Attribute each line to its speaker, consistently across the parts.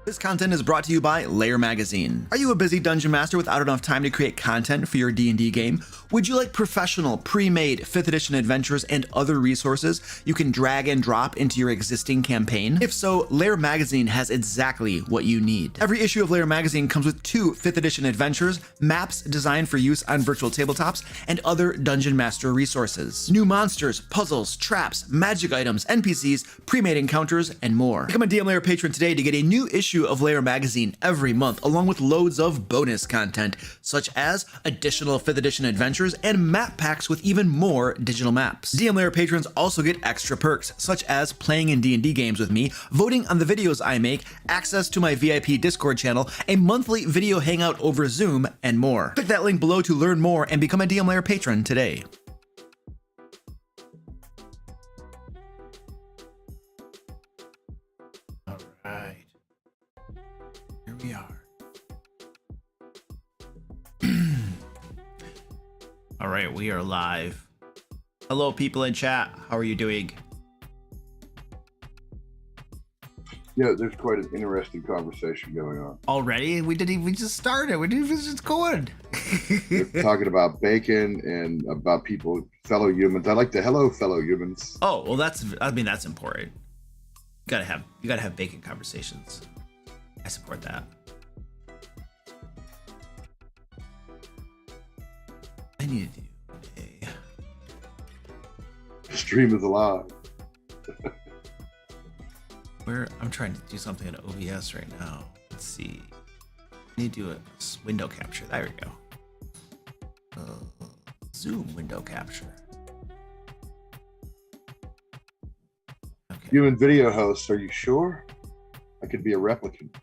Speaker 1: This content is brought to you by Lair magazine. Are you a busy dungeon master without enough time to create content for your D&D game? Would you like professional, pre-made 5th edition adventures and other resources you can drag and drop into your existing campaign? If so, Lair magazine has exactly what you need. Every issue of Lair magazine comes with 2 5th edition adventures, maps designed for use on virtual tabletops, and other dungeon master resources. New monsters, puzzles, traps, magic items, NPCs, pre-made encounters, and more. Become a DM Lair patron today to get a new issue of Lair magazine every month, along with loads of bonus content, such as additional 5th edition adventures and map packs with even more digital maps. DM Lair patrons also get extra perks, such as playing in D&D games with me, voting on the videos I make, access to my VIP Discord channel, a monthly video hangout over Zoom, and more. Click that link below to learn more and become a DM Lair patron today. All right. Here we are. All right, we are live. Hello, people in chat. How are you doing?
Speaker 2: Yeah, there's quite an interesting conversation going on.
Speaker 1: Already? We just started. We didn't even just going.
Speaker 2: We're talking about bacon and about people, fellow humans. I like to hello, fellow humans.
Speaker 1: Oh, well, that's important. You gotta have bacon conversations. I support that. I need to do
Speaker 2: The stream is alive.
Speaker 1: I'm trying to do something in OBS right now. Let's see. I need to do a window capture. There we go. Zoom window capture. Okay.
Speaker 2: Human video host, are you sure? I could be a replicant.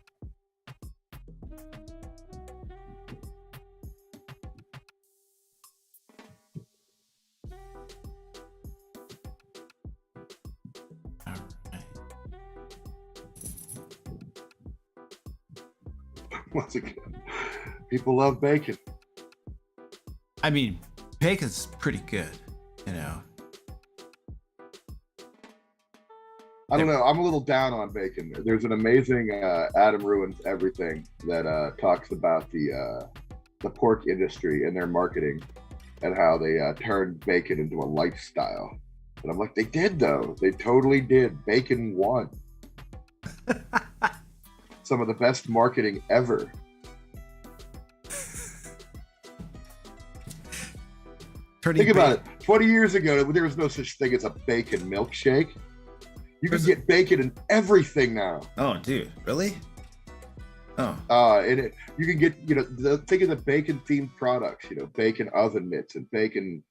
Speaker 2: Once again, people love bacon.
Speaker 1: I mean, bacon's pretty good, you know.
Speaker 2: I don't know. I'm a little down on bacon. There's an amazing Adam Ruins Everything that talks about the pork industry and their marketing and how they turned bacon into a lifestyle. And I'm like, they did though. They totally did. Bacon won. Some of the best marketing ever. Think about it. 20 years ago, there was no such thing as a bacon milkshake. You can get bacon in everything now.
Speaker 1: Oh, dude, really? Oh.
Speaker 2: You can get, think of the bacon-themed products. Bacon oven mitts and bacon,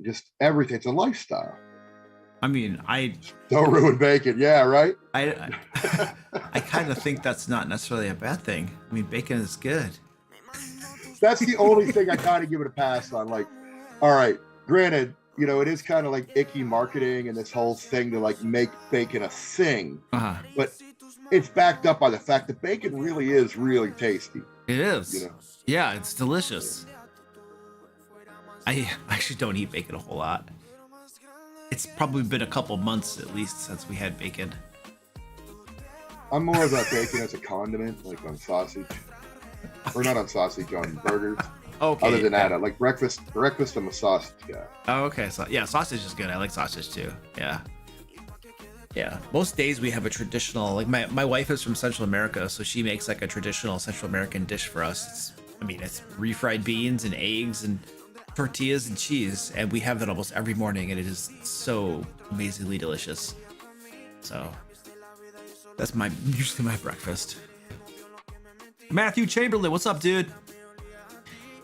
Speaker 2: just everything. It's a lifestyle.
Speaker 1: I mean,
Speaker 2: don't ruin bacon. Yeah, right.
Speaker 1: I kind of think that's not necessarily a bad thing. I mean, bacon is good.
Speaker 2: That's the only thing I kind of give it a pass on. Like, all right, granted, it is kind of like icky marketing and this whole thing to like make bacon a thing. But it's backed up by the fact that bacon really is really tasty.
Speaker 1: It is. Yeah, it's delicious. I actually don't eat bacon a whole lot. It's probably been a couple months at least since we had bacon. I'm
Speaker 2: more about bacon as a condiment, like on sausage. Or not on sausage, on burgers.
Speaker 1: Okay.
Speaker 2: Other than that, like breakfast, I'm a sausage guy.
Speaker 1: Oh, okay. So yeah, sausage is good. I like sausage too. Yeah. Yeah. Most days we have a traditional, like my wife is from Central America, so she makes like a traditional Central American dish for us. It's refried beans and eggs and tortillas and cheese, and we have that almost every morning, and it is so amazingly delicious. So that's usually my breakfast. Matthew Chamberlain, what's up, dude?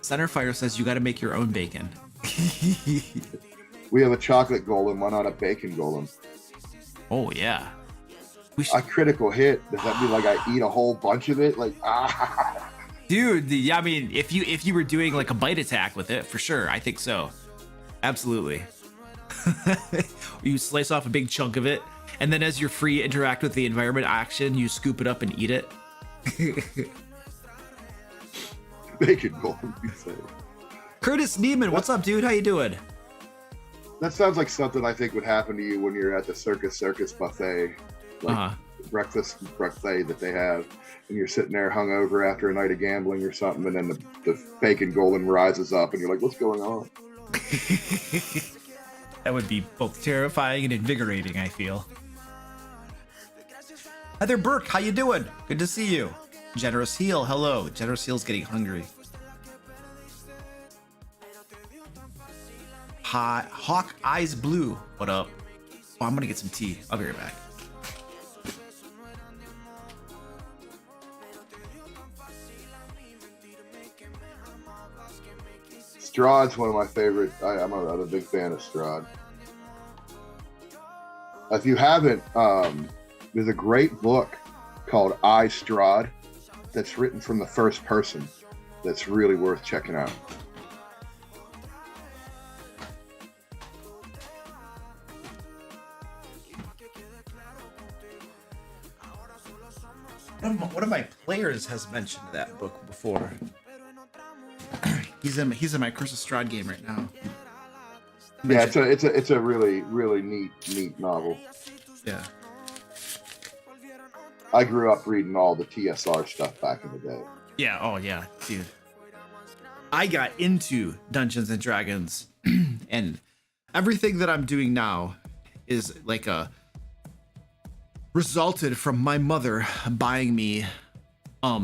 Speaker 1: Centerfire says you got to make your own bacon.
Speaker 2: We have a chocolate golem. Why not a bacon golem?
Speaker 1: Oh yeah.
Speaker 2: A critical hit. Does that mean like I eat a whole bunch of it? Like
Speaker 1: Dude, I mean, if you were doing like a bite attack with it, for sure, I think so. Absolutely. You slice off a big chunk of it, and then as your free interact with the environment action, you scoop it up and eat it.
Speaker 2: Bacon golem, you say.
Speaker 1: Curtis Neiman, what's up, dude? How you doing?
Speaker 2: That sounds like something I think would happen to you when you're at the circus buffet. Like, breakfast buffet that they have, and you're sitting there hungover after a night of gambling or something, and then the bacon golden rises up, and you're like, what's going on?
Speaker 1: That would be both terrifying and invigorating, I feel. Heather Burke, how you doing? Good to see you. Generous Heel, hello. Generous Heel's getting hungry. Hawk Eyes Blue, what up? Oh, I'm gonna get some tea. I'll be right back.
Speaker 2: Strahd's one of my favorite. I'm a big fan of Strahd. If you haven't, there's a great book called I, Strahd that's written from the first person that's really worth checking out.
Speaker 1: One of my players has mentioned that book before. He's in my Curse of Strahd game right now.
Speaker 2: Yeah, it's a really neat novel.
Speaker 1: Yeah.
Speaker 2: I grew up reading all the TSR stuff back in the day.
Speaker 1: Yeah, oh yeah, dude. I got into Dungeons and Dragons and everything that I'm doing now is like resulted from my mother buying me a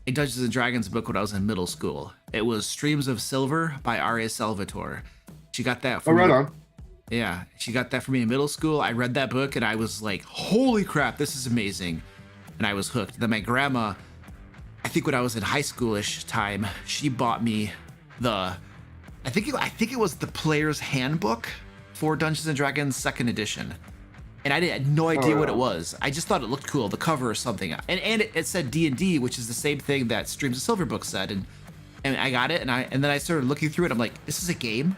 Speaker 1: Dungeons and Dragons book when I was in middle school. It was Streams of Silver by R.A. Salvatore. She got that for me.
Speaker 2: Right on.
Speaker 1: Yeah, she got that for me in middle school. I read that book and I was like, holy crap, this is amazing. And I was hooked. Then my grandma, I think when I was in high schoolish time, she bought me I think it was the Player's Handbook for Dungeons and Dragons 2nd edition. And I had no idea what it was. I just thought it looked cool, the cover or something. And it said D&D, which is the same thing that Streams of Silver book said. And I got it, and then I started looking through it. I'm like, this is a game?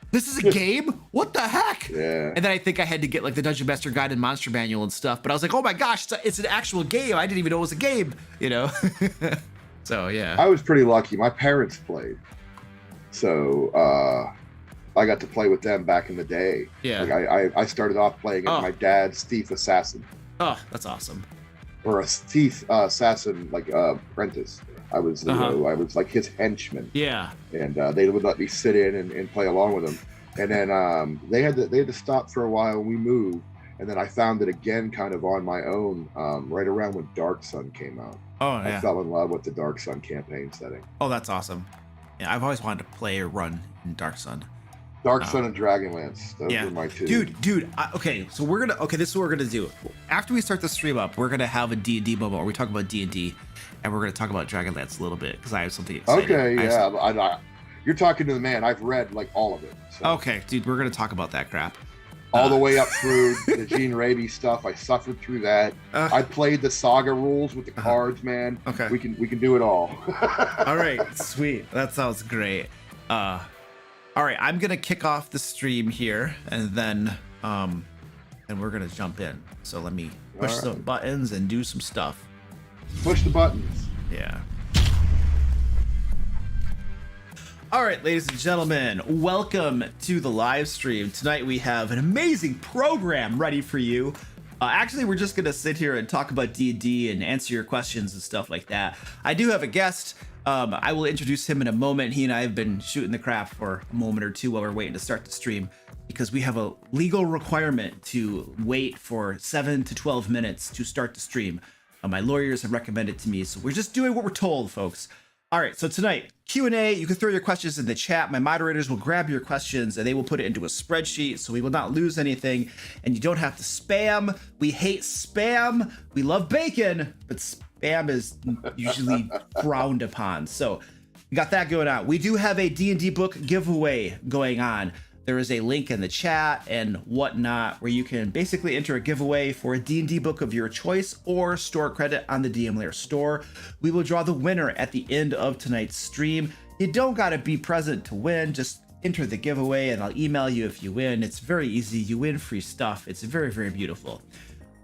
Speaker 1: This is a game? What the heck?
Speaker 2: Yeah.
Speaker 1: And then I think I had to get like the Dungeon Master Guide and Monster Manual and stuff. But I was like, oh my gosh, it's an actual game. I didn't even know it was a game, you know? So, yeah.
Speaker 2: I was pretty lucky. My parents played. So I got to play with them back in the day.
Speaker 1: Yeah.
Speaker 2: Like I started off playing as my dad's thief assassin.
Speaker 1: Oh, that's awesome.
Speaker 2: Or a thief assassin, like apprentice. I was, you know, I was like his henchman.
Speaker 1: Yeah.
Speaker 2: And they would let me sit in and play along with them. And then they had to stop for a while when we moved. And then I found it again kind of on my own right around when Dark Sun came out.
Speaker 1: Oh, yeah.
Speaker 2: I fell in love with the Dark Sun campaign setting.
Speaker 1: Oh, that's awesome. Yeah, I've always wanted to play or run in Dark Sun.
Speaker 2: Dark Sun and Dragonlance. Those were my two.
Speaker 1: Dude. Okay, so this is what we're gonna do. After we start the stream up, we're gonna have a D&D moment where we talk about D&D, and we're gonna talk about Dragonlance a little bit because I have something exciting.
Speaker 2: Okay, yeah. You're talking to the man. I've read like all of it. So.
Speaker 1: Okay, dude, we're gonna talk about that crap.
Speaker 2: All the way up through the Gene Raby stuff. I suffered through that. I played the saga rules with the cards, man.
Speaker 1: Okay,
Speaker 2: we can do it all.
Speaker 1: All right, sweet. That sounds great. All right, I'm gonna kick off the stream here, and then we're gonna jump in. So let me push some buttons and do some stuff.
Speaker 2: Push the buttons.
Speaker 1: Yeah. All right, ladies and gentlemen, welcome to the live stream. Tonight we have an amazing program ready for you. Actually, we're just gonna sit here and talk about D&D and answer your questions and stuff like that. I do have a guest. I will introduce him in a moment. He and I have been shooting the crap for a moment or two while we're waiting to start the stream because we have a legal requirement to wait for 7 to 12 minutes to start the stream. My lawyers have recommended to me, so we're just doing what we're told, folks. All right, so tonight, Q&A, you can throw your questions in the chat. My moderators will grab your questions and they will put it into a spreadsheet so we will not lose anything. And you don't have to spam. We hate spam. We love bacon, but spam is usually frowned upon. So we got that going on. We do have a D&D book giveaway going on. There is a link in the chat and whatnot where you can basically enter a giveaway for a D&D book of your choice or store credit on the DM Lair store. We will draw the winner at the end of tonight's stream. You don't got to be present to win. Just enter the giveaway and I'll email you if you win. It's very easy. You win free stuff. It's very, very beautiful.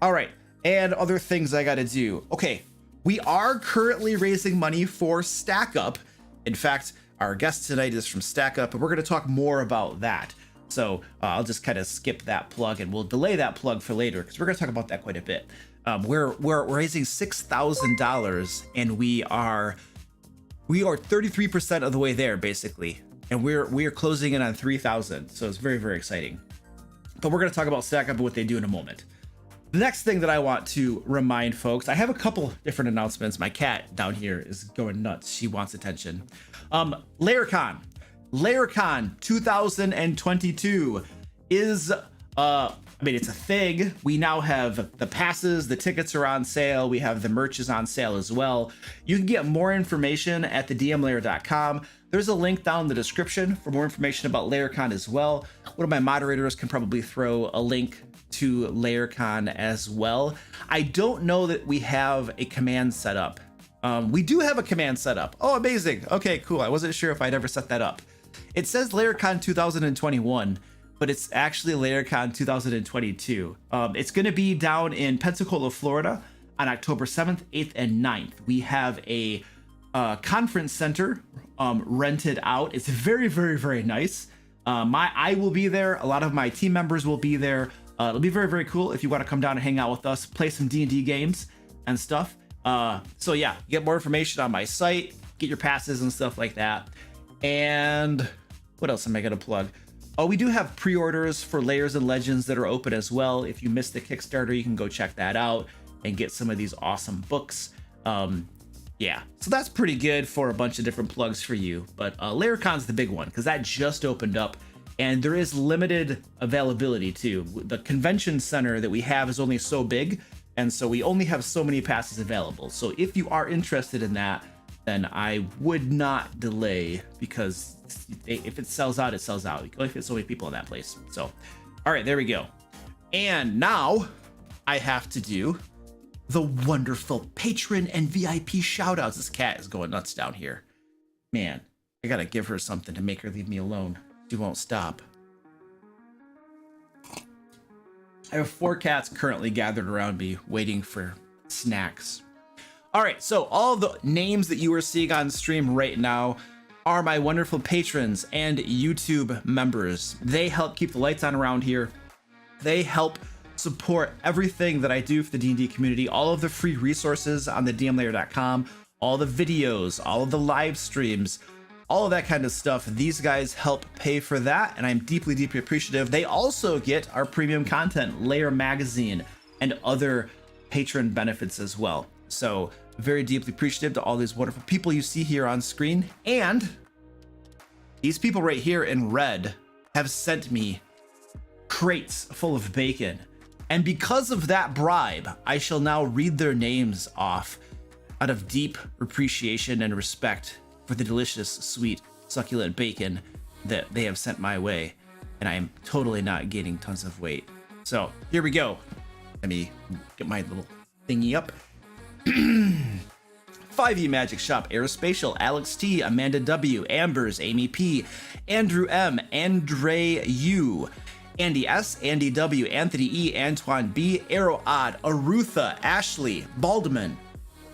Speaker 1: All right. And other things I got to do. Okay. We are currently raising money for Stack Up. In fact, our guest tonight is from Stack Up, and we're going to talk more about that. So I'll just kind of skip that plug, and we'll delay that plug for later because we're going to talk about that quite a bit. We're raising $6,000, and we are 33% of the way there, basically, and we are closing in on 3,000. So it's very, very exciting. But we're going to talk about Stack Up and what they do in a moment. The next thing that I want to remind folks, I have a couple different announcements. My cat down here is going nuts. She wants attention. LairCon 2022 is it's a thing. We now have the passes, the tickets are on sale. We have the merch is on sale as well. You can get more information at thedmlair.com. There's a link down in the description for more information about LairCon as well. One of my moderators can probably throw a link to LairCon as well. I don't know that we have a command set up. We do have a command set up. Oh, amazing. Okay, cool. I wasn't sure if I'd ever set that up. It says LairCon 2021, but it's actually LairCon 2022. It's going to be down in Pensacola, Florida on October 7th, 8th, and 9th. We have a conference center rented out. It's very, very, very nice. I will be there. A lot of my team members will be there. It'll be very, very cool if you want to come down and hang out with us, play some D&D games and stuff. So yeah, get more information on my site, get your passes and stuff like that. And what else am I going to plug? Oh, we do have pre-orders for Layers and Legends that are open as well. If you missed the Kickstarter, you can go check that out and get some of these awesome books. Yeah, so that's pretty good for a bunch of different plugs for you. But LairCon's the big one because that just opened up and there is limited availability too. The convention center that we have is only so big, and so we only have so many passes available. So if you are interested in that, then I would not delay, because if it sells out, it sells out. You can only fit so many people in that place. So, all right, there we go. And now I have to do the wonderful patron and VIP shout outs. This cat is going nuts down here. Man, I gotta give her something to make her leave me alone. She won't stop. I have 4 cats currently gathered around me waiting for snacks. All right, so all the names that you are seeing on stream right now are my wonderful patrons and YouTube members. They help keep the lights on around here. They help support everything that I do for the D&D community, all of the free resources on the dmlair.com, all the videos, all of the live streams, all of that kind of stuff. These guys help pay for that, and I'm deeply, deeply appreciative. They also get our premium content, Lair magazine, and other patron benefits as well. So very deeply appreciative to all these wonderful people you see here on screen. And these people right here in red have sent me crates full of bacon. And because of that bribe, I shall now read their names off out of deep appreciation and respect for the delicious, sweet, succulent bacon that they have sent my way. And I am totally not gaining tons of weight. So here we go. Let me get my little thingy up. 5e Magic Shop, Aerospatial, Alex T, Amanda W, Ambers, Amy P, Andrew M, Andre U, Andy S, Andy W, Anthony E, Antoine B, Arrow Odd, Arutha, Ashley, Baldman,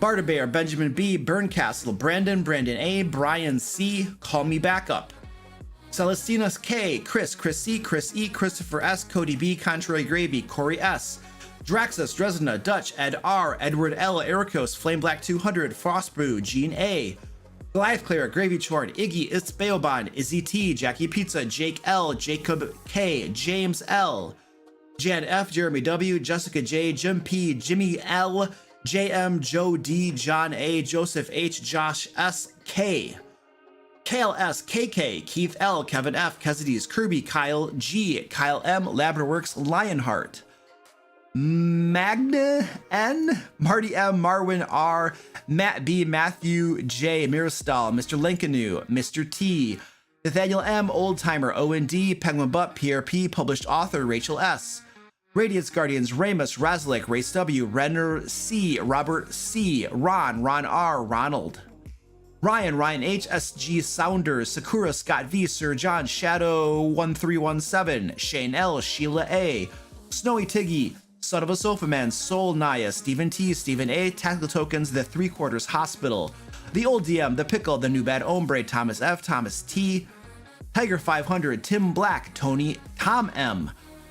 Speaker 1: Bardabear, Benjamin B, Burncastle, Brandon, Brandon A, Brian C, Call Me Back Up, Celestinas K, Chris, Chris C, Chris E, Christopher S, Cody B, Contrary Gravy, Corey S, Draxus, Dresna, Dutch, Ed R, Edward L, Ericos, Flame Black 200, Frostbrew, Gene A, Goliath Claire, Gravy Chorn, Iggy, It's Beoban, Izzy T, Jackie Pizza, Jake L, Jacob K, James L, Jan F, Jeremy W, Jessica J, Jim P, Jimmy L, JM, Joe D, John A, Joseph H, Josh S, K, Kale S, KK, Keith L, Kevin F, Kezides, Kirby, Kyle G, Kyle M, Labradorworks, Lionheart, Magna N, Marty M, Marwin R, Matt B, Matthew J, Mirastal, Mr. Linkanu, Mr. T, Nathaniel M, Old Timer, OND, Penguin Butt, PRP, published author, Rachel S, Radiance Guardians, Ramus, Razlik, Race W, Renner C, Robert C, Ron R, Ronald, Ryan H, SG Sounders, Sakura, Scott V, Sir John, Shadow 1317, Shane L, Sheila A, Snowy Tiggy, Son of a Sofa Man, Soul Naya, Stephen T, Stephen A, Tactical Tokens, The 3/4 Hospital, The Old DM, The Pickle, The New Bad Ombre, Thomas F, Thomas T, Tiger 500, Tim Black, Tony, Tom M,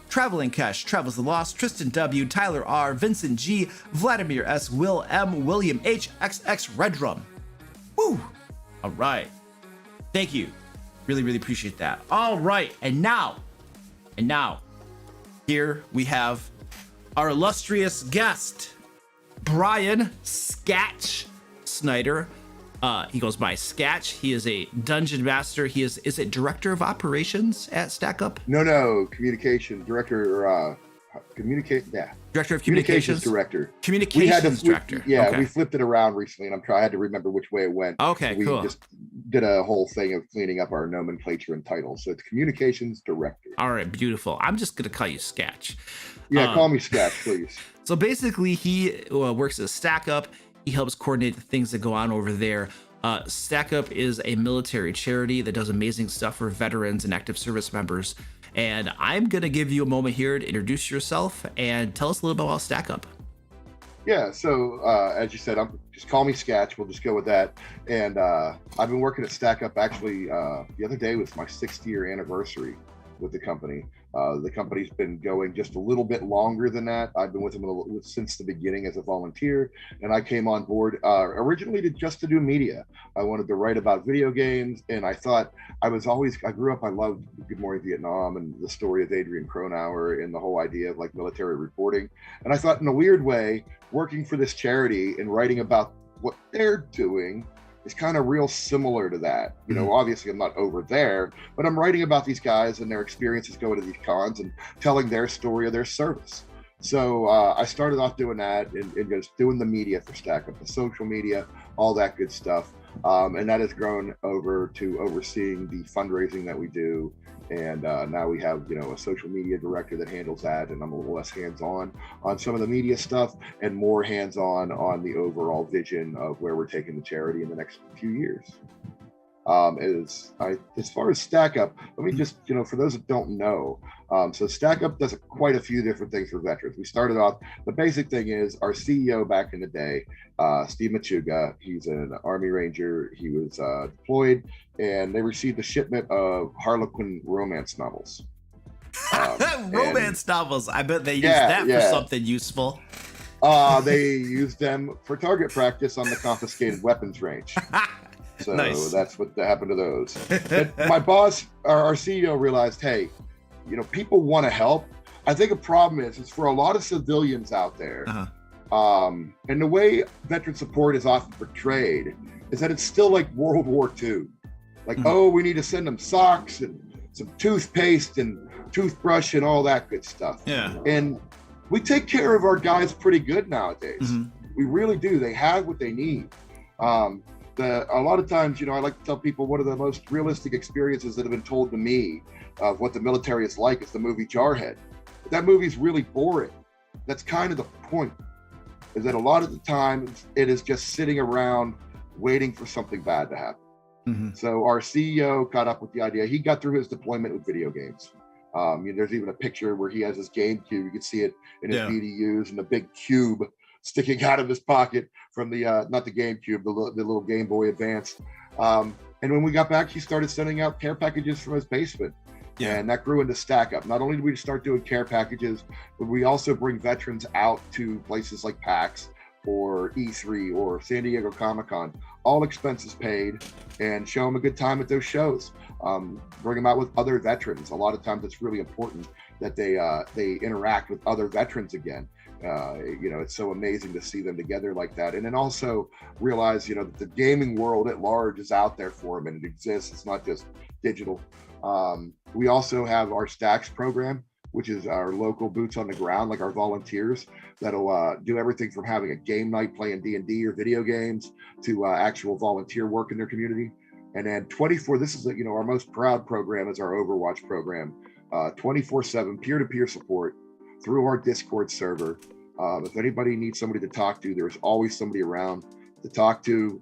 Speaker 1: Traveling Cash, Travels the Lost, Tristan W, Tyler R, Vincent G, Vladimir S, Will M, William H, XX Redrum. Woo! All right. Thank you. Really, really appreciate that. All right. And now, here we have our illustrious guest, Brian Sketch Snyder. He goes by Sketch. He is a dungeon master. He is it director of operations at StackUp?
Speaker 2: No, communication director, director
Speaker 1: of communications
Speaker 2: director.
Speaker 1: Communications director.
Speaker 2: We flipped it around recently, and I had to remember which way it went.
Speaker 1: Okay,
Speaker 2: we
Speaker 1: cool.
Speaker 2: just did a whole thing of cleaning up our nomenclature and titles. So it's communications director.
Speaker 1: All right, beautiful. I'm just gonna call you Sketch.
Speaker 2: Yeah, call me Sketch, please.
Speaker 1: So basically, he works at StackUp. He helps coordinate the things that go on over there. StackUp is a military charity that does amazing stuff for veterans and active service members. And I'm going to give you a moment here to introduce yourself and tell us a little bit about StackUp.
Speaker 2: Yeah, so as you said, just call me Sketch. We'll just go with that. And I've been working at StackUp. Actually, the other day was my 6th year anniversary with the company. The company's been going just a little bit longer than that. I've been with them since the beginning as a volunteer, and I came on board originally to do media. I wanted to write about video games, and I thought I grew up, I loved Good Morning Vietnam and the story of Adrian Cronauer and the whole idea of like military reporting. And I thought in a weird way, working for this charity and writing about what they're doing is kind of real similar to that. You know, obviously I'm not over there, but I'm writing about these guys and their experiences going to these cons and telling their story of their service. So I started off doing that and just doing the media for StackUp, the social media, all that good stuff. And that has grown over to overseeing the fundraising that we do. And now we have, a social media director that handles that, and I'm a little less hands-on on some of the media stuff and more hands-on on the overall vision of where we're taking the charity in the next few years. As far as StackUp, let me just, for those that don't know, so StackUp does quite a few different things for veterans. We started off, the basic thing is our CEO back in the day, Steve Machuga, he's an Army Ranger. He was deployed, and they received a shipment of Harlequin romance novels.
Speaker 1: Romance novels. I bet they used that for something useful.
Speaker 2: They used them for target practice on the confiscated weapons range. So nice. That's what happened to those. But my boss, our CEO, realized, hey, people want to help. I think a problem is for a lot of civilians out there, and the way veteran support is often portrayed is that it's still like World War II. Like, we need to send them socks and some toothpaste and toothbrush and all that good stuff. Yeah. And we take care of our guys pretty good nowadays. We really do. They have what they need. A lot of times, I like to tell people one of the most realistic experiences that have been told to me of what the military is like is the movie Jarhead. But that movie's really boring. That's kind of the point, is that a lot of the time it is just sitting around waiting for something bad to happen. So our CEO caught up with the idea. He got through his deployment with video games. There's even a picture where he has his GameCube. You can see it in his BDUs and the big cube sticking out of his pocket from the not the GameCube, the little Game Boy Advance. And when we got back, he started sending out care packages from his basement. And that grew into StackUp. Not only did we start doing care packages, but we also bring veterans out to places like PAX or E3 or San Diego Comic-Con, all expenses paid, and show them a good time at those shows. Bring them out with other veterans. A lot of times it's really important that they interact with other veterans again. It's so amazing to see them together like that. And then also realize, that the gaming world at large is out there for them and it exists. It's not just digital. We also have our Stacks program, which is our local boots on the ground, like our volunteers that'll do everything from having a game night playing D&D or video games to actual volunteer work in their community. And then 24, this is, our most proud program is our Overwatch program, 24/7 peer-to-peer support through our Discord server. If anybody needs somebody to talk to, there's always somebody around to talk to,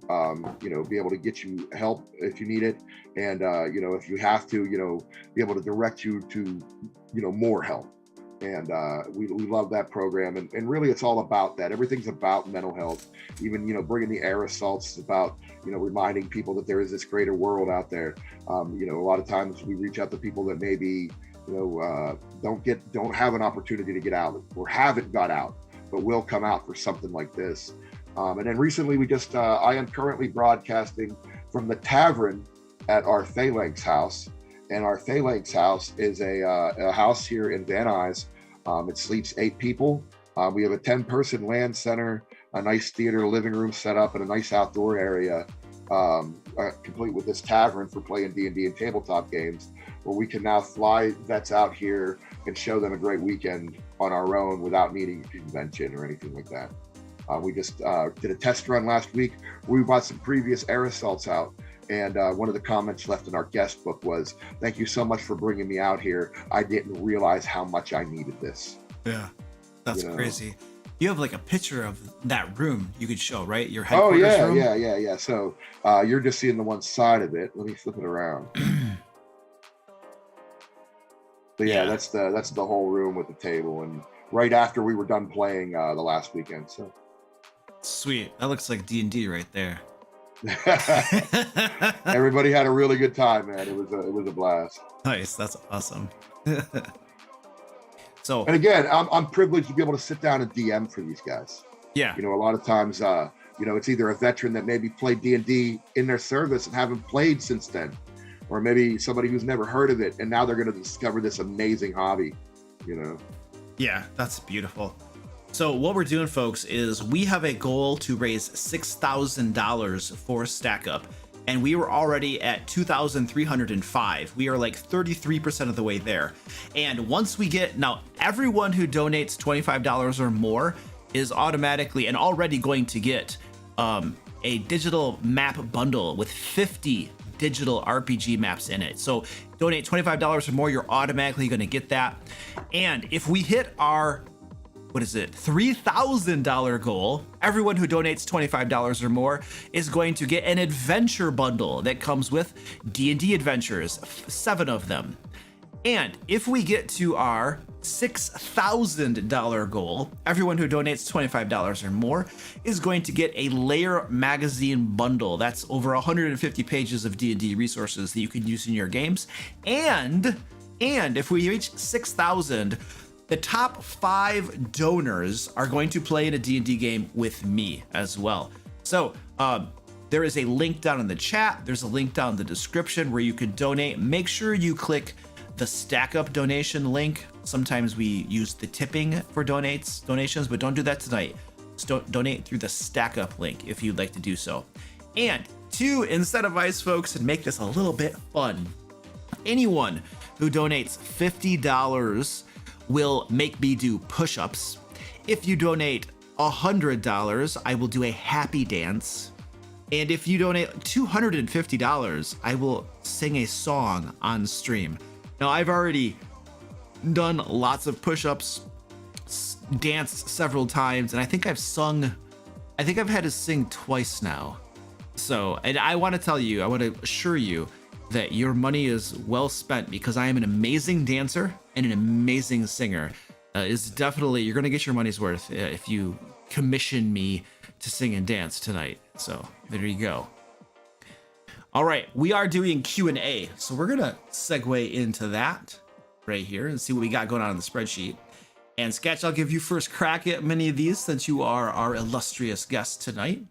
Speaker 2: be able to get you help if you need it. And, if you have to, be able to direct you to, more help. And we love that program, and really it's all about that. Everything's about mental health. Even, you know, bringing the air assaults is about, you know, reminding people that there is this greater world out there. You know, a lot of times we reach out to people that maybe, you know, don't have an opportunity to get out or haven't got out, but will come out for something like this. And then recently we just I am currently broadcasting from the tavern at our Phalanx house. And our Phalanx house is a house here in Van Nuys. It sleeps 8 people. We have a 10-person LAN center, a nice theater living room set up, and a nice outdoor area, complete with this tavern for playing D&D and tabletop games, where we can now fly vets out here and show them a great weekend on our own without needing a convention or anything like that. We just did a test run last week. We brought some previous air assaults out. And one of the comments left in our guest book was, "Thank you so much for bringing me out here. I didn't realize how much I needed this."
Speaker 1: Yeah, that's crazy. You have like a picture of that room you could show, right? Your
Speaker 2: headquarters
Speaker 1: room?
Speaker 2: Yeah. So you're just seeing the one side of it. Let me flip it around. But yeah, that's the whole room with the table, and right after we were done playing the last weekend. So
Speaker 1: sweet. That looks like D&D right there.
Speaker 2: Everybody had a really good time, man. It was a blast.
Speaker 1: Nice. That's awesome. So,
Speaker 2: and again, I'm privileged to be able to sit down and DM for these guys.
Speaker 1: Yeah.
Speaker 2: You know, a lot of times, you know, it's either a veteran that maybe played D&D in their service and haven't played since then, or maybe somebody who's never heard of it and now they're going to discover this amazing hobby. You know. Yeah,
Speaker 1: that's beautiful. So what we're doing, folks, is we have a goal to raise $6,000 for Stack Up, and we were already at 2,305. We are like 33% of the way there. And once we get, now everyone who donates $25 or more is automatically and already going to get a digital map bundle with 50 digital RPG maps in it. So donate $25 or more, you're automatically going to get that. And if we hit our $3,000 goal, everyone who donates $25 or more is going to get an adventure bundle that comes with D&D adventures, 7 of them. And if we get to our $6,000 goal, everyone who donates $25 or more is going to get a Lair magazine bundle. That's over 150 pages of D&D resources that you can use in your games. And if we reach 6,000, the top 5 donors are going to play in a D&D game with me as well. So there is a link down in the chat. There's a link down in the description where you can donate. Make sure you click the Stack Up donation link. Sometimes we use the tipping for donations, but don't do that tonight. Just donate through the Stack Up link if you'd like to do so. And to incentivize folks and make this a little bit fun, anyone who donates $50 will make me do push-ups. If you donate $100, I will do a happy dance. And if you donate $250, I will sing a song on stream. Now, I've already done lots of push-ups, danced several times, and I think I've had to sing twice now. So, and I want to assure you that your money is well spent, because I am an amazing dancer and an amazing singer. Is definitely, you're going to get your money's worth if you commission me to sing and dance tonight. So there you go. All right, we are doing Q&A. So we're going to segue into that right here and see what we got going on in the spreadsheet. And Sketch, I'll give you first crack at many of these since you are our illustrious guest tonight.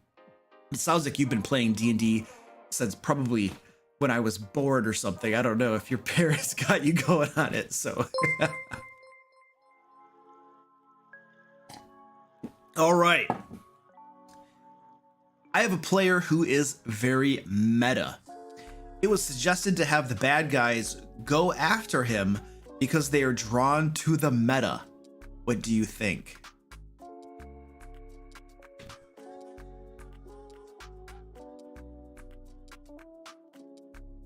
Speaker 1: It sounds like you've been playing D&D since probably when I was bored or something. I don't know if your parents got you going on it, so. All right. I have a player who is very meta. It was suggested to have the bad guys go after him because they are drawn to the meta. What do you think?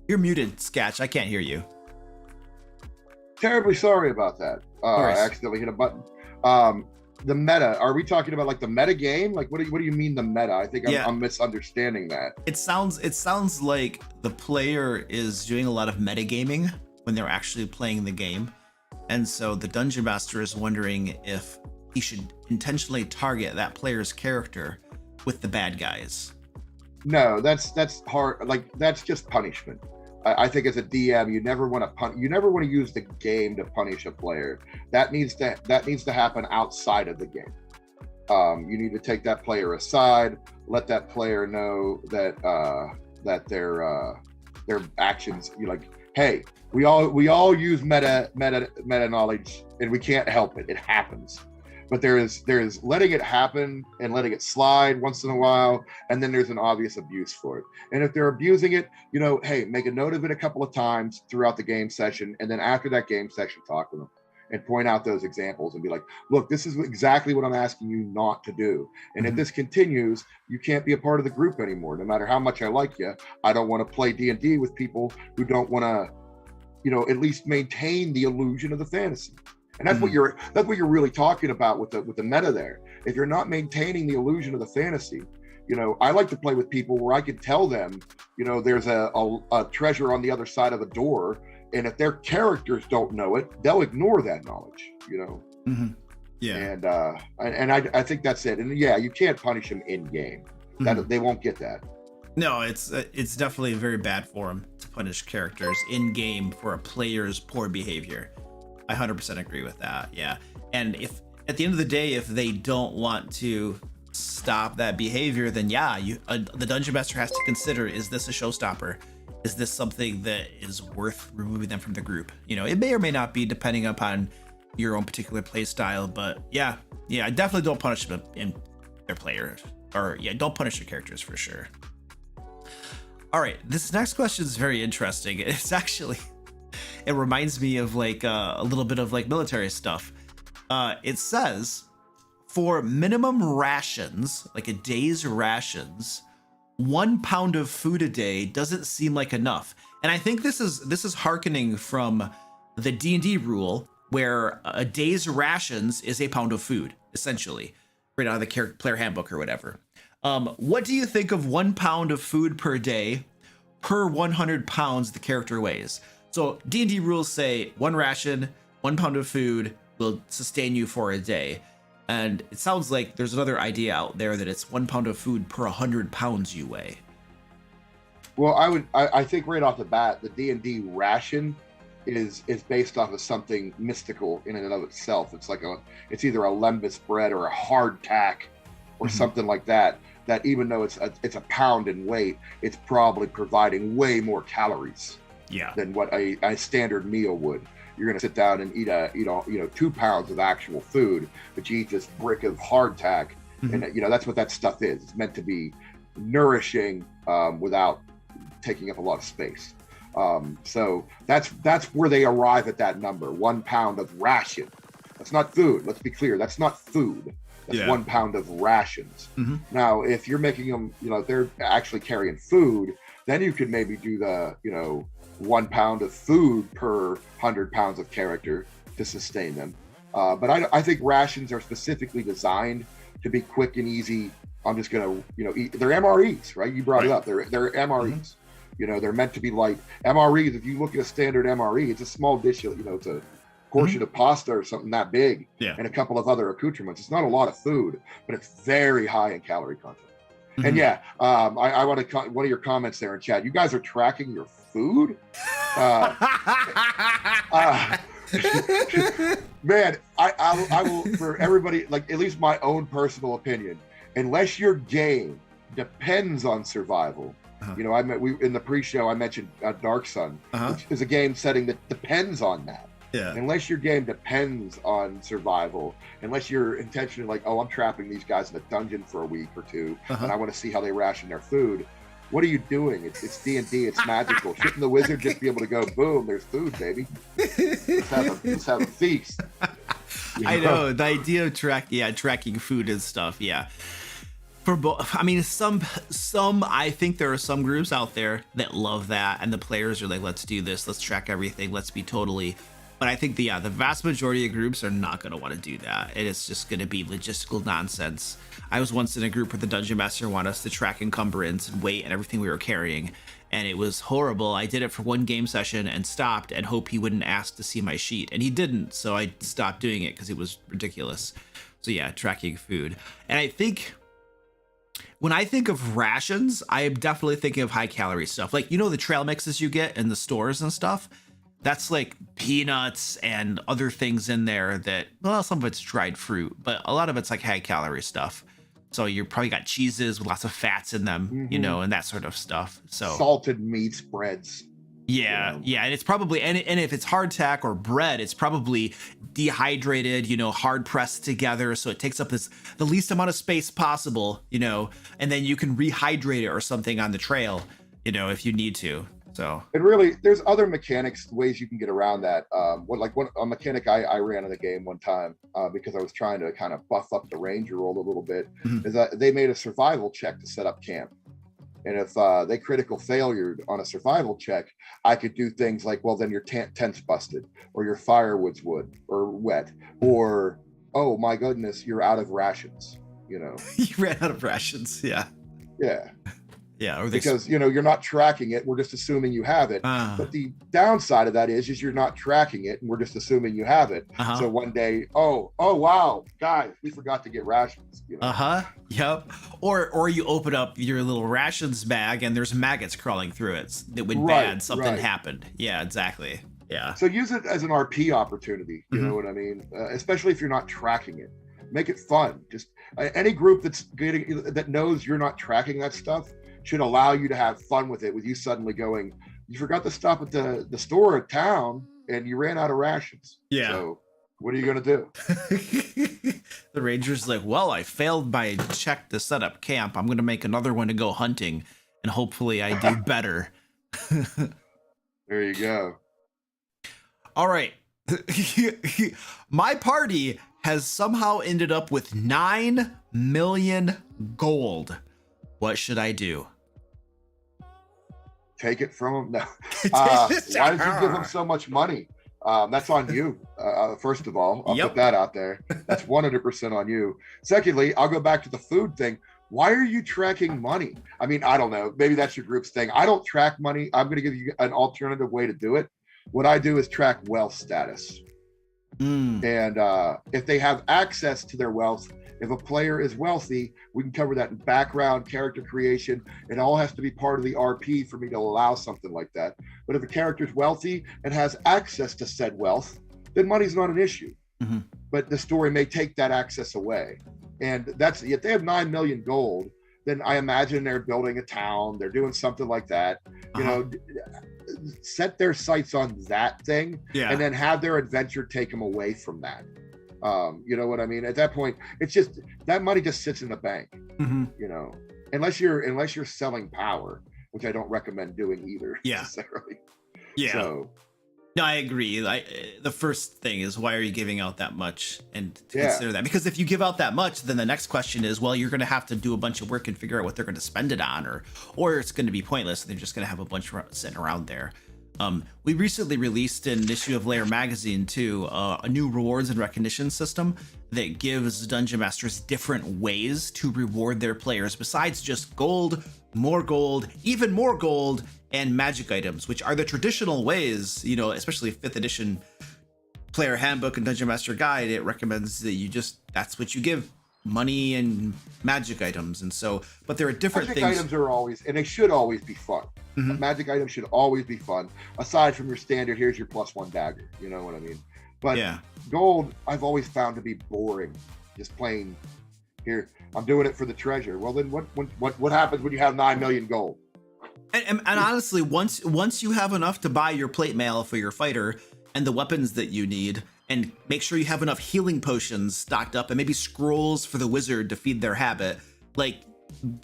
Speaker 1: You're muted, Sketch. I can't hear you.
Speaker 2: Terribly sorry about that. I accidentally hit a button. The meta, are we talking about like the meta game? Like, what do you mean the meta? I think I'm misunderstanding that.
Speaker 1: It sounds like the player is doing a lot of metagaming when they're actually playing the game. And so the dungeon master is wondering if he should intentionally target that player's character with the bad guys.
Speaker 2: No, that's hard. Like, that's just punishment. I think as a DM, you never want to use the game to punish a player. That needs to happen outside of the game. You need to take that player aside, let that player know that their actions. You like, hey, we all use meta knowledge, and we can't help it. It happens. But there is letting it happen and letting it slide once in a while, and then there's an obvious abuse for it. And if they're abusing it, hey, make a note of it a couple of times throughout the game session, and then after that game session, talk to them and point out those examples and be like, look, this is exactly what I'm asking you not to do. And if this continues, you can't be a part of the group anymore. No matter how much I like you, I don't want to play D&D with people who don't want to, at least maintain the illusion of the fantasy. And that's what you're really talking about with the meta there. If you're not maintaining the illusion of the fantasy, I like to play with people where I can tell them, there's a treasure on the other side of a door, and if their characters don't know it, they'll ignore that knowledge. Yeah. And I think that's it. And yeah, you can't punish them in game. That they won't get that.
Speaker 1: No, it's definitely very bad for them to punish characters in game for a player's poor behavior. I 100% agree with that. Yeah. And if at the end of the day, if they don't want to stop that behavior, then the dungeon master has to consider, is this a showstopper? Is this something that is worth removing them from the group? It may or may not be, depending upon your own particular play style, but yeah, I definitely don't punish them in their players, or don't punish your characters for sure. All right. This next question is very interesting. It's actually, it reminds me of like a little bit of like military stuff. It says, for minimum rations, like a day's rations, 1 pound of food a day doesn't seem like enough. And I think this is hearkening from the D&D rule, where a day's rations is a pound of food, essentially, right out of the player handbook or whatever. What do you think of 1 pound of food per day per 100 pounds the character weighs? So D&D rules say 1 ration, 1 pound of food will sustain you for a day. And it sounds like there's another idea out there that it's 1 pound of food per 100 pounds you weigh.
Speaker 2: Well, I think right off the bat, the D&D ration is based off of something mystical in and of itself. It's either a lembas bread or a hardtack or something like that. That even though it's a pound in weight, it's probably providing way more calories than what a standard meal would. You're going to sit down and eat 2 pounds of actual food, but you eat this brick of hardtack, and that's what that stuff is. It's meant to be nourishing without taking up a lot of space. So that's where they arrive at that number, 1 pound of ration. That's not food. Let's be clear. That's not food. That's 1 pound of rations. Now, if you're making them, if they're actually carrying food, then you could maybe do the, 1 pound of food per 100 pounds of character to sustain them. But I think rations are specifically designed to be quick and easy. I'm just going to, eat. They're MREs, right? You brought it up. They're MREs. They're meant to be light. MREs, if you look at a standard MRE, it's a small dish, it's a portion of pasta or something that big, and a couple of other accoutrements. It's not a lot of food, but it's very high in calorie content. And I want to one of your comments there in chat. You guys are tracking your food. Man, I will, for everybody, like at least my own personal opinion, unless your game depends on survival. In the pre-show I mentioned Dark Sun, which is a game setting that depends on that. Unless your game depends on survival, unless you're intentionally like, oh, I'm trapping these guys in a dungeon for a week or two, and I want to see how they ration their food. What are you doing? It's D&D. It's magical. Shouldn't the wizard just be able to go, boom, there's food, baby. Let's have a feast.
Speaker 1: I know the idea of tracking food and stuff. Yeah. For both, I mean, some. I think there are some groups out there that love that, and the players are like, let's do this. Let's track everything. Let's be totally. But I think the vast majority of groups are not going to want to do that. And it's just going to be logistical nonsense. I was once in a group where the dungeon master wanted us to track encumbrance and weight and everything we were carrying. and it was horrible. I did it for one game session and stopped and hoped he wouldn't ask to see my sheet, and he didn't, so I stopped doing it because it was ridiculous. So yeah, tracking food. And I think when I think of rations, I am definitely thinking of high calorie stuff. Like, you know, the trail mixes you get in the stores and stuff? That's like peanuts and other things in there that, well, some of it's dried fruit, but a lot of it's like high calorie stuff. So you probably got cheeses with lots of fats in them, you know, and that sort of stuff. So
Speaker 2: salted meats, breads.
Speaker 1: Yeah, yeah, and it's probably, and if it's hardtack or bread, it's probably dehydrated, you know, hard pressed together, so it takes up the least amount of space possible, you know, and then you can rehydrate it or something on the trail, you know, if you need to. So
Speaker 2: it really, there's other mechanics, ways you can get around that. A mechanic I ran in the game one time because I was trying to kind of buff up the ranger role a little bit, is that they made a survival check to set up camp. And if they critical failured on a survival check, I could do things like, well, then your tent's busted, or your firewood's wood or wet, or, oh my goodness, you're out of rations, you know.
Speaker 1: You ran out of rations, yeah.
Speaker 2: Yeah.
Speaker 1: Yeah, or
Speaker 2: because, you know, you're not tracking it. We're just assuming you have it. But the downside of that is you're not tracking it, and we're just assuming you have it. So one day, oh wow, guys, we forgot to get rations. You know?
Speaker 1: Yep. Or you open up your little rations bag and there's maggots crawling through it. That went bad. Something happened. Yeah, exactly. Yeah.
Speaker 2: So use it as an RP opportunity. You know what I mean? Especially if you're not tracking it. Make it fun. Just any group that knows you're not tracking that stuff should allow you to have fun with it, with you suddenly going, you forgot to stop at the store at town and you ran out of rations. Yeah. So what are you going to do?
Speaker 1: The ranger's like, well, I failed my check to set up camp. I'm going to make another one to go hunting, and hopefully I do better.
Speaker 2: There you go.
Speaker 1: All right. My party has somehow ended up with 9 million gold. What should I do?
Speaker 2: Take it from him? No. Why did you give him so much money? That's on you. First of all, I'll put that out there. That's 100% on you. Secondly, I'll go back to the food thing. Why are you tracking money? I mean, I don't know. Maybe that's your group's thing. I don't track money. I'm going to give you an alternative way to do it. What I do is track wealth status. And if they have access to their wealth, if a player is wealthy, we can cover that in background, character creation. It all has to be part of the RP for me to allow something like that. But if a character is wealthy and has access to said wealth, then money's not an issue. But the story may take that access away. And that's, if they have 9 million gold, then I imagine they're building a town, they're doing something like that. You know, set their sights on that thing, and then have their adventure take them away from that. You know what I mean? At that point, it's just that money just sits in the bank. You know, unless you're selling power, which I don't recommend doing either necessarily. So,
Speaker 1: no, I agree. The first thing is, why are you giving out that much? And to consider that, because if you give out that much, then the next question is, well, you're going to have to do a bunch of work and figure out what they're going to spend it on, or it's going to be pointless. They're just going to have a bunch sitting around there. We recently released an issue of Lair magazine too, a new rewards and recognition system that gives dungeon masters different ways to reward their players besides just gold, even more gold, and magic items, which are the traditional ways, you know, especially 5th edition player handbook and dungeon master guide. It recommends that that's what you give, money and magic items. And so, but there are different
Speaker 2: magic
Speaker 1: things.
Speaker 2: Items are always, and they should always be fun. Magic items should always be fun, aside from your standard, here's your +1 dagger, you know what I mean? But gold, I've always found to be boring. Just plain, here, I'm doing it for the treasure. Well, then what happens when you have 9 million gold?
Speaker 1: And honestly, once you have enough to buy your plate mail for your fighter and the weapons that you need, and make sure you have enough healing potions stocked up and maybe scrolls for the wizard to feed their habit, like,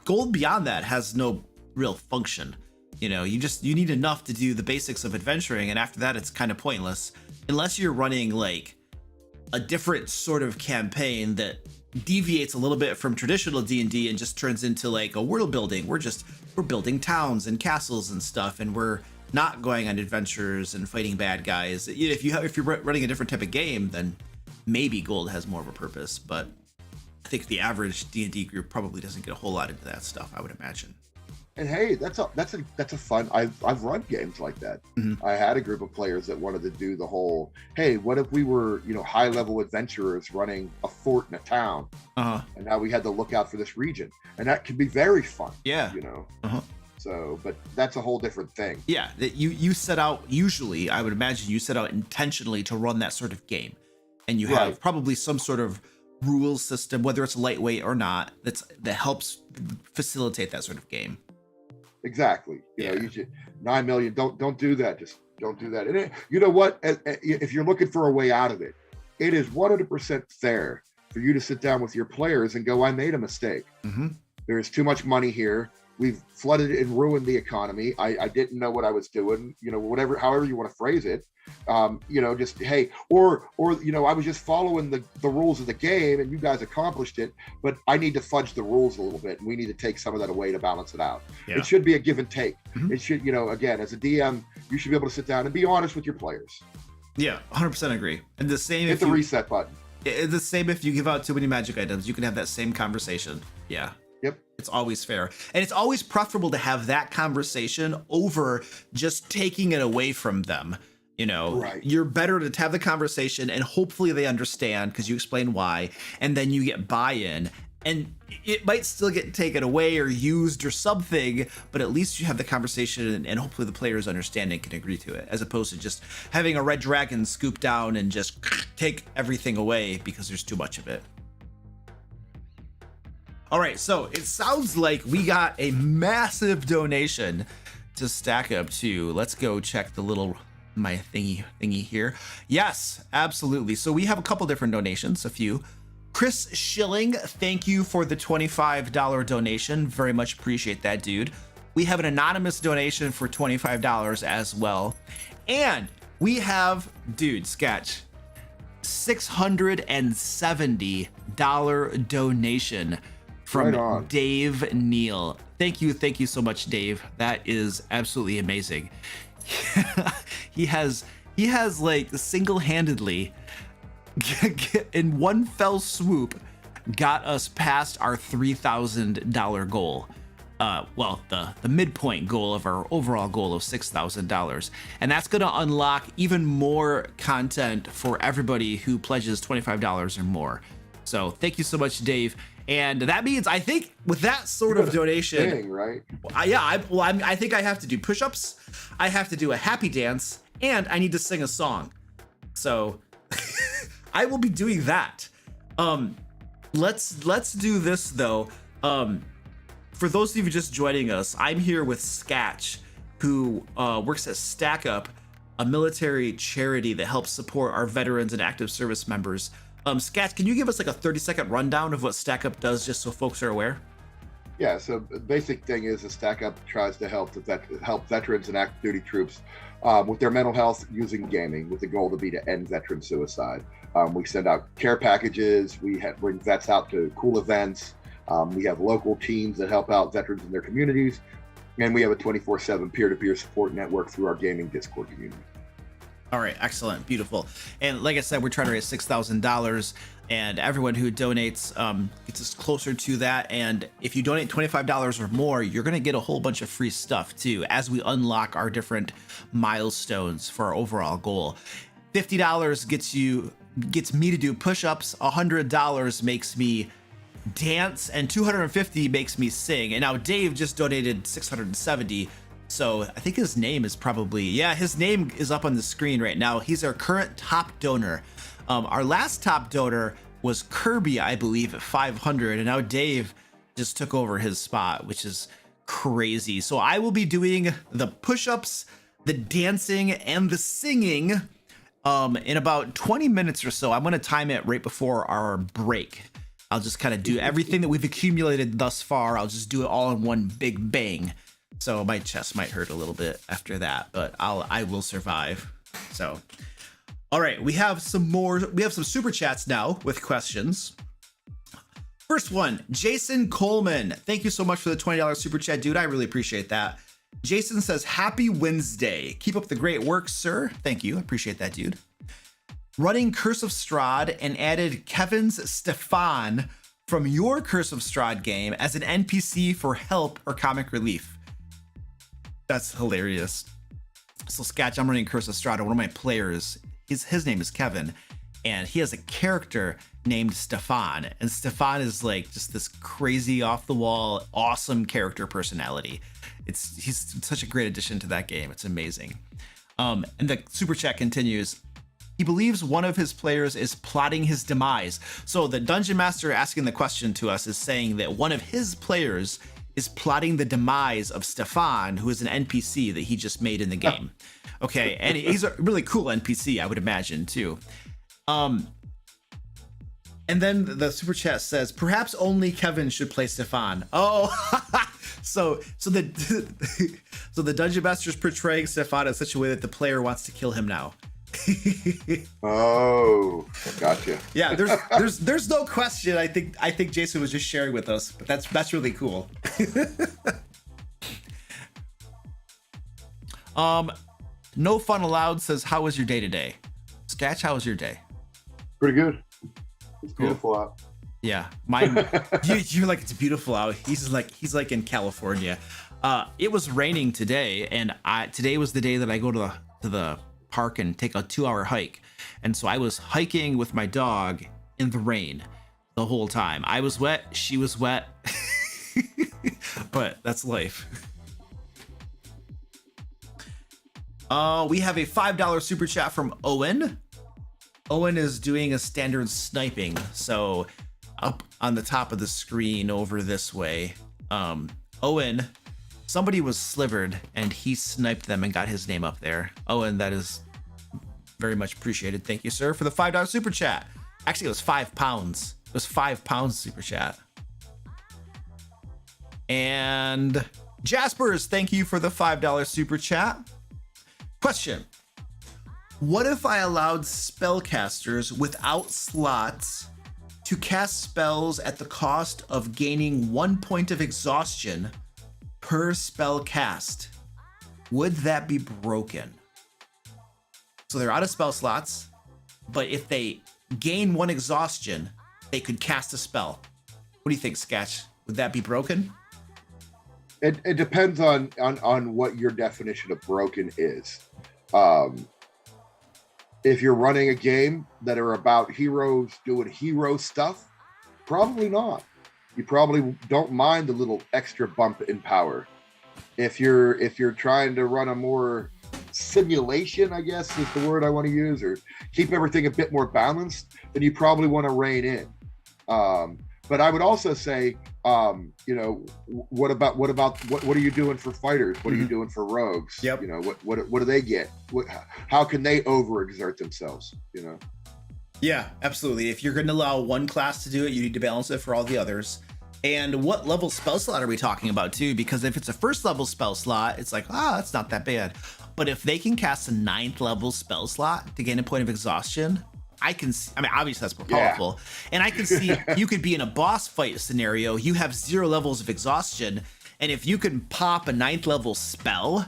Speaker 1: gold beyond that has no real function. You know, you need enough to do the basics of adventuring, and after that it's kind of pointless unless you're running like a different sort of campaign that deviates a little bit from traditional D&D and just turns into like a world building. We're building towns and castles and stuff, and we're not going on adventures and fighting bad guys. If you're running a different type of game, then maybe gold has more of a purpose, but I think the average D&D group probably doesn't get a whole lot into that stuff, I would imagine.
Speaker 2: And hey, that's a fun. I've run games like that.
Speaker 1: Mm-hmm.
Speaker 2: I had a group of players that wanted to do the whole, hey, what if we were, high level adventurers running a fort in a town, and now we had to look out for this region, and that can be very fun.
Speaker 1: Yeah.
Speaker 2: So, but that's a whole different thing.
Speaker 1: Yeah, that you set out, usually I would imagine you set out intentionally to run that sort of game, and you have probably some sort of rules system, whether it's lightweight or not, that helps facilitate that sort of game.
Speaker 2: Exactly. You should 9 million. Don't do that. Just don't do that. And you know what? If you're looking for a way out of it, it is 100% fair for you to sit down with your players and go, I made a mistake.
Speaker 1: Mm-hmm.
Speaker 2: There's too much money here. We've flooded and ruined the economy. I didn't know what I was doing, however you want to phrase it. Just, hey, or I was just following the rules of the game and you guys accomplished it, but I need to fudge the rules a little bit and we need to take some of that away to balance it out. Yeah. It should be a give and take. Mm-hmm. It should, again, as a DM, you should be able to sit down and be honest with your players.
Speaker 1: Yeah, 100% agree. And the same
Speaker 2: hit the reset button.
Speaker 1: The same if you give out too many magic items, you can have that same conversation. Yeah.
Speaker 2: Yep.
Speaker 1: It's always fair. And it's always preferable to have that conversation over just taking it away from them.
Speaker 2: Right.
Speaker 1: You're better to have the conversation and hopefully they understand because you explain why, and then you get buy-in, and it might still get taken away or used or something, but at least you have the conversation and hopefully the players understand and can agree to it, as opposed to just having a red dragon scoop down and just take everything away because there's too much of it. All right, so it sounds like we got a massive donation to stack up to. Let's go check my thingy here. Yes, absolutely. So we have a couple different donations, a few. Chris Schilling, thank you for the $25 donation. Very much appreciate that, dude. We have an anonymous donation for $25 as well. And we have, dude, Sketch, $670 donation from Dave Neal. Thank you so much, Dave. That is absolutely amazing. he has like single-handedly in one fell swoop got us past our $3,000 goal. The midpoint goal of our overall goal of $6,000, and that's going to unlock even more content for everybody who pledges $25 or more. So thank you so much, Dave. And that means, I think, with that sort of donation,
Speaker 2: thing, right?
Speaker 1: I think I have to do push-ups, I have to do a happy dance, and I need to sing a song. So I will be doing that. Let's do this though. For those of you just joining us, I'm here with Sketch, who works at Stack Up, a military charity that helps support our veterans and active service members. Sketch, can you give us like a 30-second rundown of what Stack Up does, just so folks are aware?
Speaker 2: Yeah, so the basic thing is the Stack Up tries to help veterans and active duty troops with their mental health using gaming, with the goal to be to end veteran suicide. We send out care packages, we bring vets out to cool events, we have local teams that help out veterans in their communities, and we have a 24/7 peer-to-peer support network through our gaming Discord community.
Speaker 1: All right, excellent, beautiful. And like I said, we're trying to raise $6,000, and everyone who donates gets us closer to that. And if you donate $25 or more, you're gonna get a whole bunch of free stuff too, as we unlock our different milestones for our overall goal. $50 gets me to do push-ups, $100 makes me dance, and $250 makes me sing. And now Dave just donated $670. So I think his name is his name is up on the screen right now. He's our current top donor. Our last top donor was Kirby, I believe, at 500, and now Dave just took over his spot, which is crazy. So I will be doing the push-ups, the dancing, and the singing in about 20 minutes or so. I'm going to time it right before our break. I'll just kind of do everything that we've accumulated thus far. I'll just do it all in one big bang. So my chest might hurt a little bit after that, but I will survive. So, all right, we have some super chats now with questions. First one, Jason Coleman. Thank you so much for the $20 super chat, dude. I really appreciate that. Jason says, happy Wednesday. Keep up the great work, sir. Thank you. I appreciate that, dude. Running Curse of Strahd and added Kevin's Stefan from your Curse of Strahd game as an NPC for help or comic relief. That's hilarious. So Sketch, I'm running Curse of Strahd. One of my players, his name is Kevin, and he has a character named Stefan. And Stefan is like just this crazy off the wall, awesome character personality. He's such a great addition to that game. It's amazing. And the super chat continues. He believes one of his players is plotting his demise. So the dungeon master asking the question to us is saying that one of his players is plotting the demise of Stefan, who is an NPC that he just made in the game. Okay, and he's a really cool NPC, I would imagine, too. And then the super chat says, perhaps only Kevin should play Stefan. Oh, so the dungeon master is portraying Stefan in such a way that the player wants to kill him now.
Speaker 2: Oh, gotcha.
Speaker 1: Yeah, there's no question. I think Jason was just sharing with us, but that's really cool. No fun allowed says, how was your day today? Sketch, how was your day?
Speaker 2: Pretty good. It's beautiful out.
Speaker 1: Yeah, mine. You're like, it's beautiful out. He's like in California. It was raining today, and today was the day that I go to the park and take a 2-hour hike. And so I was hiking with my dog in the rain the whole time. I was wet, she was wet, but that's life. We have a $5 super chat from Owen. Owen is doing a standard sniping. So up on the top of the screen over this way, Owen, somebody was slivered and he sniped them and got his name up there. Owen, that is very much appreciated. Thank you, sir, for the $5 super chat. Actually, it was £5. It was £5 super chat. And Jaspers, thank you for the $5 super chat. Question. What if I allowed spellcasters without slots to cast spells at the cost of gaining 1 point of exhaustion per spell cast? Would that be broken? So they're out of spell slots, but if they gain 1 exhaustion, they could cast a spell. What do you think, Sketch? Would that be broken?
Speaker 2: It depends on what your definition of broken is. If you're running a game that are about heroes doing hero stuff, probably not. You probably don't mind the little extra bump in power. If you're trying to run a more simulation, I guess is the word I want to use, or keep everything a bit more balanced, then you probably want to rein in. But I would also say, what are you doing for fighters? What are you doing for rogues?
Speaker 1: Yep.
Speaker 2: What do they get? How can they overexert themselves?
Speaker 1: Yeah, absolutely. If you're going to allow one class to do it, you need to balance it for all the others. And what level spell slot are we talking about too? Because if it's a 1st level spell slot, it's like, that's not that bad. But if they can cast a 9th level spell slot to gain a point of exhaustion, I can see, obviously that's more powerful. Yeah. And I can see you could be in a boss fight scenario. You have 0 levels of exhaustion. And if you can pop a 9th level spell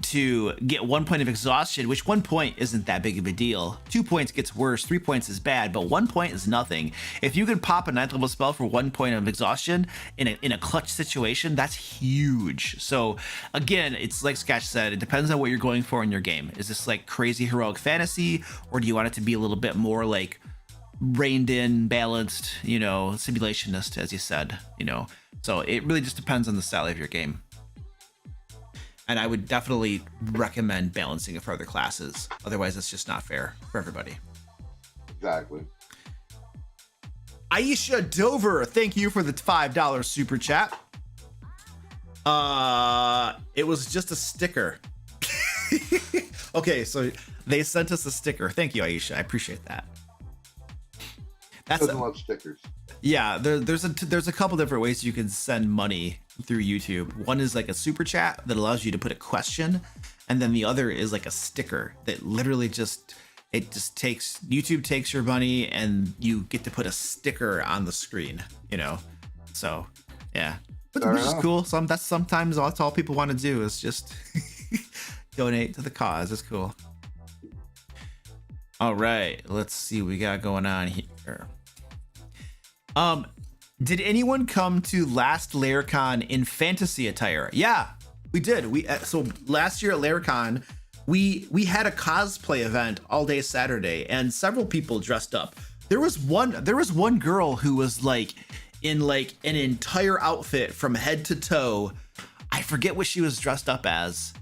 Speaker 1: to get 1 point of exhaustion, which 1 point isn't that big of a deal. 2 points gets worse, 3 points is bad, but 1 point is nothing. If you can pop a 9th level spell for 1 point of exhaustion in a clutch situation, that's huge. So again, it's like Sketch said, it depends on what you're going for in your game. Is this like crazy heroic fantasy, or do you want it to be a little bit more like reined in, balanced, simulationist, as you said, So it really just depends on the style of your game. And I would definitely recommend balancing it for other classes. Otherwise, it's just not fair for everybody.
Speaker 2: Exactly.
Speaker 1: Aisha Dover, thank you for the $5 super chat. It was just a sticker. Okay, so they sent us a sticker. Thank you, Aisha. I appreciate that.
Speaker 2: Doesn't love stickers.
Speaker 1: Yeah, there's a couple different ways you can send money through YouTube. One is like a super chat that allows you to put a question, and then the other is like a sticker that literally takes YouTube takes your money and you get to put a sticker on the screen, So yeah, but which is cool. Sometimes that's all people want to do is just donate to the cause. It's cool. All right, let's see what we got going on here. Did anyone come to last LairCon in fantasy attire? Yeah, We did. So last year at LairCon, we had a cosplay event all day Saturday, and several people dressed up. There was one girl who was like in like an entire outfit from head to toe. I forget what she was dressed up as.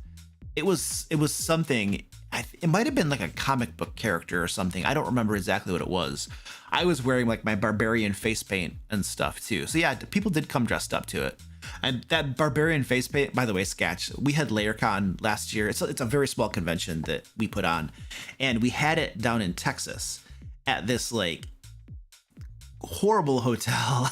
Speaker 1: It was something. It might have been like a comic book character or something. I don't remember exactly what it was. I was wearing like my barbarian face paint and stuff too. So yeah, people did come dressed up to it. And that barbarian face paint, by the way, Sketch, we had LairCon last year. It's a very small convention that we put on, and we had it down in Texas at this like horrible hotel.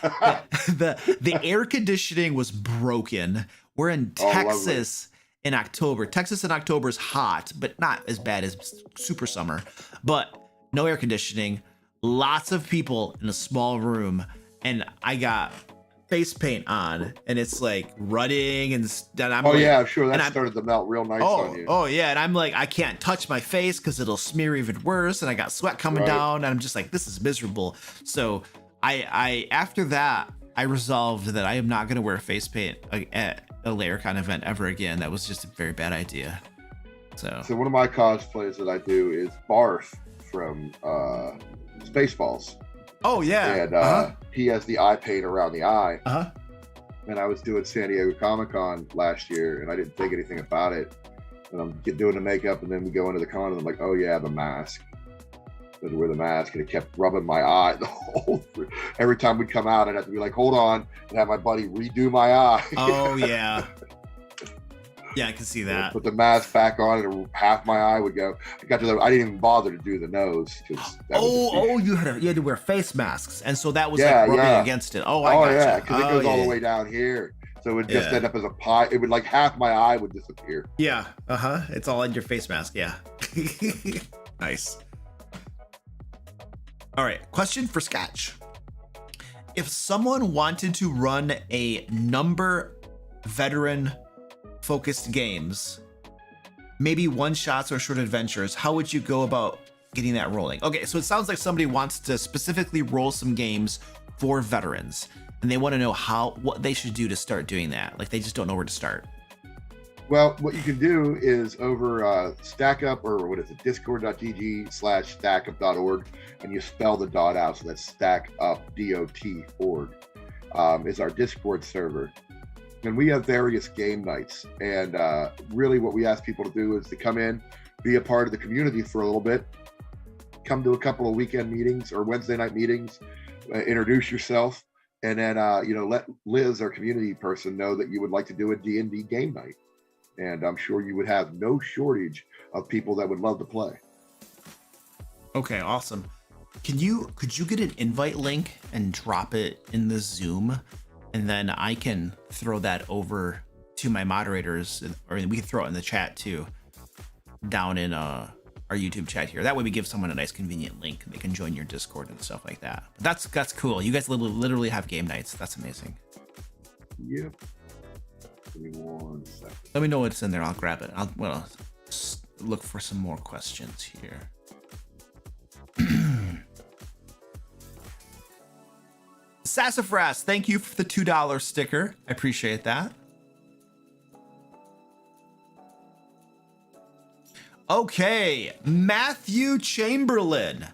Speaker 1: the air conditioning was broken. We're in Texas. In October. Texas in October is hot, but not as bad as super summer. But no air conditioning, lots of people in a small room, and I got face paint on, and it's like running, and I'm
Speaker 2: yeah, sure, that started to melt real nice on you.
Speaker 1: Oh yeah, and I'm like, I can't touch my face because it'll smear even worse, and I got sweat coming down, and I'm just like, this is miserable. So I after that, I resolved that I am not going to wear face paint at a LairCon event ever again. That was just a very bad idea. So
Speaker 2: one of my cosplays that I do is Barth from Spaceballs.
Speaker 1: Oh yeah.
Speaker 2: And he has the eye paint around the eye. And I was doing San Diego Comic-Con last year, and I didn't think anything about it. And I'm doing the makeup, and then we go into the con, and I'm like, oh yeah, the mask. To wear the mask, and it kept rubbing my eye the whole. Every time we'd come out, I'd have to be like, "Hold on," and have my buddy redo my eye.
Speaker 1: Oh yeah, yeah, I can see that.
Speaker 2: Put the mask back on, and half my eye would go. I didn't even bother to do the nose because.
Speaker 1: You had to wear face masks, and so that was like rubbing against it. Oh, I gotcha.
Speaker 2: Because it goes all the way down here, so it would just end up as a pie. It would like half my eye would disappear.
Speaker 1: Yeah. It's all in your face mask. Yeah. Nice. All right, question for Sketch. If someone wanted to run a number veteran focused games, maybe one shots or short adventures, how would you go about getting that rolling? Okay, so it sounds like somebody wants to specifically roll some games for veterans, and they want to know what they should do to start doing that. Like they just don't know where to start.
Speaker 2: Well, what you can do is over StackUp, or what is it, discord.gg/stackup.org, and you spell the dot out, so that's StackUp.org, is our Discord server. And we have various game nights. And really what we ask people to do is to come in, be a part of the community for a little bit, come to a couple of weekend meetings or Wednesday night meetings, introduce yourself, and then let Liz, our community person, know that you would like to do a D&D game night. And I'm sure you would have no shortage of people that would love to play.
Speaker 1: Okay, awesome. Could you get an invite link and drop it in the Zoom, and then I can throw that over to my moderators, or we can throw it in the chat too, down in our YouTube chat here. That way we give someone a nice convenient link and they can join your Discord and stuff like that. But that's cool. You guys literally have game nights. That's amazing.
Speaker 2: Yep. Give me 1 second.
Speaker 1: Let me know what's in there. I'll grab it. I'll look for some more questions here. Sassafras, thank you for the $2 sticker. I appreciate that. Okay, Matthew Chamberlain.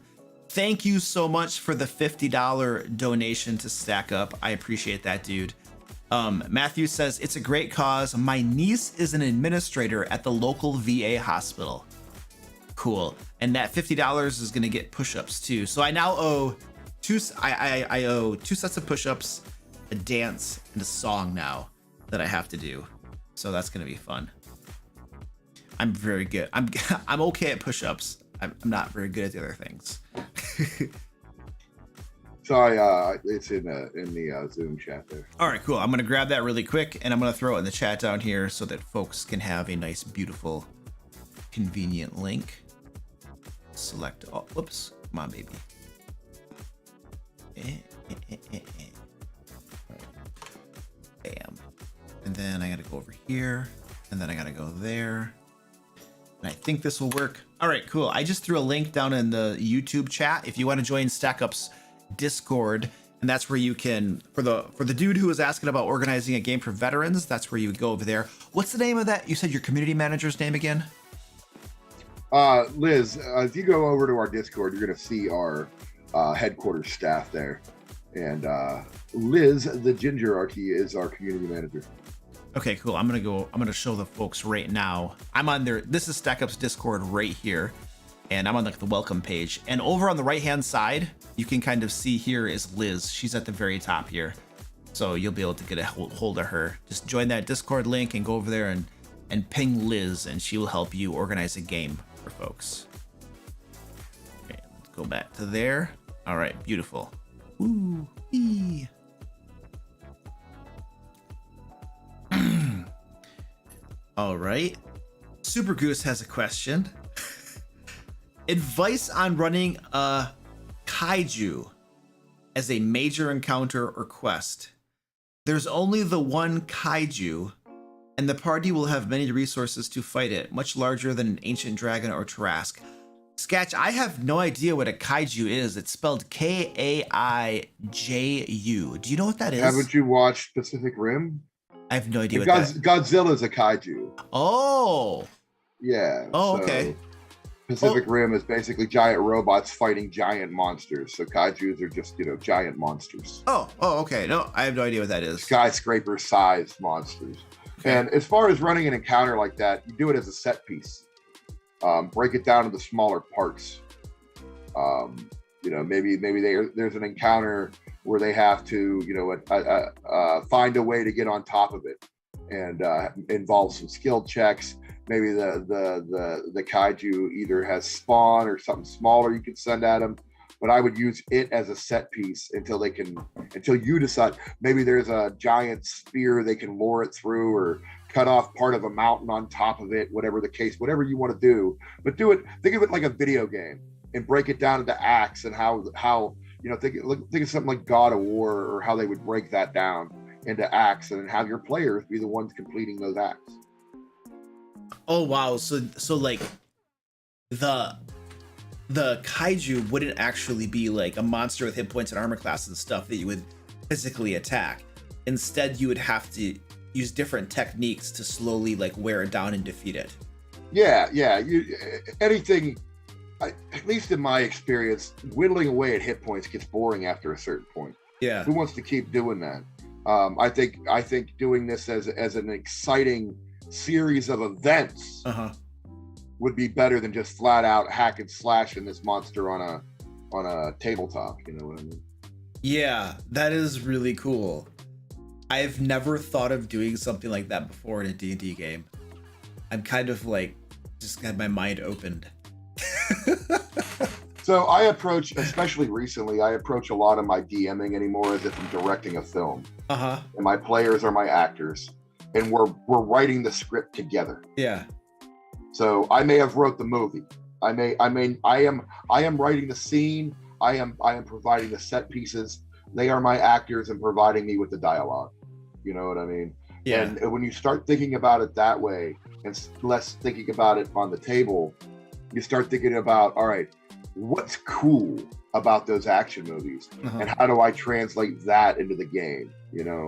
Speaker 1: Thank you so much for the $50 donation to Stack Up. I appreciate that, dude. Matthew says, it's a great cause. My niece is an administrator at the local VA hospital. Cool. And that $50 is going to get push-ups too. So I now owe I owe 2 sets of push-ups, a dance, and a song now that I have to do. So that's going to be fun. I'm very good. I'm okay at push-ups. I'm not very good at the other things.
Speaker 2: Sorry, it's in the Zoom chat there.
Speaker 1: All right, cool. I'm going to grab that really quick, and I'm going to throw it in the chat down here so that folks can have a nice, beautiful, convenient link. Select all. Whoops. Come on, baby. Bam. And then I got to go over here, and then I got to go there. And I think this will work. All right, cool. I just threw a link down in the YouTube chat if you want to join Stack Up's Discord, and And that's where you can, for the dude who was asking about organizing a game for veterans, that's where you would go over there. What's the name of that? You said your community manager's name again?
Speaker 2: Liz, if you go over to our Discord, you're going to see our headquarters staff there. And Liz, the Ginger RT, is our community manager.
Speaker 1: Okay, cool. I'm gonna show the folks right now. I'm on there. This is Stack Up's Discord right here. And I'm on like the welcome page. And over on the right-hand side, you can kind of see here is Liz. She's at the very top here. So you'll be able to get a hold of her. Just join that Discord link and go over there and ping Liz, and she will help you organize a game for folks. Okay, let's go back to there. All right, beautiful. Ooh, ee. All right. Super Goose has a question. Advice on running a kaiju as a major encounter or quest. There's only the one kaiju, and the party will have many resources to fight it, much larger than an ancient dragon or Tarrasque. Sketch, I have no idea what a kaiju is. It's spelled Kaiju. Do you know what that is?
Speaker 2: Haven't you watched Pacific Rim?
Speaker 1: I have no idea what that is.
Speaker 2: Godzilla's a kaiju.
Speaker 1: Oh.
Speaker 2: Yeah.
Speaker 1: Oh, okay.
Speaker 2: Pacific Rim is basically giant robots fighting giant monsters. So kaijus are just, giant monsters.
Speaker 1: Oh, okay. No, I have no idea what that is.
Speaker 2: Skyscraper-sized monsters. Okay. And as far as running an encounter like that, you do it as a set piece. Break it down into smaller parts. Maybe there's an encounter where they have to, find a way to get on top of it, and involve some skill checks. Maybe the kaiju either has spawn or something smaller you can send at them. But I would use it as a set piece until you decide. Maybe there's a giant spear they can lure it through, or cut off part of a mountain on top of it, whatever the case, whatever you want to do. But think of it like a video game and break it down into acts, and how think of something like God of War, or how they would break that down into acts, and have your players be the ones completing those acts.
Speaker 1: Oh wow, so like the kaiju wouldn't actually be like a monster with hit points and armor classes and stuff that you would physically attack. Instead, you would have to use different techniques to slowly like wear it down and defeat it. Yeah.
Speaker 2: Anything, at least in my experience, whittling away at hit points gets boring after a certain point.
Speaker 1: Yeah.
Speaker 2: Who wants to keep doing that? I think doing this as an exciting series of events would be better than just flat out hack and slashing this monster on a tabletop. You know what I mean?
Speaker 1: Yeah, that is really cool. I've never thought of doing something like that before in a D&D game. I'm kind of like just got my mind opened.
Speaker 2: So I approach, especially recently, a lot of my DMing anymore as if I'm directing a film. And my players are my actors, and we're writing the script together.
Speaker 1: Yeah.
Speaker 2: So I may have wrote the movie. I am writing the scene. I am providing the set pieces. They are my actors and providing me with the dialogue. You know what I mean?
Speaker 1: Yeah.
Speaker 2: And when you start thinking about it that way, and less thinking about it on the table, you start thinking about, all right, what's cool about those action movies, and how do I translate that into the game?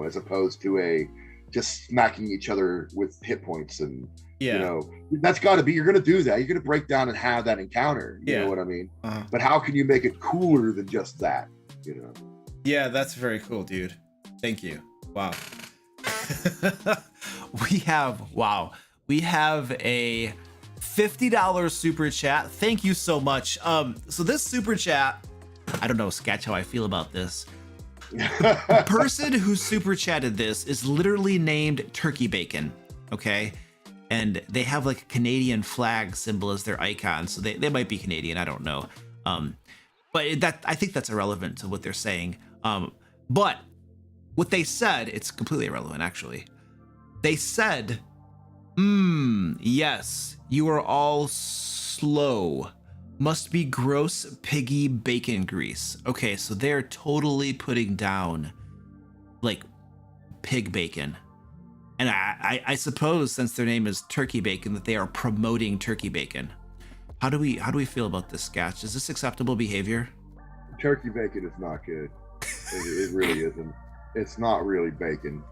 Speaker 2: As opposed to just smacking each other with hit points, and that's got to be, you're going to do that. You're going to break down and have that encounter. You know what I mean? But how can you make it cooler than just that?
Speaker 1: Yeah, that's very cool, dude. Thank you. Wow. We have a $50 super chat. Thank you so much. So this super chat, I don't know, Sketch, how I feel about this. The person who super chatted this is literally named Turkey Bacon. Okay. And they have like a Canadian flag symbol as their icon. So they might be Canadian. I don't know. But I think that's irrelevant to what they're saying. But what they said, it's completely irrelevant, actually. They said, yes, you are all slow. Must be gross piggy bacon grease. Okay, so they're totally putting down like pig bacon. And I suppose, since their name is Turkey Bacon, that they are promoting turkey bacon. How do we feel about this, Sketch? Is this acceptable behavior?
Speaker 2: Turkey bacon is not good. It really isn't. It's not really bacon.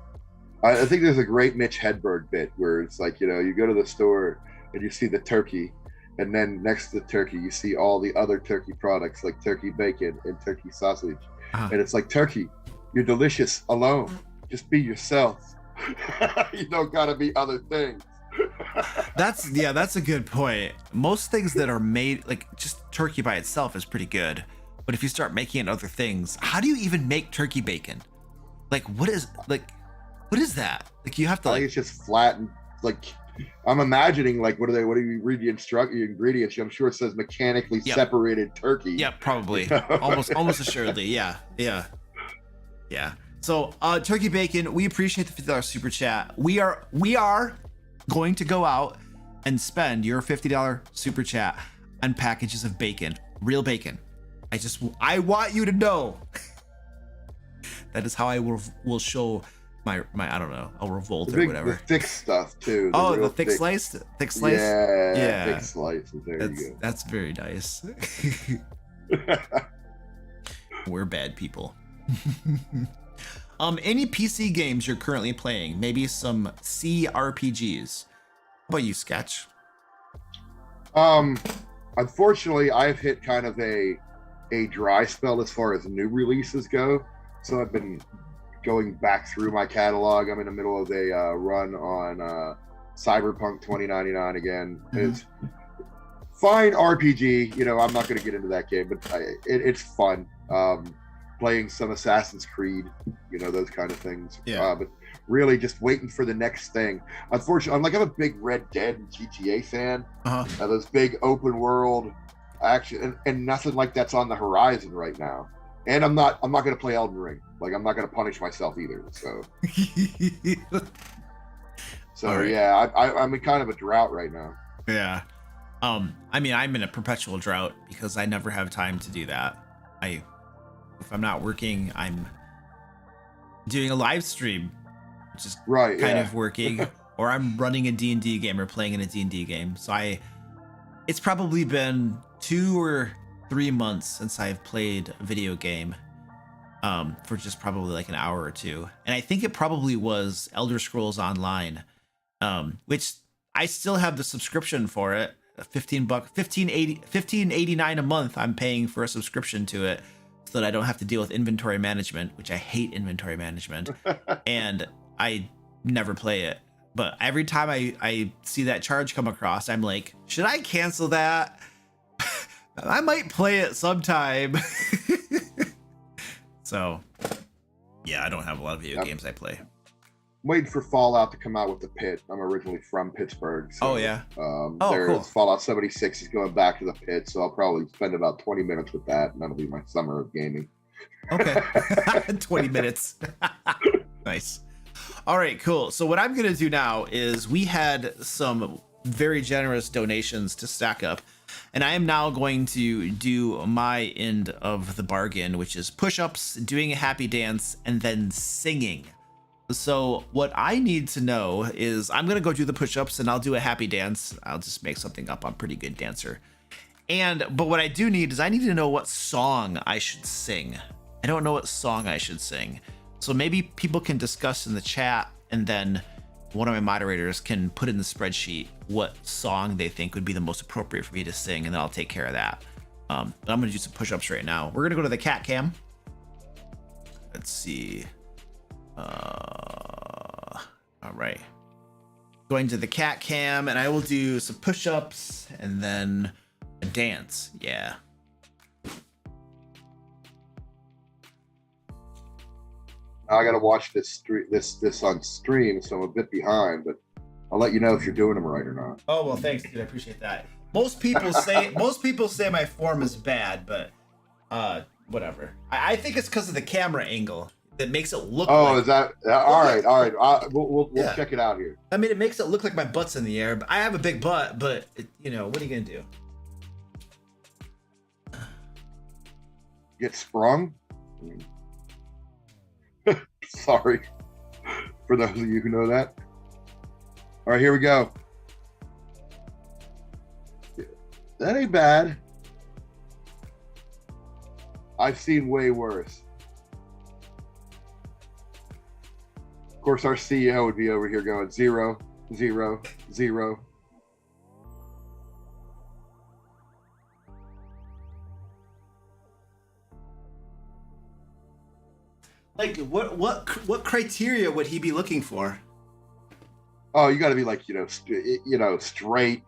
Speaker 2: I think there's a great Mitch Hedberg bit where it's like, you go to the store and you see the turkey, and then next to the turkey you see all the other turkey products like turkey bacon and turkey sausage, and it's like, turkey, you're delicious alone. Just be yourself. You don't gotta be other things.
Speaker 1: That's a good point. Most things that are made, like just turkey by itself, is pretty good. But if you start making it other things, how do you even make turkey bacon? Like, what is that? Like, you have to,
Speaker 2: I think it's just flat and like, I'm imagining like, what do you read the ingredients? I'm sure it says mechanically separated turkey.
Speaker 1: Yeah, probably. almost assuredly. Yeah. So turkey bacon, we appreciate the $50 super chat. We are going to go out and spend your $50 super chat on packages of bacon, real bacon. I want you to know that is how I will show my I don't know, I'll revolt or whatever.
Speaker 2: The thick stuff too.
Speaker 1: The thick slice. Yeah,
Speaker 2: thick slices. There you go.
Speaker 1: That's very nice. We're bad people. Any PC games you're currently playing? Maybe some CRPGs. How about you, Sketch?
Speaker 2: Unfortunately, I've hit kind of a dry spell as far as new releases go. So I've been going back through my catalog. I'm in the middle of a run on Cyberpunk 2099 again. Mm-hmm. It's fine RPG. I'm not going to get into that game, but it's fun. Playing some Assassin's Creed, those kind of things.
Speaker 1: Yeah.
Speaker 2: But really just waiting for the next thing. Unfortunately, I'm a big Red Dead and GTA fan. Those big open world action, and nothing like that's on the horizon right now. And I'm not going to play Elden Ring. Like, I'm not going to punish myself either. So, right. Yeah, I'm in kind of a drought right now.
Speaker 1: Yeah. I mean, I'm in a perpetual drought because I never have time to do that. If I'm not working, I'm doing a live stream, which is kind of working, or I'm running a D&D game or playing in a D&D game. So it's probably been 2 or 3 months since I've played a video game, for just probably like an hour or two. And I think it probably was Elder Scrolls Online, which I still have the subscription for it. $15.89 a month. I'm paying for a subscription to it so that I don't have to deal with inventory management, which I hate inventory management. And I never play it. But every time I see that charge come across, I'm like, should I cancel that? I might play it sometime. So, yeah, I don't have a lot of video games I play.
Speaker 2: Waiting for Fallout to come out with the Pit. I'm originally from Pittsburgh. So,
Speaker 1: cool.
Speaker 2: Fallout 76 is going back to the Pit, so I'll probably spend about 20 minutes with that, and that'll be my summer of gaming.
Speaker 1: Okay. 20 minutes. Nice. All right, cool. So what I'm going to do now is we had some very generous donations to stack up, and I am now going to do my end of the bargain, which is push-ups, doing a happy dance, and then singing. So what I need to know is I'm going to go do the push-ups and I'll do a happy dance. I'll just make something up. I'm a pretty good dancer. But what I do need is I need to know what song I should sing. I don't know what song I should sing. So maybe people can discuss in the chat, and then one of my moderators can put in the spreadsheet what song they think would be the most appropriate for me to sing, and then I'll take care of that. But I'm going to do some push-ups right now. We're going to go to the cat cam. Let's see. All right, going to the cat cam, and I will do some push-ups and then a dance. Yeah.
Speaker 2: I gotta watch this on stream, so I'm a bit behind, but I'll let you know if you're doing them right or not.
Speaker 1: Oh well, thanks, dude. I appreciate that. Most people say my form is bad, but whatever. I think it's because of the camera angle. That makes it look.
Speaker 2: Is that all right? All right, we'll check it out here.
Speaker 1: I mean, it makes it look like my butt's in the air. But I have a big butt. But what are you gonna do?
Speaker 2: Get sprung? Sorry for those of you who know that. All right, here we go. That ain't bad. I've seen way worse. course, our CEO would be over here going 0, 0, 0.
Speaker 1: Like, what criteria would he be looking for?
Speaker 2: Oh, you got to be like, straight.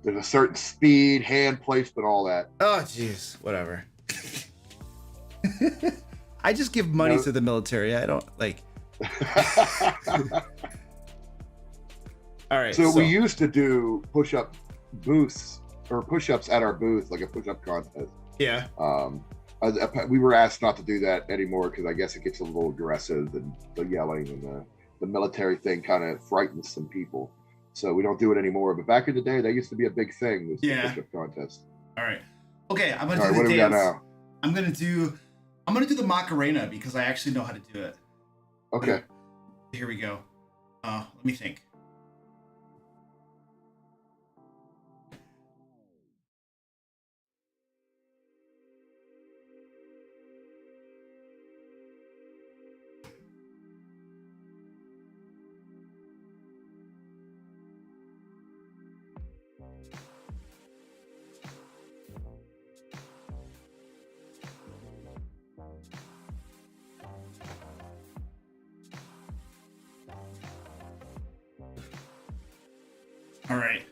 Speaker 2: There's a certain speed, hand placement, all that.
Speaker 1: Oh, jeez, whatever. I just give money to the military. I don't like. All right.
Speaker 2: So we used to do push-up booths or push-ups at our booth, like a push-up contest.
Speaker 1: Yeah.
Speaker 2: We were asked not to do that anymore because I guess it gets a little aggressive and the yelling and the military thing kind of frightens some people. So we don't do it anymore. But back in the day, that used to be a big thing. Was the push-up contest.
Speaker 1: All right. Okay, I'm gonna
Speaker 2: do the
Speaker 1: dance.
Speaker 2: We got now?
Speaker 1: I'm gonna do the Macarena because I actually know how to do it.
Speaker 2: Okay.
Speaker 1: Here we go. Let me think. All right.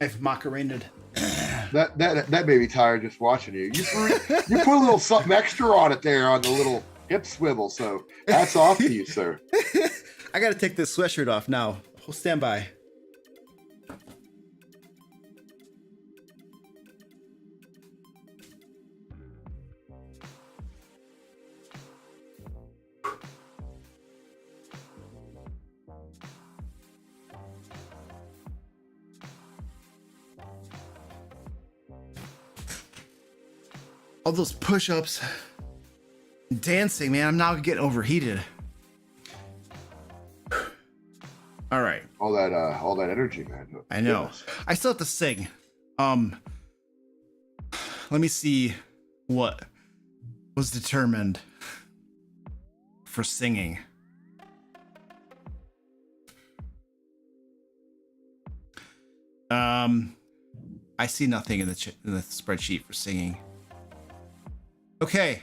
Speaker 1: I've Macarenaed.
Speaker 2: That made me tired just watching you. You put a little something extra on it there on the little hip swivel. So hats off to you, sir.
Speaker 1: I got to take this sweatshirt off now. Stand by. All those push-ups, dancing, man. I'm now getting overheated. All right.
Speaker 2: All that energy, man.
Speaker 1: I know. Goodness. I still have to sing. Let me see what was determined for singing. I see nothing in the spreadsheet for singing. Okay,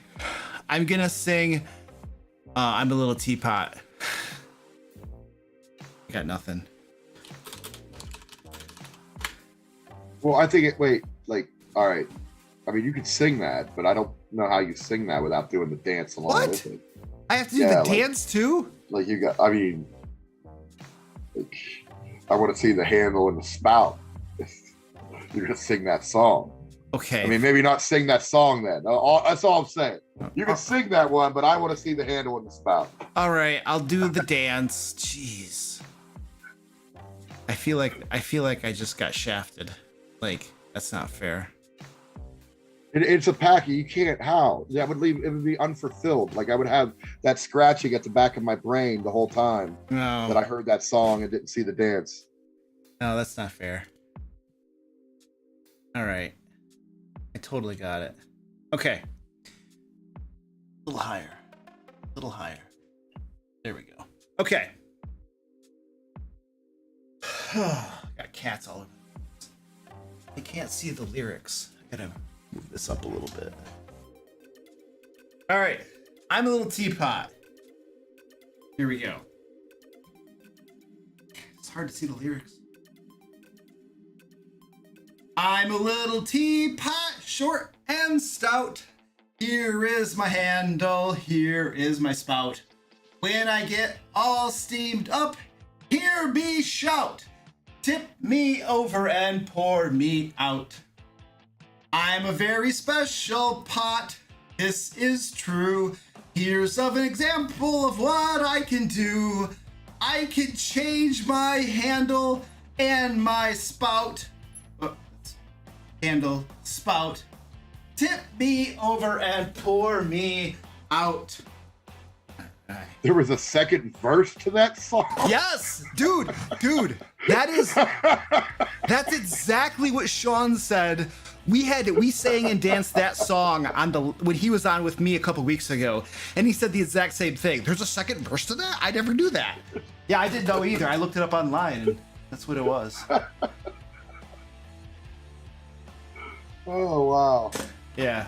Speaker 1: I'm gonna sing I'm a Little Teapot. I got nothing.
Speaker 2: Well, I think all right. I mean, you could sing that, but I don't know how you sing that without doing the dance along with it.
Speaker 1: I have to do the dance too?
Speaker 2: I want to see the handle and the spout. You're gonna sing that song.
Speaker 1: Okay.
Speaker 2: I mean, maybe not sing that song then. That's all I'm saying. You can sing that one, but I want to see the handle and the spout.
Speaker 1: All right, I'll do the dance. Jeez. I feel like I just got shafted. Like, that's not fair.
Speaker 2: It's a packy. You can't. How? It would be unfulfilled. Like I would have that scratching at the back of my brain the whole time that I heard that song and didn't see the dance.
Speaker 1: No, that's not fair. All right. I totally got it. Okay. A little higher. A little higher. There we go. Okay. Got cats all over. I can't see the lyrics. I gotta move this up a little bit. All right. I'm a Little Teapot. Here we go. It's hard to see the lyrics. I'm a little teapot, short and stout. Here is my handle, here is my spout. When I get all steamed up, hear me shout. Tip me over and pour me out. I'm a very special pot, this is true. Here's an example of what I can do. I can change my handle and my spout. Handle, spout, tip me over and pour me out.
Speaker 2: There was a second verse to that song.
Speaker 1: Yes, dude, that's exactly what Sean said We sang and danced that song when he was on with me a couple weeks ago, and he said the exact same thing. There's a second verse to that? I never knew that. Yeah, I didn't know either. I looked it up online, and that's what it was.
Speaker 2: Oh, wow.
Speaker 1: Yeah.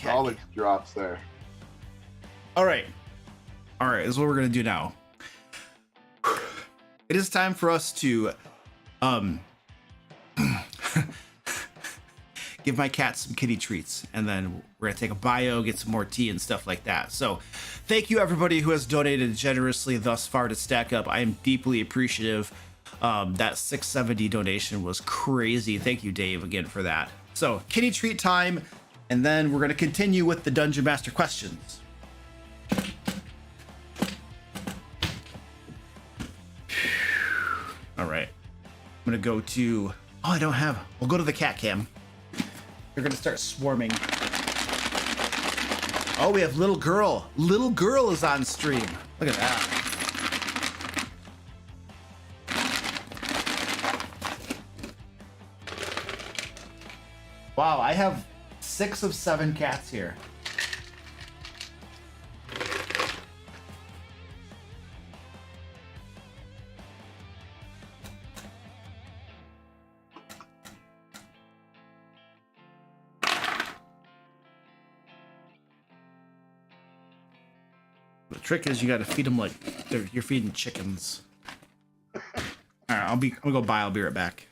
Speaker 2: Knowledge drops there.
Speaker 1: All right, this is what we're gonna do now. It is time for us to give my cat some kitty treats, and then we're gonna take a bio, get some more tea and stuff like that. So thank you everybody who has donated generously thus far to Stack Up. I am deeply appreciative. That 670 donation was crazy. Thank you, Dave, again for that. So kitty treat time, and then we're gonna continue with the Dungeon Master questions. All right, I'm gonna go to, we'll go to the cat cam. They're gonna start swarming. Oh, we have little girl. Little girl is on stream. Look at that. Wow, I have 6 of 7 cats here. The trick is you got to feed them like you're feeding chickens. All right, I'm gonna go buy. I'll be right back.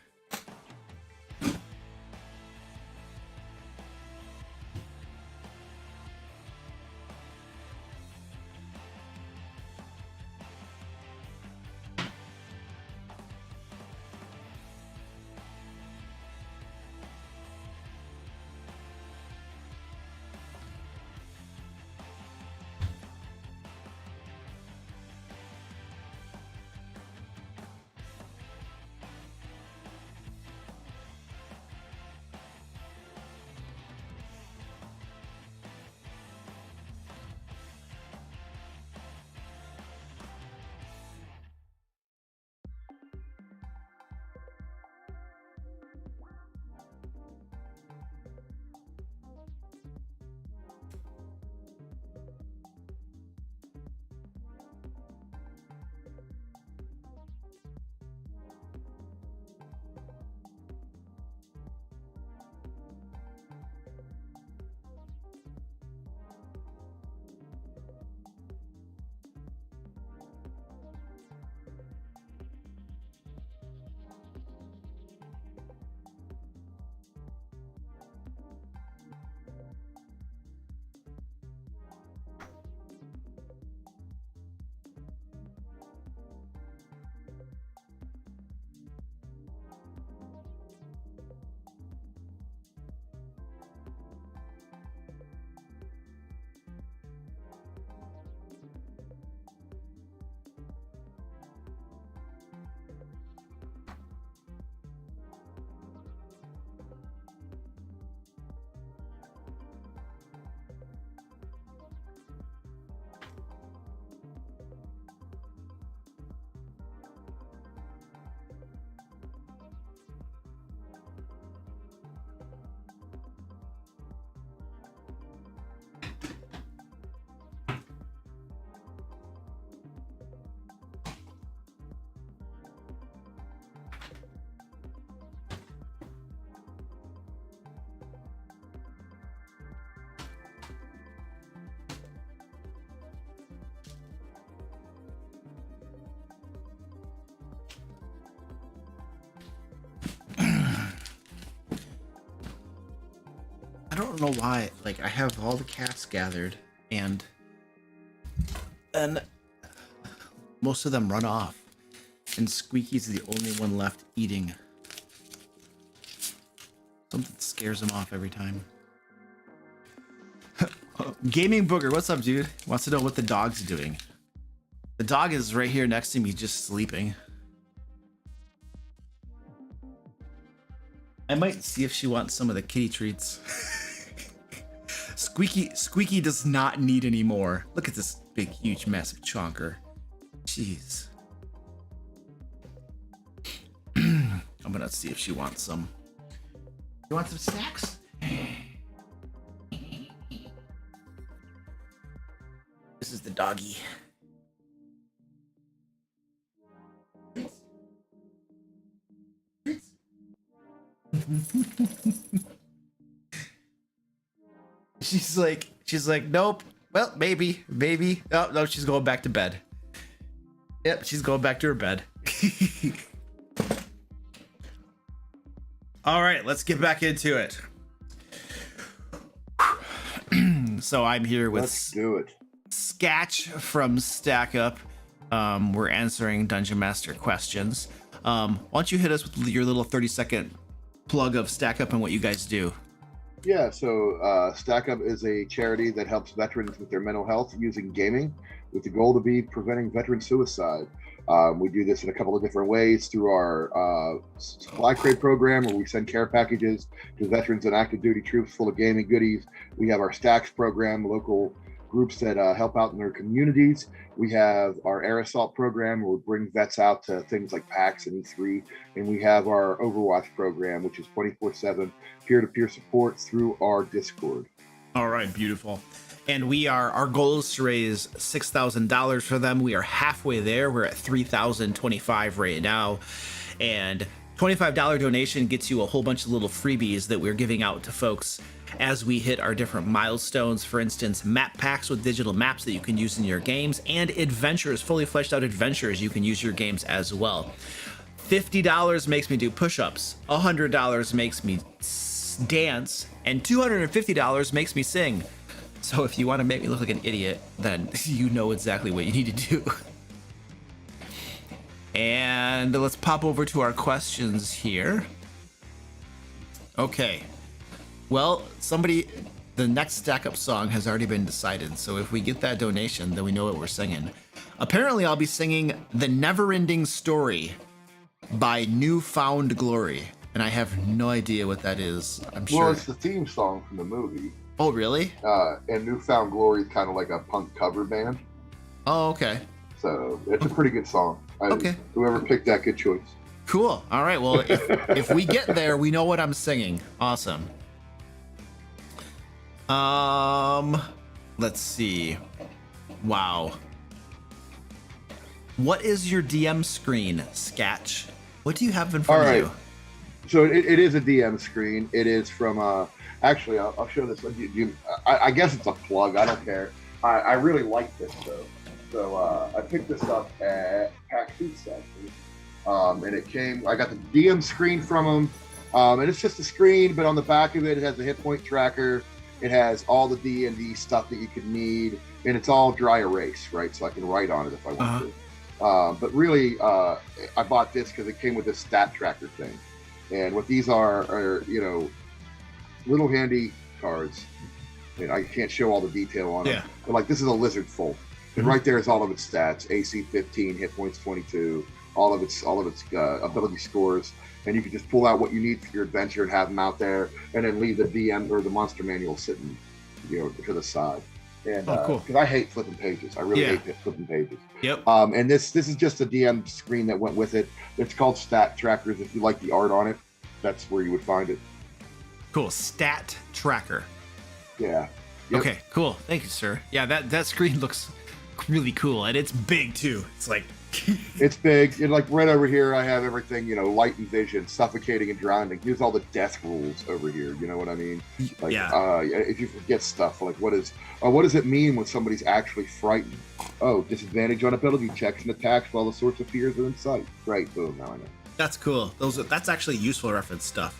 Speaker 1: I don't know why, like, I have all the cats gathered, and most of them run off, and Squeaky's the only one left eating. Something scares him off every time. Gaming Booger, what's up, dude? Wants to know what the dog's doing. The dog is right here next to me, just sleeping. I might see if she wants some of the kitty treats. Squeaky does not need any more. Look at this big, huge, massive chonker. Jeez. I'm gonna see if she wants some. You want some snacks? This is the doggy. She's like, nope. Well, maybe. Oh, no, she's going back to bed. Yep, she's going back to her bed. All right, let's get back into it. So I'm here with
Speaker 2: Let's do it.
Speaker 1: Sketch from Stack Up. We're answering Dungeon Master questions. Why don't you hit us with your little 30-second plug of Stack Up and what you guys do?
Speaker 2: Yeah, so Stack Up is a charity that helps veterans with their mental health using gaming, with the goal to be preventing veteran suicide. We do this in a couple of different ways through our supply crate program, where we send care packages to veterans and active duty troops full of gaming goodies. We have our Stacks program, local groups that help out in their communities. We have our air assault program, where we bring vets out to things like PAX and E3. And we have our Overwatch program, which is 24/7 peer-to-peer support through our Discord.
Speaker 1: All right, beautiful. And our goal is to raise $6,000 for them. We are halfway there. We're at $3,025 right now. And $25 donation gets you a whole bunch of little freebies that we're giving out to folks as we hit our different milestones. For instance, map packs with digital maps that you can use in your games, and adventures, fully fleshed out adventures you can use your games as well. $50 makes me do push-ups, $100 makes me dance, and $250 makes me sing. So if you want to make me look like an idiot, then you know exactly what you need to do. And let's pop over to our questions here. Okay. Well, the next Stack Up song has already been decided. So if we get that donation, then we know what we're singing. Apparently, I'll be singing The Never-Ending Story by Newfound Glory. And I have no idea what that is. I'm sure.
Speaker 2: Well, it's the theme song from the movie.
Speaker 1: Oh, really?
Speaker 2: And Newfound Glory is kind of like a punk cover band.
Speaker 1: Oh, okay.
Speaker 2: So it's a pretty good song.
Speaker 1: Okay.
Speaker 2: Whoever picked that, good choice.
Speaker 1: Cool. All right. Well, if we get there, we know what I'm singing. Awesome. Let's see. Wow. What is your DM screen, Sketch? What do you have in front of you?
Speaker 2: So it is a DM screen. It is from actually, I'll show this. I guess it's a plug. I don't care. I really like this though. So I picked this up at PAX East actually, and it came. I got the DM screen from them, and it's just a screen, but on the back of it, it has a hit point tracker. It has all the D&D stuff that you could need, and it's all dry erase, right? So I can write on it if I want to. But really, I bought this because it came with this stat tracker thing, and what these are little handy cards. And I can't show all the detail on them, but like this is a lizard fold. And right there is all of its stats: AC 15, hit points 22, all of its ability scores, and you can just pull out what you need for your adventure and have them out there, and then leave the DM or the monster manual sitting, to the side. And
Speaker 1: cool.
Speaker 2: Because I hate flipping pages, I really hate flipping pages.
Speaker 1: Yep.
Speaker 2: And this is just a DM screen that went with it. It's called Stat Trackers. If you like the art on it, that's where you would find it.
Speaker 1: Cool. Stat Tracker.
Speaker 2: Yeah.
Speaker 1: Yep. Okay. Cool. Thank you, sir. Yeah, that screen looks really cool, and it's big too. It's like
Speaker 2: it's big. And like right over here, I have everything, light and vision, suffocating and drowning. Here's all the death rules over here. You know what I mean? Like, if you forget stuff, like what does it mean when somebody's actually frightened? Oh, disadvantage on ability checks and attacks while the sorts of fears are in sight. Right. Boom. Now I know. That's
Speaker 1: cool. That's actually useful reference stuff.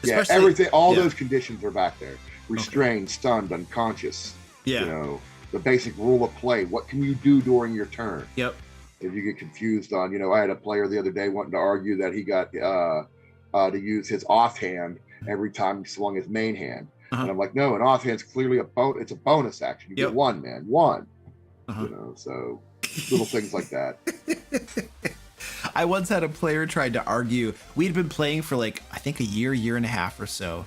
Speaker 2: Especially, everything. All those conditions are back there. Restrained, stunned, unconscious.
Speaker 1: Yeah.
Speaker 2: The basic rule of play. What can you do during your turn?
Speaker 1: Yep.
Speaker 2: If you get confused on, I had a player the other day wanting to argue that he got to use his offhand every time he swung his main hand. And I'm like, no, an offhand's clearly it's a bonus action. You get one, man. One. So little things like that.
Speaker 1: I once had a player tried to argue. We'd been playing for I think a year and a half or so.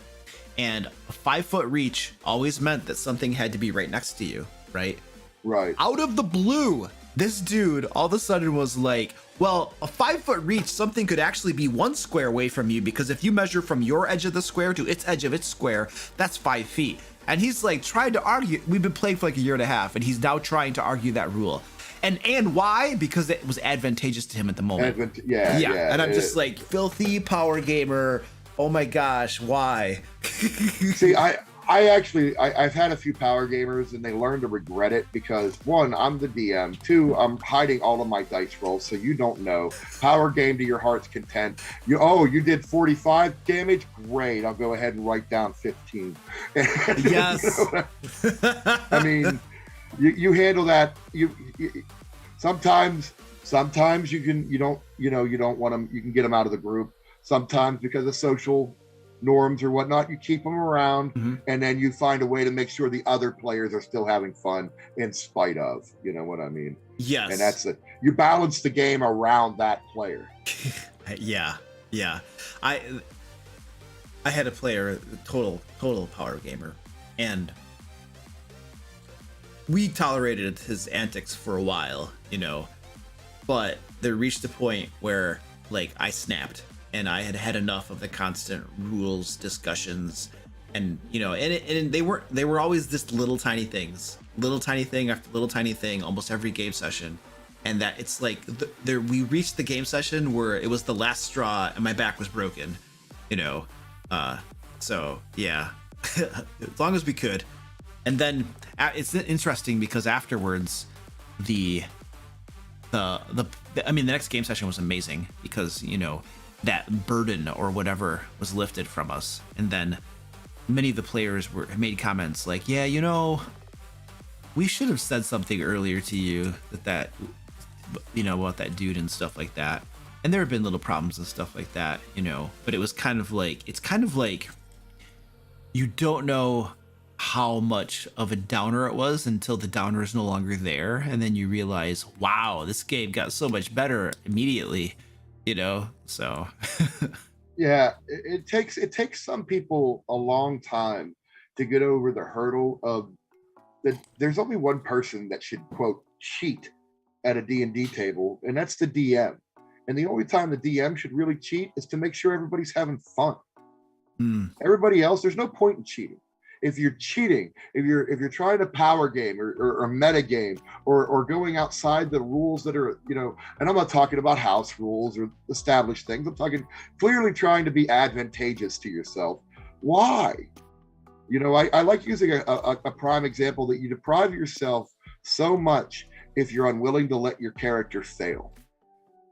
Speaker 1: And a 5-foot reach always meant that something had to be right next to you, right?
Speaker 2: Right.
Speaker 1: Out of the blue, This dude all of a sudden was like, well, a 5-foot reach, something could actually be 1 square away from you, because if you measure from your edge of the square to its edge of its square, that's 5 feet. And he's like trying to argue. We've been playing for like a year and a half, and he's now trying to argue that rule. And why? Because it was advantageous to him at the moment.
Speaker 2: Yeah.
Speaker 1: And I'm just like, filthy power gamer. Oh my gosh, why?
Speaker 2: See, I've had a few power gamers, and they learn to regret it because, one, I'm the DM. Two, I'm hiding all of my dice rolls, so you don't know. Power game to your heart's content. You did 45 damage? Great, I'll go ahead and write down 15.
Speaker 1: Yes.
Speaker 2: I mean, you handle that. You sometimes you don't want them. You can get them out of the group. Sometimes because of social norms or whatnot, you keep them around, and then you find a way to make sure the other players are still having fun in spite of, you know what I mean?
Speaker 1: Yes.
Speaker 2: And that's it. You balance the game around that player.
Speaker 1: Yeah. I had a player, total power gamer, and we tolerated his antics for a while, but there reached a point where like I snapped. And I had had enough of the constant rules discussions, and and they were always just little tiny things, little tiny thing after little tiny thing, almost every game session, and that it's like we reached the game session where it was the last straw and my back was broken, so yeah, as long as we could, and then it's interesting because afterwards the next game session was amazing because that burden or whatever was lifted from us. And then many of the players made comments like, yeah, we should have said something earlier to you that about that dude and stuff like that. And there have been little problems and stuff like that, but it's kind of like you don't know how much of a downer it was until the downer is no longer there. And then you realize, wow, this game got so much better immediately. So
Speaker 2: Yeah, it takes some people a long time to get over the hurdle of that. There's only one person that should quote cheat at a D&D table, and that's the DM. And the only time the DM should really cheat is to make sure everybody's having fun. Everybody else, there's no point in cheating. If you're cheating, if you're trying to power game or meta game or going outside the rules that are, and I'm not talking about house rules or established things. I'm talking clearly trying to be advantageous to yourself. Why? I like using a prime example that you deprive yourself so much if you're unwilling to let your character fail.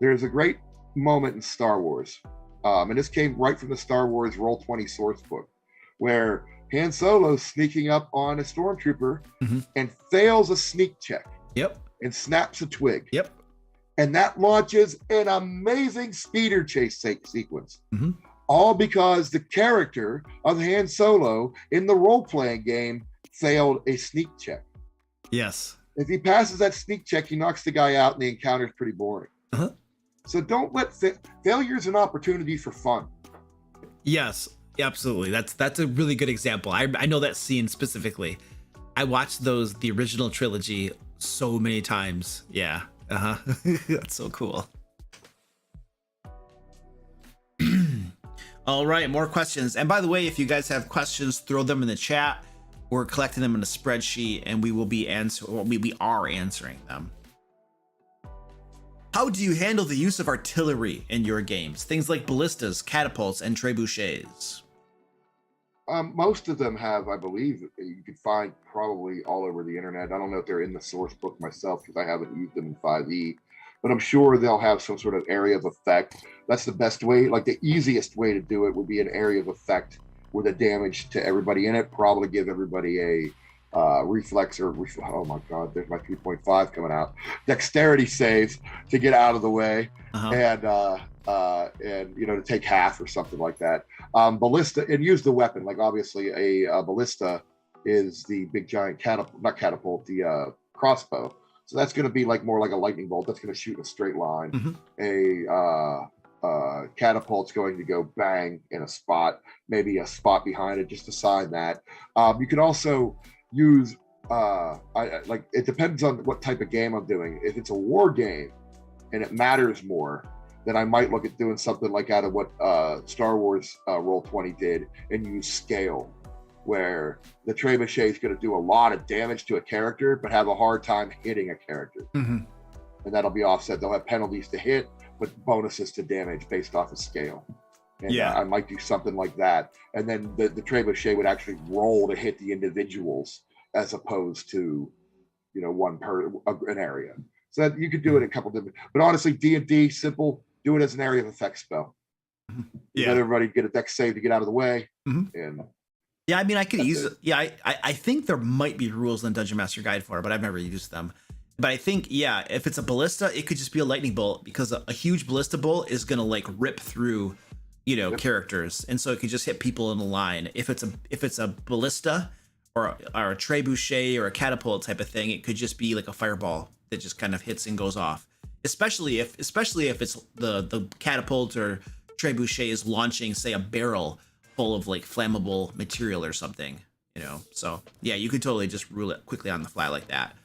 Speaker 2: There's a great moment in Star Wars, and this came right from the Star Wars Roll20 source book, where Han Solo's sneaking up on a stormtrooper and fails a sneak check.
Speaker 1: Yep.
Speaker 2: And snaps a twig.
Speaker 1: Yep.
Speaker 2: And that launches an amazing speeder chase sequence. All because the character of Han Solo in the role-playing game failed a sneak check.
Speaker 1: Yes.
Speaker 2: If he passes that sneak check, he knocks the guy out and the encounter's pretty boring. So don't let failure's an opportunity for fun.
Speaker 1: Yes. Absolutely. That's a really good example. I know that scene specifically. I watched the original trilogy so many times. Yeah. That's so cool. All right, more questions. And by the way, if you guys have questions, throw them in the chat. We're collecting them in a spreadsheet and we will be we are answering them. How do you handle the use of artillery in your games? Things like ballistas, catapults, and trebuchets.
Speaker 2: Most of them have, I believe, you can find probably all over the internet. I don't know if they're in the source book myself because I haven't used them in 5e, but I'm sure they'll have some sort of area of effect. That's the best way, like the easiest way to do it would be an area of effect with a damage to everybody in it. Probably give everybody a reflex or oh my god, there's my 3.5 coming out. Dexterity saves to get out of the way, and to take half or something like that. Ballista, and use the weapon. Like obviously a ballista is the big giant catapult, the crossbow. So that's going to be more like a lightning bolt. That's going to shoot in a straight line. A catapult's going to go bang in a spot, maybe a spot behind it. Just assign that. You can also use I like, it depends on what type of game I'm doing. If it's a war game and it matters more, then I might look at doing something like out of what Star Wars Roll20 did and use scale, where the trebuchet is going to do a lot of damage to a character but have a hard time hitting a character. And that'll be offset. They'll have penalties to hit but bonuses to damage based off of scale. And I might do something like that, and then the trebuchet would actually roll to hit the individuals as opposed to, you know, one per an area. So that you could do it in a couple different, but honestly, D&D, simple, do it as an area of effect spell. Let everybody get a deck save to get out of the way. And
Speaker 1: yeah, I mean, I could easily, I think there might be rules in the Dungeon Master Guide for it, but I've never used them. But I think, if it's a ballista, it could just be a lightning a huge ballista bolt is going to like rip through, you know, characters. And so it could just hit people in a line. If it's a ballista or a trebuchet or a catapult type of thing, it could just be like a fireball that just kind of hits and goes off. Especially if it's the catapult or trebuchet is launching, say, a barrel full of like flammable material or something, you know. So yeah, you could totally just rule it quickly on the fly like that.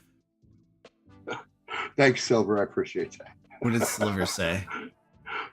Speaker 2: Thanks, Silver. I appreciate that.
Speaker 1: What did Silver say?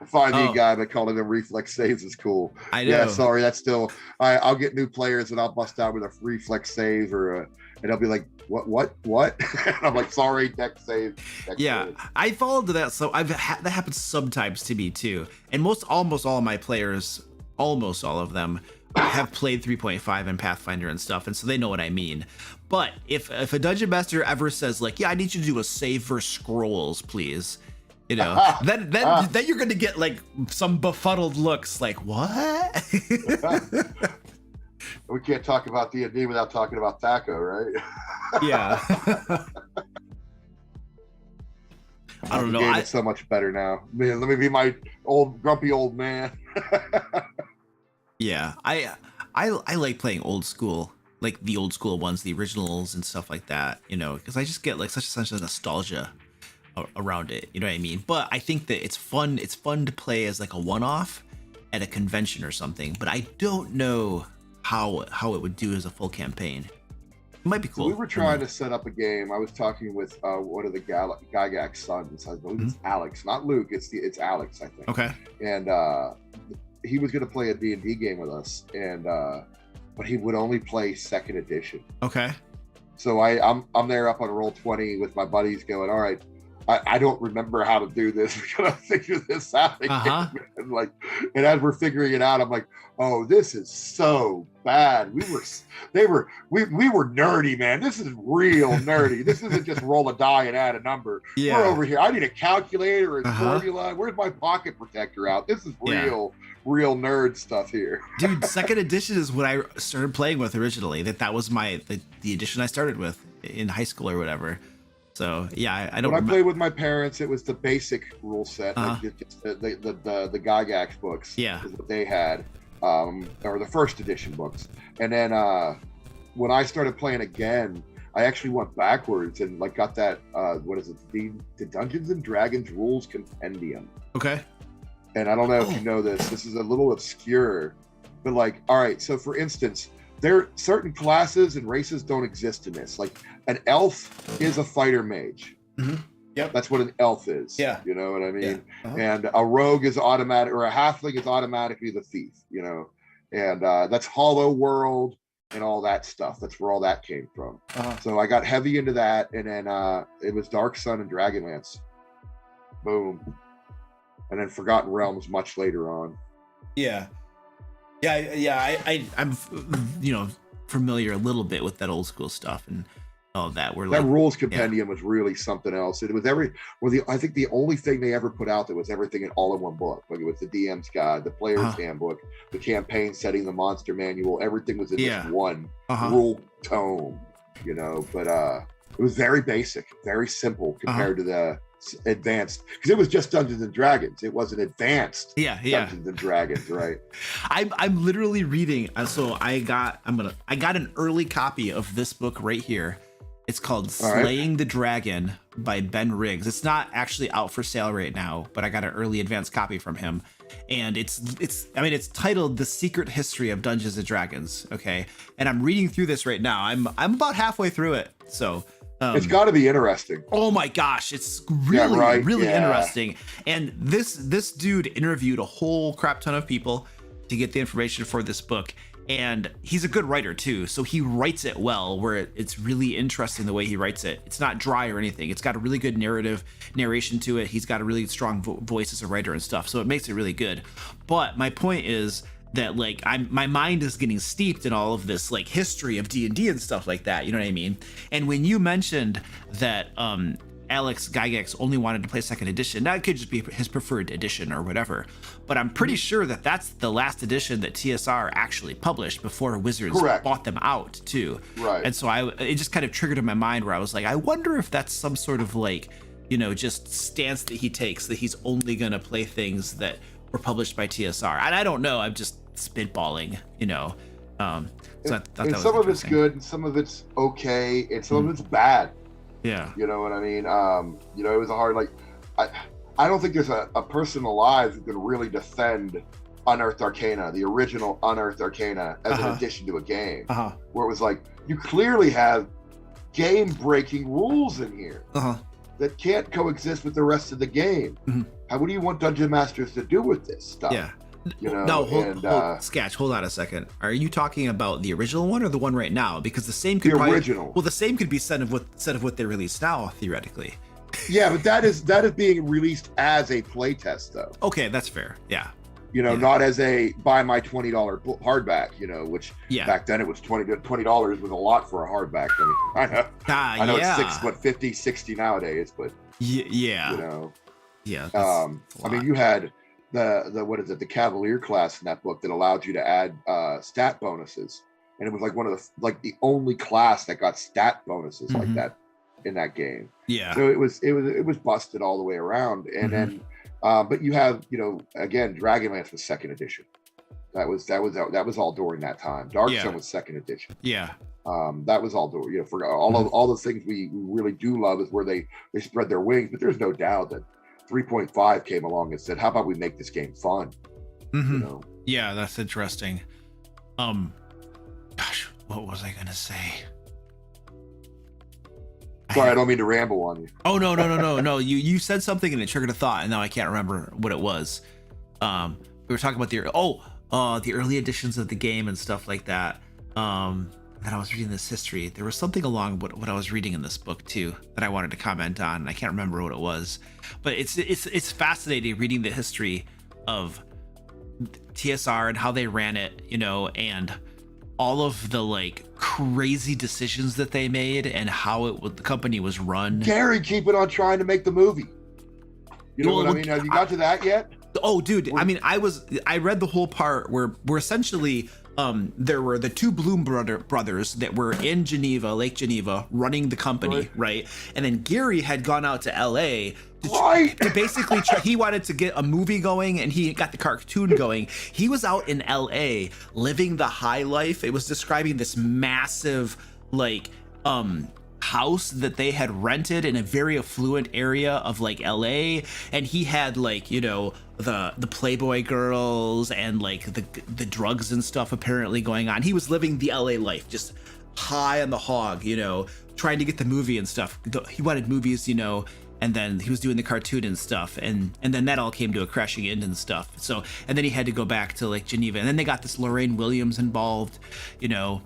Speaker 2: Find me a guy that calling them reflex saves is cool.
Speaker 1: I know.
Speaker 2: Yeah, sorry, that's still. I'll get new players and I'll bust out with a reflex save and they'll be like, what? And I'm like, sorry, deck save. Save.
Speaker 1: I fall into that. So that happens sometimes to me too. And almost all of my players, almost all of them, have played 3.5 and Pathfinder and stuff, and so they know what I mean. But if a dungeon master ever says like, yeah, I need you to do a save for scrolls, please, you know, then you're gonna get like some befuddled looks, like, what?
Speaker 2: We can't talk about D&D without talking about Taco, right?
Speaker 1: Yeah. I don't know.
Speaker 2: It's so much better now. Man, let me be my old grumpy old man.
Speaker 1: Yeah, I like playing old school, like the old school ones, the originals and stuff like that, you know, because I just get like such a sense of nostalgia around it, you know what I mean? But I think that it's fun to play as like a one-off at a convention or something, but I don't know how it would do as a full campaign. It might be cool.
Speaker 2: So we were trying to set up a game. I was talking with one of the Gygax sons. I believe it's Alex, not Luke. It's Alex, I think. Okay. And he was going to play a D&D game with us, and but he would only play second edition. Okay. So I'm there up on Roll20 with my buddies going, all right, I don't remember how to do this. We gotta figure this out again. And as we're figuring it out, I'm like, oh, this is so bad. We were nerdy, man. This is real nerdy. This isn't just roll a die and add a number. Yeah. We're over here. I need a calculator and formula. Where's my pocket protector out? This is real nerd stuff here. Dude,
Speaker 1: second edition is what I started playing with originally. That was the edition I started with in high school or whatever. So yeah, I don't.
Speaker 2: When I played with my parents, it was the basic rule set, like the Gygax books. Yeah, is what they had, or the first edition books. And then when I started playing again, I actually went backwards and like got that what is it? The Dungeons and Dragons Rules Compendium. Okay. And I don't know if you know this. This is a little obscure, but like, all right. So for instance, there certain classes and races don't exist in this. Like an elf is a fighter mage. Mm-hmm. Yep. That's what an elf is. Yeah. You know what I mean? Yeah. And a rogue is automatic, or a halfling is automatically the thief, you know? And that's Hollow World and all that stuff. That's where all that came from. So I got heavy into that. And then it was Dark Sun and Dragonlance. Boom. And then Forgotten Realms much later on.
Speaker 1: Yeah. I'm familiar a little bit with that old school stuff and all of that.
Speaker 2: That rules compendium was really something else. It was I think the only thing they ever put out that was everything in all in one book. Like it was the DM's guide, the player's handbook, the campaign setting, the monster manual. Everything was in this one rule tome, you know. But it was very basic, very simple compared to the advanced, because it was just Dungeons and Dragons. It wasn't advanced Dungeons and Dragons, right?
Speaker 1: I'm literally reading. So I got an early copy of this book right here. It's called Slaying the Dragon by Ben Riggs. It's not actually out for sale right now, but I got an early advanced copy from him. and it's titled The Secret History of Dungeons and Dragons. Okay, and I'm reading through this right now. I'm about halfway through it, so
Speaker 2: it's got to be interesting.
Speaker 1: Oh my gosh, it's really interesting. And this dude interviewed a whole crap ton of people to get the information for this book, and he's a good writer too, so he writes it well, where it's really interesting the way he writes it. It's not dry or anything. It's got a really good narration to it. He's got a really strong voice as a writer and stuff, so it makes it really good. But my point is that like my mind is getting steeped in all of this like history of D&D and stuff like that, you know what I mean? And when you mentioned that Alex Gygax only wanted to play second edition, that could just be his preferred edition or whatever, but I'm pretty sure that that's the last edition that TSR actually published before Wizards bought them out too.
Speaker 2: Right.
Speaker 1: And so it just kind of triggered in my mind where I was like, I wonder if that's some sort of like, you know, just stance that he takes, that he's only gonna play things that were published by TSR. And I don't know, I'm just spitballing, you know. So I thought that was
Speaker 2: some of it's good and some of it's okay and some of it's bad.
Speaker 1: Yeah.
Speaker 2: You know what I mean? You know, it was a hard, like, I don't think there's a person alive who can really defend Unearthed Arcana, the original Unearthed Arcana, as an addition to a game. Where it was like, you clearly have game-breaking rules in here that can't coexist with the rest of the game. What do you want Dungeon Masters to do with this stuff?
Speaker 1: Yeah.
Speaker 2: You know,
Speaker 1: no, Sketch, hold on a second. Are you talking about the original one or the one right now? Because the same could
Speaker 2: original.
Speaker 1: Well, the same could be said of what they released now, theoretically.
Speaker 2: Yeah, but that is being released as a playtest, though.
Speaker 1: Okay, that's fair. Yeah.
Speaker 2: You know, not as a buy my $20 hardback. You know, which back then it was $20 was a lot for a hardback. I mean, I know it's $6.50, $60 nowadays, but
Speaker 1: yeah,
Speaker 2: you know,
Speaker 1: yeah.
Speaker 2: I mean, you had the what is it, the Cavalier class in that book that allowed you to add stat bonuses, and it was like one of the only class that got stat bonuses like that in that game.
Speaker 1: Yeah.
Speaker 2: So it was busted all the way around, and then but you have, you know, again, Dragonlance was second edition. That was all during that time. Darkstone was second edition.
Speaker 1: Yeah.
Speaker 2: That was all during, you know, for all the things we really do love is where they spread their wings. But there's no doubt that 3.5 came along and said, how about we make this game fun? You know?
Speaker 1: Yeah, that's interesting. Gosh, what was I gonna say?
Speaker 2: Sorry, I don't mean to ramble on you.
Speaker 1: Oh no. You said something and it triggered a thought, and now I can't remember what it was. We were talking about the early editions of the game and stuff like that. And I was reading this history. There was something along what I was reading in this book too that I wanted to comment on, and I can't remember what it was. But it's fascinating reading the history of TSR and how they ran it, you know, and all of the like crazy decisions that they made and how the company was run.
Speaker 2: Gary keeping on trying to make the movie. You know what I mean? Have you got to that yet?
Speaker 1: Oh, dude. I mean, I read the whole part where essentially there were the two Bloom brothers that were in Geneva, Lake Geneva, running the company, right? And then Gary had gone out to LA to basically he wanted to get a movie going, and he got the cartoon going. He was out in LA living the high life. It was describing this massive like house that they had rented in a very affluent area of like LA, and he had like, you know, the Playboy girls and like the drugs and stuff apparently going on. He was living the LA life, just high on the hog, you know, trying to get the movie and stuff. He wanted movies, you know, and then he was doing the cartoon and stuff, and then that all came to a crashing end and stuff. So, and then he had to go back to like Geneva, and then they got this Lorraine Williams involved, you know,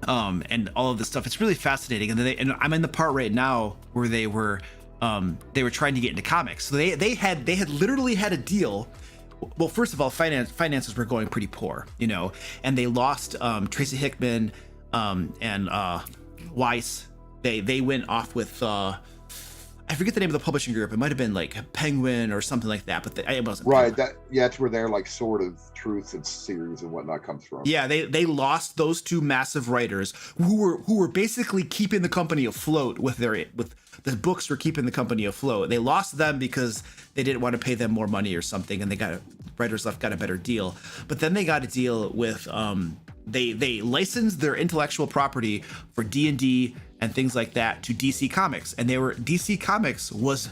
Speaker 1: and all of this stuff. It's really fascinating. And I'm in the part right now where they were trying to get into comics. So they had literally had a deal. Well, first of all, finances were going pretty poor, you know, and they lost Tracy Hickman and Weiss. They went off with I forget the name of the publishing group. It might have been like Penguin or something like that, but it wasn't.
Speaker 2: Right. That's where their like sort of truth and series and whatnot comes from.
Speaker 1: Yeah, they lost those two massive writers who were basically keeping the company afloat with the books were keeping the company afloat. They lost them because they didn't want to pay them more money or something, and writers left got a better deal. But then they got a deal with they licensed their intellectual property for D&D and things like that to DC Comics, and DC Comics was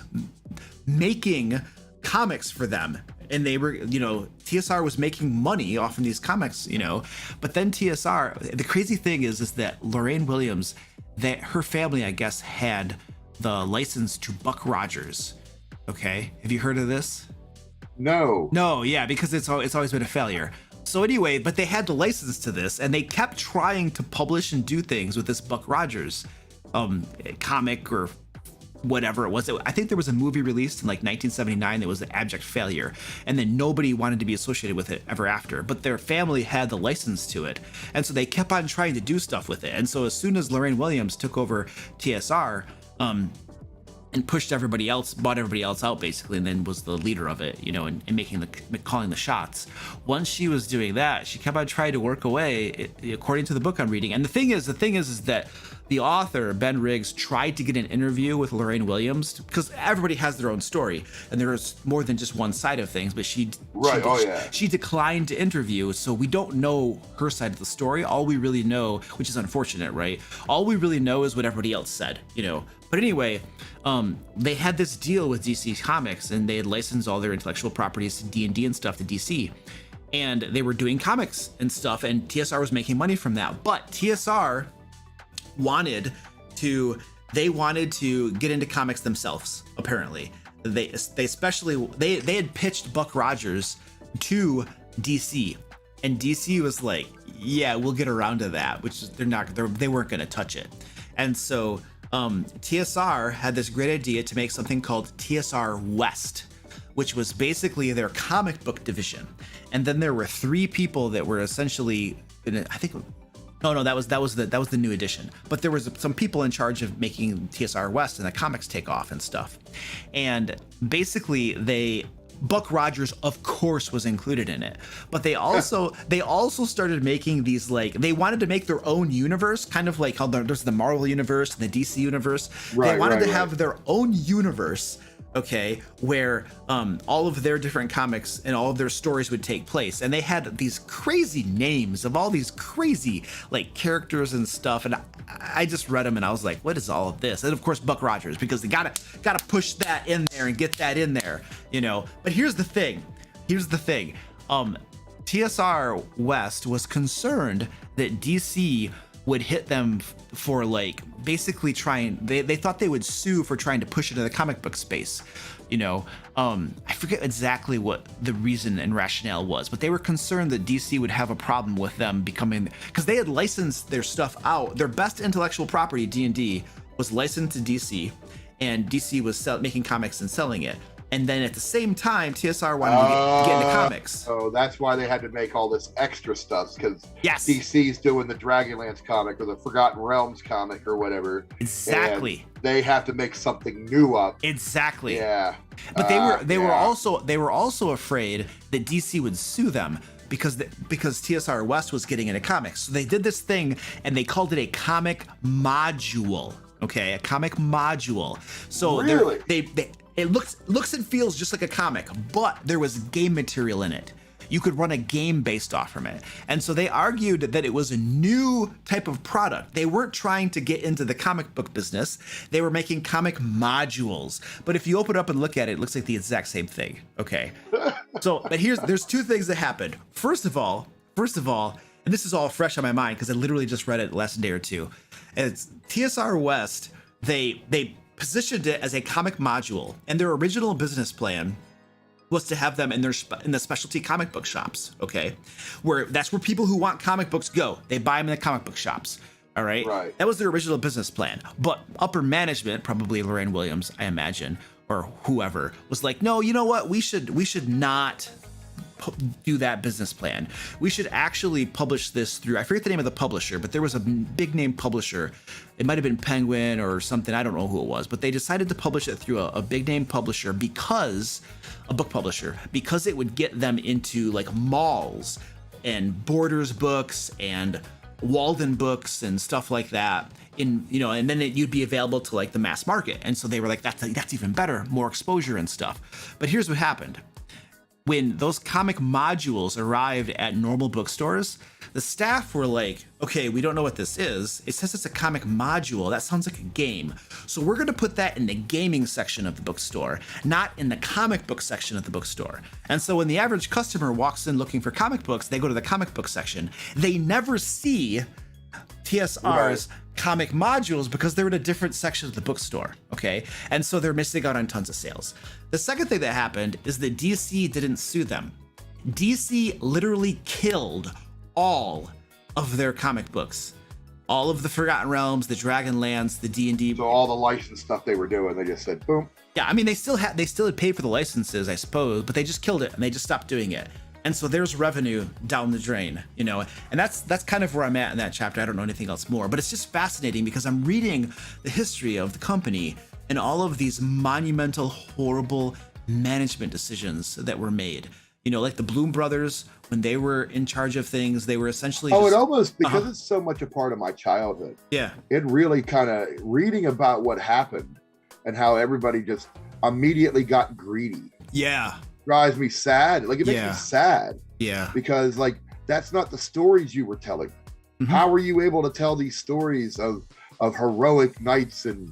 Speaker 1: making comics for them. And they were, TSR was making money off of these comics, but then TSR, the crazy thing is that Lorraine Williams, that her family, I guess, had the license to Buck Rogers. Okay. Have you heard of this?
Speaker 2: No.
Speaker 1: Yeah, because it's always been a failure. So anyway, but they had the license to this, and they kept trying to publish and do things with this Buck Rogers comic or whatever it was. I think there was a movie released in like 1979 that was an abject failure, and then nobody wanted to be associated with it ever after. But their family had the license to it, and so they kept on trying to do stuff with it. And so as soon as Lorraine Williams took over TSR, and pushed everybody else, bought everybody else out basically, and then was the leader of it, and calling the shots. Once she was doing that, she kept on trying to work away, according to the book I'm reading. And the thing is that the author, Ben Riggs, tried to get an interview with Lorraine Williams, because everybody has their own story, and there's more than just one side of things, but she declined to interview, so we don't know her side of the story. All we really know, which is unfortunate, right? All we really know is what everybody else said, But anyway, they had this deal with DC Comics, and they had licensed all their intellectual properties to D&D and stuff to DC. And they were doing comics and stuff, and TSR was making money from that. But TSR wanted to get into comics themselves, apparently. They had pitched Buck Rogers to DC, and DC was like, yeah, we'll get around to that, which is they weren't going to touch it. And so TSR had this great idea to make something called TSR West, which was basically their comic book division. And then there were 3 people that were essentially, that was the new edition. But there was some people in charge of making TSR West and the comics take off and stuff. And basically Buck Rogers, of course, was included in it, but they also started making these, they wanted to make their own universe, kind of like how there's the Marvel universe and the DC universe. They wanted to have their own universe, okay, where all of their different comics and all of their stories would take place. And they had these crazy names of all these crazy characters and stuff. And I just read them and I was like, what is all of this? And of course, Buck Rogers, because they gotta push that in there and get that in there, But here's the thing. TSR West was concerned that DC would hit them for basically they thought they would sue for trying to push into the comic book space. I forget exactly what the reason and rationale was, but they were concerned that DC would have a problem with them because they had licensed their stuff out. Their best intellectual property, D&D, was licensed to DC, and DC was making comics and selling it. And then at the same time, TSR wanted to get into comics.
Speaker 2: So that's why they had to make all this extra stuff, because
Speaker 1: DC's
Speaker 2: doing the Dragonlance comic or the Forgotten Realms comic or whatever.
Speaker 1: Exactly.
Speaker 2: They have to make something new up.
Speaker 1: Exactly.
Speaker 2: Yeah.
Speaker 1: But they were also afraid that DC would sue them because TSR West was getting into comics. So they did this thing and they called it a comic module. Okay, a comic module. So
Speaker 2: really?
Speaker 1: It looks and feels just like a comic, but there was game material in it. You could run a game based off from it. And so they argued that it was a new type of product. They weren't trying to get into the comic book business. They were making comic modules. But if you open up and look at it, it looks like the exact same thing. Okay. But there's 2 things that happened. First of all, and this is all fresh on my mind because I literally just read it last day or two. And it's TSR West. They positioned it as a comic module, and their original business plan was to have them in the specialty comic book shops, okay? That's where people who want comic books go. They buy them in the comic book shops, all right?
Speaker 2: Right.
Speaker 1: That was their original business plan. But upper management, probably Lorraine Williams, I imagine, or whoever, was like, no, you know what? We should not do that business plan. We should actually publish this through, I forget the name of the publisher, but there was a big name publisher. It might have been Penguin or something. I don't know who it was, but they decided to publish it through a big name publisher a book publisher, because it would get them into malls and Borders books and Walden books and stuff like that. And then you'd be available to the mass market. And so they were like, that's even better, more exposure and stuff. But here's what happened. when those comic modules arrived at normal bookstores, the staff were like, okay, we don't know what this is. It says it's a comic module. That sounds like a game. So we're going to put that in the gaming section of the bookstore, not in the comic book section of the bookstore. And so when the average customer walks in looking for comic books, they go to the comic book section. They never see TSR's comic modules because they're in a different section of the bookstore, okay? And so they're missing out on tons of sales. The second thing that happened is that DC didn't sue them. DC literally killed all of their comic books. All of the Forgotten Realms, the Dragonlance, the D&D.
Speaker 2: So all the licensed stuff they were doing, they just said, boom.
Speaker 1: Yeah, I mean, they still had paid for the licenses, I suppose, but they just killed it and they just stopped doing it. And so there's revenue down the drain, you know, and that's kind of where I'm at in that chapter. I don't know anything else more, but it's just fascinating because I'm reading the history of the company and all of these monumental, horrible management decisions that were made. You know, like the Bloom brothers, when they were in charge of things, they were essentially
Speaker 2: it almost, because it's so much a part of my childhood.
Speaker 1: Yeah.
Speaker 2: It really kind of, reading about what happened and how everybody just immediately got greedy.
Speaker 1: Yeah.
Speaker 2: Drives me sad. Like, it makes me sad.
Speaker 1: Yeah.
Speaker 2: Because, like, that's not the stories you were telling.
Speaker 1: Mm-hmm.
Speaker 2: How were you able to tell these stories of heroic knights and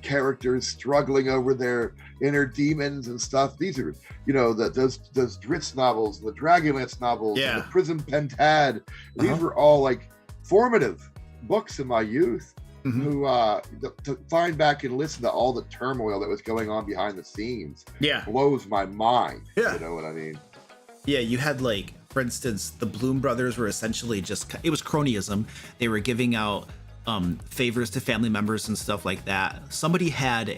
Speaker 2: characters struggling over their inner demons and stuff? These are, you know, those Dritz novels, the Dragonlance novels, and the Prison Pentad. These were all like formative books in my youth. Mm-hmm. Who to find back and listen to all the turmoil that was going on behind the scenes blows my mind. You know what I mean? Yeah, you had, like, for instance, the Bloom brothers were essentially it was cronyism. They were giving out favors to family members and stuff like that. Somebody had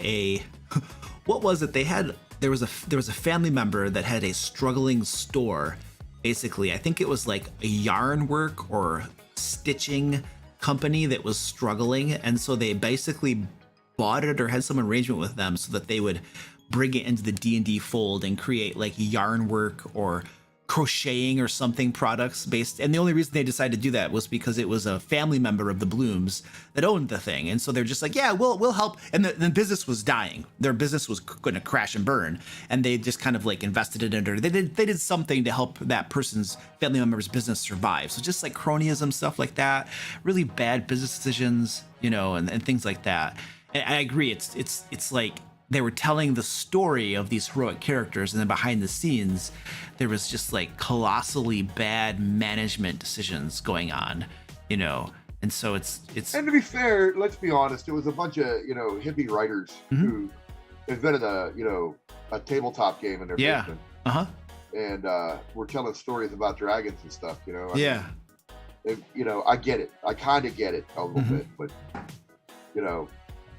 Speaker 2: what was it? There was a family member that had a struggling store. Basically, I think it was like a yarn work or stitching company that was struggling, and so they basically bought it or had some arrangement with them so that they would bring it into the D&D fold and create like yarn work or crocheting or something products based. And the only reason they decided to do that was because it was a family member of the Blooms that owned the thing, and so they're just like, yeah, we'll help. And the business was dying. Their business was going to crash and burn, and they just kind of like invested it under. They did something to help that person's family member's business survive. So just like cronyism, stuff like that, really bad business decisions, you know, and things like that. And I agree. It's like they were telling the story of these heroic characters, and then behind the scenes, there was just like colossally bad management decisions going on, you know. And so it's. And to be fair, let's be honest, it was a bunch of, you know, hippie writers who invented a tabletop game in their basement. And we're telling stories about dragons and stuff, you know. I mean, you know, I get it. I kind of get it a little bit, but you know.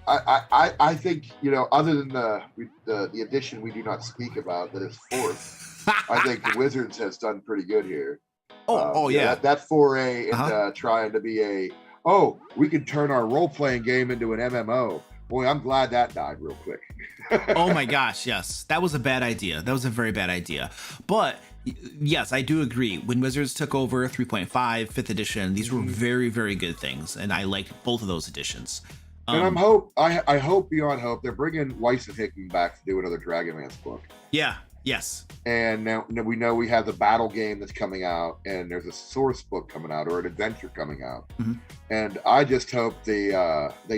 Speaker 2: I think, you know, other than the edition we do not speak about that is fourth, I think the Wizards has done pretty good here. That foray into trying to be we could turn our role-playing game into an MMO. Boy, I'm glad that died real quick. Oh my gosh, yes. That was a bad idea. That was a very bad idea. But yes, I do agree. When Wizards took over 3.5, 5th edition, these were very, very good things. And I liked both of those editions. And I hope beyond hope they're bringing Weiss and Hickman back to do another Dragonlance book. Yeah. Yes. And now we know we have the battle game that's coming out, and there's a source book coming out or an adventure coming out. And I just hope they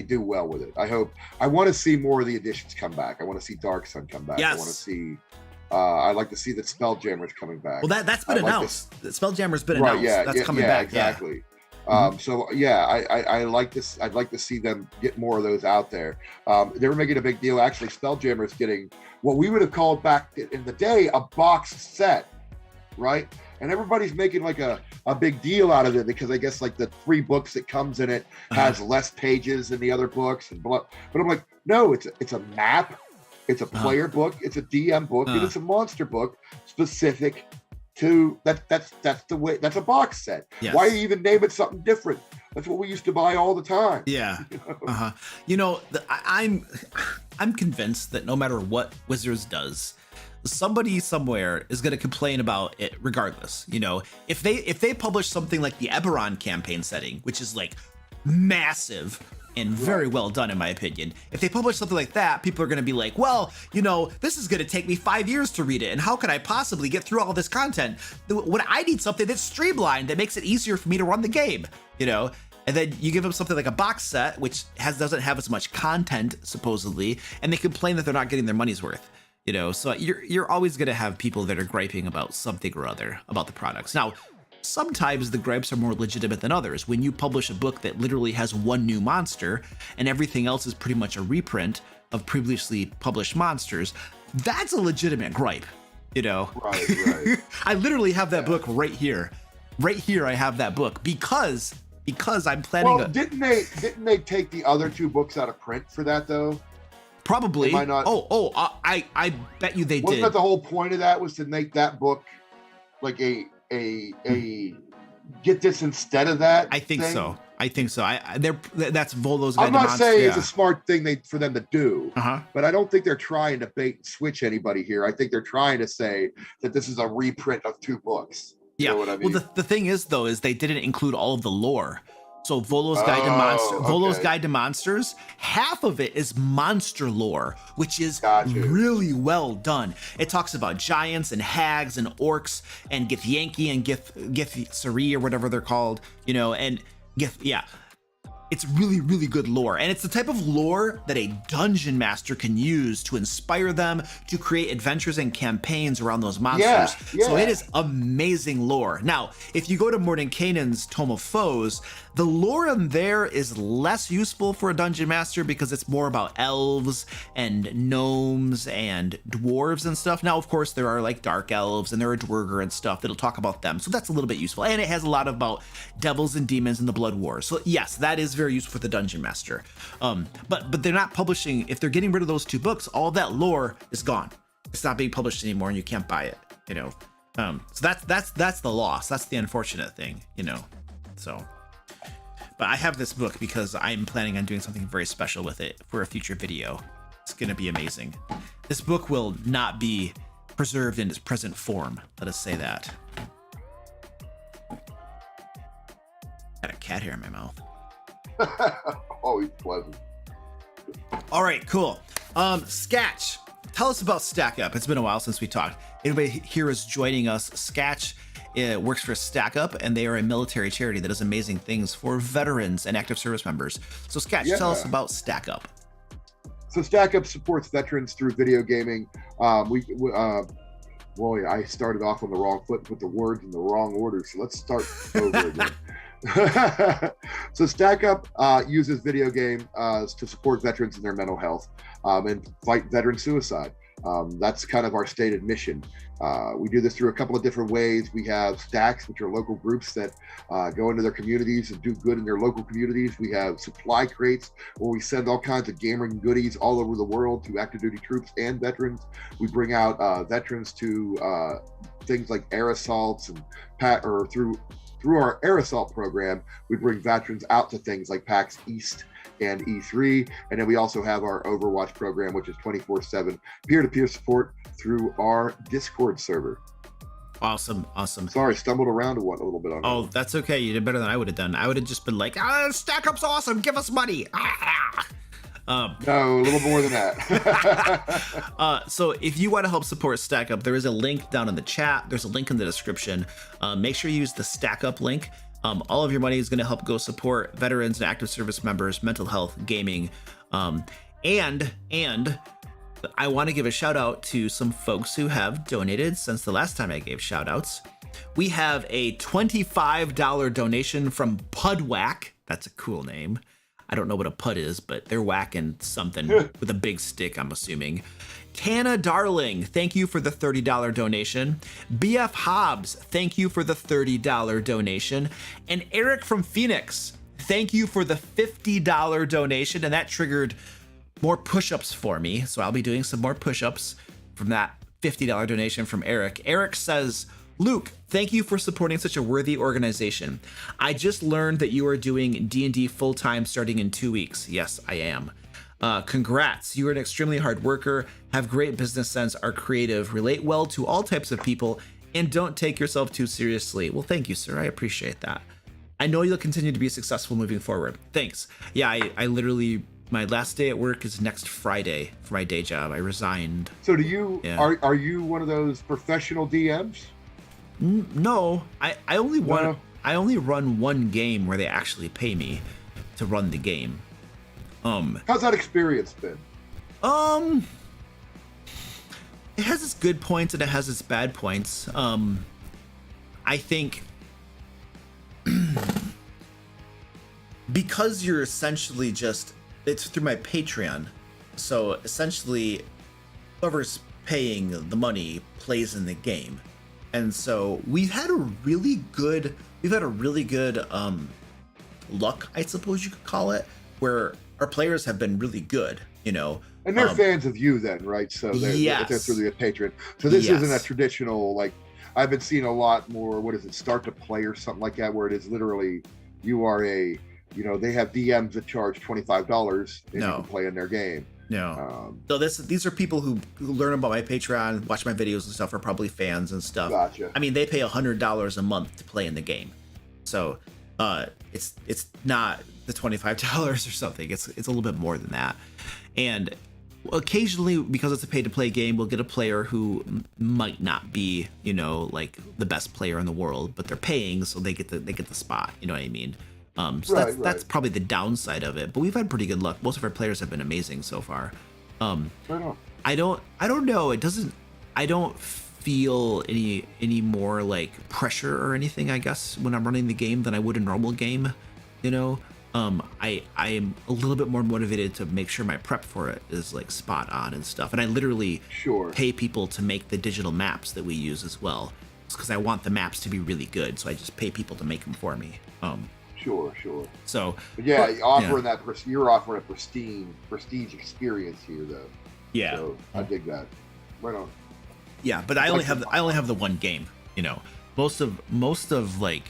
Speaker 2: do well with it. I want to see more of the editions come back. I want to see Dark Sun come back. Yes. I want to see. I'd like to see the Spelljammer's coming back. Well, that's been announced. The Spelljammer's been announced. Yeah, that's coming back. Exactly. Yeah. So yeah, I like this. I'd like to see them get more of those out there. They were making a big deal. Actually, Spelljammer's getting what we would have called back in the day a box set, right? And everybody's making like a big deal out of it because I guess like the 3 books that comes in it has less pages than the other books and blah. But I'm like, no, it's a map, it's a player book, it's a DM book, and it's a monster book specific to that's the way. That's a box set. Yes. Why even name it something different? That's what we used to buy all the time. Yeah. You know, I'm convinced that no matter what Wizards does, somebody somewhere is going to complain about it regardless. You know, if they publish something like the Eberron campaign setting, which is like massive,
Speaker 1: and very well done, in my opinion. If they publish something like that, people are going to be like, well, you know, this is going to take me 5 years to read it, and how could I possibly get through all this content? When I need something that's streamlined, that makes it easier for me to run the game, you know? And then you give them something like a box set, which doesn't have as much content, supposedly, and they complain that they're not getting their money's worth. You know, so you're always going to have people that are griping about something or other about the products. Now, sometimes the gripes are more legitimate than others. When you publish a book that literally has one new monster and everything else is pretty much a reprint of previously published monsters, that's a legitimate gripe, you know?
Speaker 2: Right.
Speaker 1: I literally have that book right here. Right here, I have that book because I'm planning.
Speaker 2: Well, didn't they take the other 2 books out of print for that though?
Speaker 1: Probably.
Speaker 2: Am I not?
Speaker 1: I bet you they did.
Speaker 2: Wasn't that the whole point of that, was to make that book like a get this instead of that?
Speaker 1: I think
Speaker 2: thing?
Speaker 1: so. That's Volo's.
Speaker 2: I'm not saying it's a smart thing for them to do,
Speaker 1: Uh-huh.
Speaker 2: but I don't think they're trying to bait and switch anybody here. I think they're trying to say that this is a reprint of 2 books. You know what I mean?
Speaker 1: Well, the thing is, though, is they didn't include all of the lore. So Volo's Guide to Monsters, half of it is monster lore, which is really well done. It talks about giants and hags and orcs and Githyanki and Githsari or whatever they're called, you know, and it's really, really good lore. And it's the type of lore that a dungeon master can use to inspire them to create adventures and campaigns around those monsters.
Speaker 2: Yeah.
Speaker 1: So it is amazing lore. Now, if you go to Mordenkainen's Tome of Foes, the lore in there is less useful for a dungeon master because it's more about elves and gnomes and dwarves and stuff. Now, of course, there are like dark elves and there are dwerger and stuff that'll talk about them. So that's a little bit useful. And it has a lot about devils and demons and the blood wars. So yes, that is very useful for the dungeon master. But they're not publishing, if they're getting rid of those 2 books, all that lore is gone. It's not being published anymore and you can't buy it, you know? So that's the loss. That's the unfortunate thing, you know? So, but I have this book because I'm planning on doing something very special with it for a future video. It's going to be amazing. This book will not be preserved in its present form. Let us say that. Got a cat hair in my mouth.
Speaker 2: Always pleasant.
Speaker 1: All right, cool. Sketch, tell us about Stack Up. It's been a while since we talked. Anybody here is joining us. Sketch works for Stack Up, and they are a military charity that does amazing things for veterans and active service members. So Sketch, tell us about Stack Up.
Speaker 2: So Stack Up supports veterans through video gaming. I started off on the wrong foot and put the words in the wrong order. So let's start over again. So Stack Up uses video game to support veterans in their mental health and fight veteran suicide. That's kind of our stated mission. We do this through a couple of different ways. We have stacks, which are local groups that go into their communities and do good in their local communities. We have supply crates where we send all kinds of gaming goodies all over the world to active duty troops and veterans. We bring out veterans to things like air assaults and through our air assault program, we bring veterans out to things like PAX East and E3. And then we also have our Overwatch program, which is 24/7 peer-to-peer support through our Discord server.
Speaker 1: Awesome.
Speaker 2: Sorry, stumbled around a little bit on that.
Speaker 1: Oh, that's okay. You did better than I would have done. I would have just been like, Stack Up's awesome. Give us money.
Speaker 2: No, a little more than that.
Speaker 1: So if you want to help support Stack Up, there is a link down in the chat. There's a link in the description. Make sure you use the Stack Up link. All of your money is going to help go support veterans and active service members, mental health, gaming. And I want to give a shout out to some folks who have donated since the last time I gave shout outs. We have a $25 donation from Pudwhack. That's a cool name. I don't know what a pud is, but they're whacking something with a big stick, I'm assuming. Tana Darling, thank you for the $30 donation. BF Hobbs, thank you for the $30 donation. And Eric from Phoenix, thank you for the $50 donation. And that triggered more push-ups for me. So I'll be doing some more push-ups from that $50 donation from Eric. Eric says, Luke, thank you for supporting such a worthy organization. I just learned that you are doing D&D full-time starting in 2 weeks. Yes, I am. Congrats. You are an extremely hard worker, have great business sense, are creative, relate well to all types of people, and don't take yourself too seriously. Well, thank you, sir. I appreciate that. I know you'll continue to be successful moving forward. Thanks. Yeah, I literally, my last day at work is next Friday for my day job. I resigned.
Speaker 2: So do you, are you one of those professional DMs?
Speaker 1: No, I only run one game where they actually pay me to run the game.
Speaker 2: How's that experience been?
Speaker 1: It has its good points and it has its bad points. I think because you're essentially just, it's through my Patreon. So essentially whoever's paying the money plays in the game. And so we've had a really good luck, I suppose you could call it, where our players have been really good, you know.
Speaker 2: And they're fans of you then, right? So they're through the Patreon. So this isn't a traditional, like, I've been seeing a lot more, what is it, start to play or something like that, where it is literally, you are a, you know, they have DMs that charge $25 and you can play in their game.
Speaker 1: No. So these are people who learn about my Patreon, watch my videos and stuff, are probably fans and stuff.
Speaker 2: Gotcha.
Speaker 1: I mean, they pay $100 a month to play in the game. So it's not the $25 or something. It's a little bit more than that. And occasionally, because it's a pay-to-play game, we'll get a player who might not be, you know, like the best player in the world, but they're paying, so they get the spot. You know what I mean? So that's probably the downside of it. But we've had pretty good luck. Most of our players have been amazing so far. I don't know. I don't feel any more like pressure or anything, I guess, when I'm running the game than I would a normal game. You know, I am a little bit more motivated to make sure my prep for it is like spot on and stuff. And I literally pay people to make the digital maps that we use as well, because I want the maps to be really good. So I just pay people to make them for me.
Speaker 2: Sure.
Speaker 1: So
Speaker 2: you're offering a prestige experience here, though.
Speaker 1: Yeah.
Speaker 2: So I dig that. Right on.
Speaker 1: Yeah, but I only have the one game. You know, most of what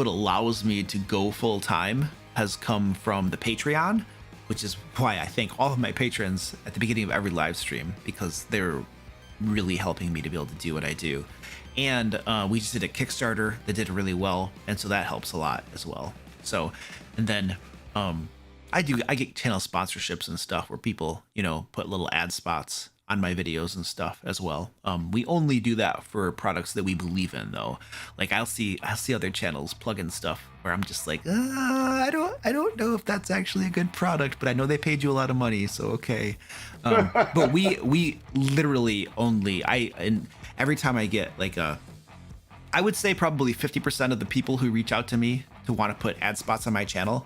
Speaker 1: allows me to go full time has come from the Patreon, which is why I thank all of my patrons at the beginning of every live stream, because they're really helping me to be able to do what I do. And we just did a Kickstarter that did really well, and so that helps a lot as well. So, and then I get channel sponsorships and stuff where people, you know, put little ad spots on my videos and stuff as well. We only do that for products that we believe in, though. Like I'll see other channels plug in stuff where I'm just like, I don't know if that's actually a good product, but I know they paid you a lot of money, so okay. But we literally only, and every time I get like I would say probably 50% of the people who reach out to me to want to put ad spots on my channel,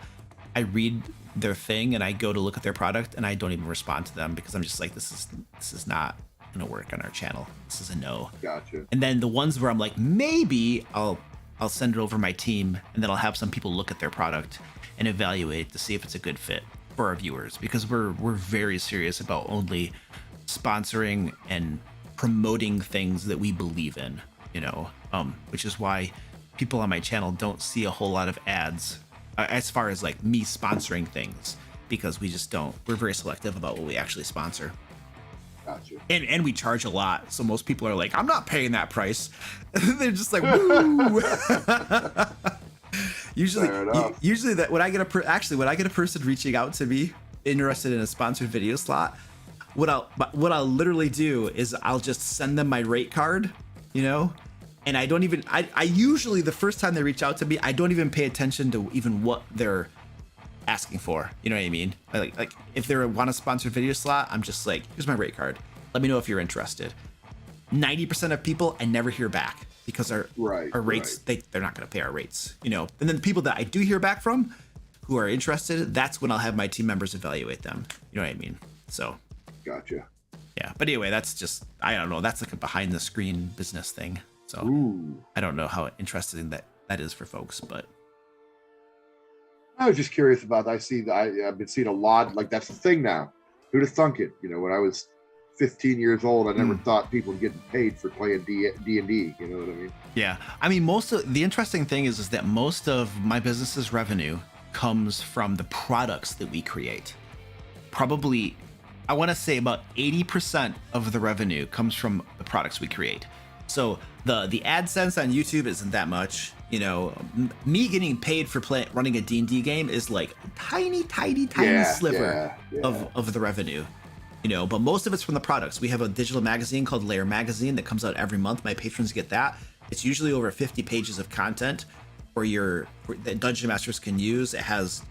Speaker 1: I read their thing and I go to look at their product and I don't even respond to them, because I'm just like, this is not gonna work on our channel. This is a no.
Speaker 2: Gotcha.
Speaker 1: And then the ones where I'm like, maybe I'll send it over my team, and then I'll have some people look at their product and evaluate to see if it's a good fit for our viewers, because we're very serious about only sponsoring and promoting things that we believe in, you know, which is why people on my channel don't see a whole lot of ads as far as like me sponsoring things, because we're very selective about what we actually sponsor.
Speaker 2: Gotcha.
Speaker 1: And we charge a lot, so most people are like, I'm not paying that price. They're just like, woo. usually that when I get a person reaching out to me interested in a sponsored video slot, what I'll literally do is I'll just send them my rate card, you know, and I usually, the first time they reach out to me, I don't even pay attention to even what they're asking for. You know what I mean? Like if they want a sponsored video slot, I'm just like, here's my rate card. Let me know if you're interested. 90% of people, I never hear back, because our rates, they're not going to pay our rates, you know. And then the people that I do hear back from who are interested, that's when I'll have my team members evaluate them. You know what I mean? So.
Speaker 2: Gotcha.
Speaker 1: Yeah. But anyway, that's just, I don't know. That's like a behind the screen business thing. So I don't know how interesting that is for folks, but.
Speaker 2: I was just curious about that. I've been seeing a lot, like that's the thing now. Who'd have thunk it? You know, when I was 15 years old, I never thought people were getting paid for playing D&D. You know what I mean?
Speaker 1: Yeah. I mean, the interesting thing is that most of my business's revenue comes from the products that we create. Probably, I want to say about 80% of the revenue comes from the products we create. So the AdSense on YouTube isn't that much. You know, me getting paid for running a D&D game is like a tiny sliver of the revenue. You know, but most of it's from the products. We have a digital magazine called Lair magazine that comes out every month. My patrons get that. It's usually over 50 pages of content that dungeon masters can use. It has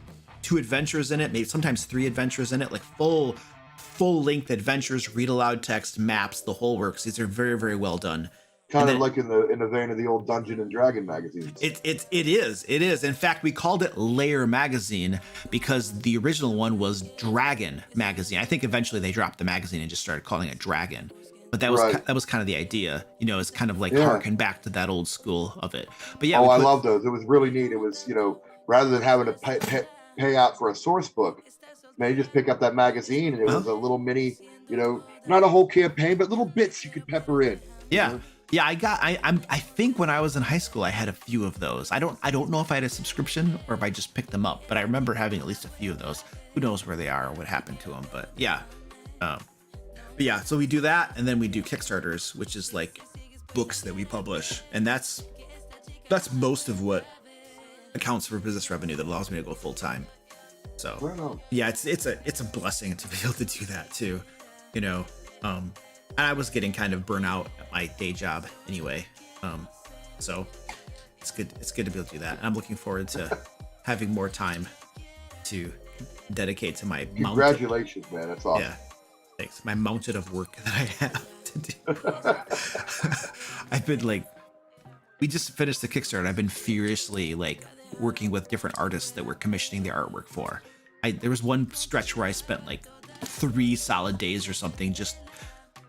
Speaker 1: 2 adventures in it, maybe sometimes 3 adventures in it, like full length adventures, read aloud text, maps, the whole works. These are very, very well done.
Speaker 2: Kind of like in the vein of the old Dungeon and Dragon magazines.
Speaker 1: It is. In fact, we called it Lair magazine because the original one was Dragon magazine. I think eventually they dropped the magazine and just started calling it Dragon. But that was kind of the idea. You know, it's kind of like harken back to that old school of it. But yeah.
Speaker 2: I love those. It was really neat. It was, you know, rather than having to pay out for a source book, man, you just pick up that magazine and it was a little mini, you know, not a whole campaign, but little bits you could pepper in.
Speaker 1: Yeah.
Speaker 2: You know?
Speaker 1: Yeah, I think when I was in high school, I had a few of those. I don't know if I had a subscription or if I just picked them up, but I remember having at least a few of those. Who knows where they are or what happened to them? But yeah, so we do that, and then we do Kickstarters, which is like books that we publish, and that's most of what accounts for business revenue that allows me to go full time. So yeah, it's a blessing to be able to do that too, you know. And I was getting kind of burnt out at my day job anyway. So it's good to be able to do that. And I'm looking forward to having more time to dedicate to my
Speaker 2: Congratulations, man. That's awesome.
Speaker 1: Yeah. Thanks. My mountain of work that I have to do. I've been we just finished the Kickstarter. I've been furiously working with different artists that we're commissioning the artwork for. There was one stretch where I spent 3 solid days or something just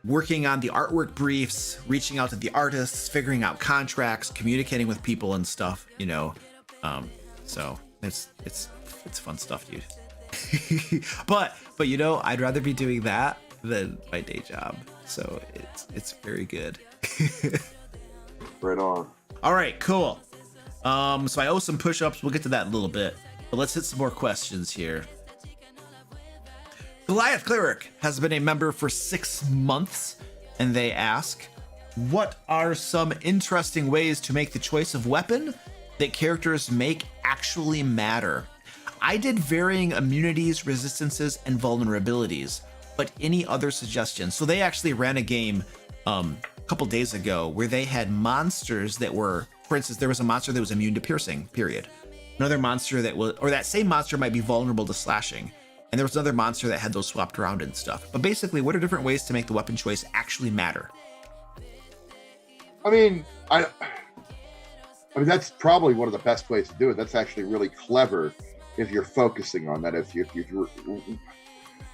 Speaker 1: working on the artwork briefs, reaching out to the artists, figuring out contracts, communicating with people and stuff, you know. So it's fun stuff, dude. but you know, I'd rather be doing that than my day job. So it's very good.
Speaker 2: Right on.
Speaker 1: All right, cool. So I owe some push-ups. We'll get to that in a little bit. But let's hit some more questions here. Goliath Cleric has been a member for 6 months, and they ask, what are some interesting ways to make the choice of weapon that characters make actually matter? I did varying immunities, resistances, and vulnerabilities, but any other suggestions? So they actually ran a game a couple days ago where they had monsters that were, for instance, there was a monster that was immune to piercing, period. Another monster that same monster might be vulnerable to slashing. And there was another monster that had those swapped around and stuff. But basically, what are different ways to make the weapon choice actually matter?
Speaker 2: I mean, that's probably one of the best ways to do it. That's actually really clever if you're focusing on that.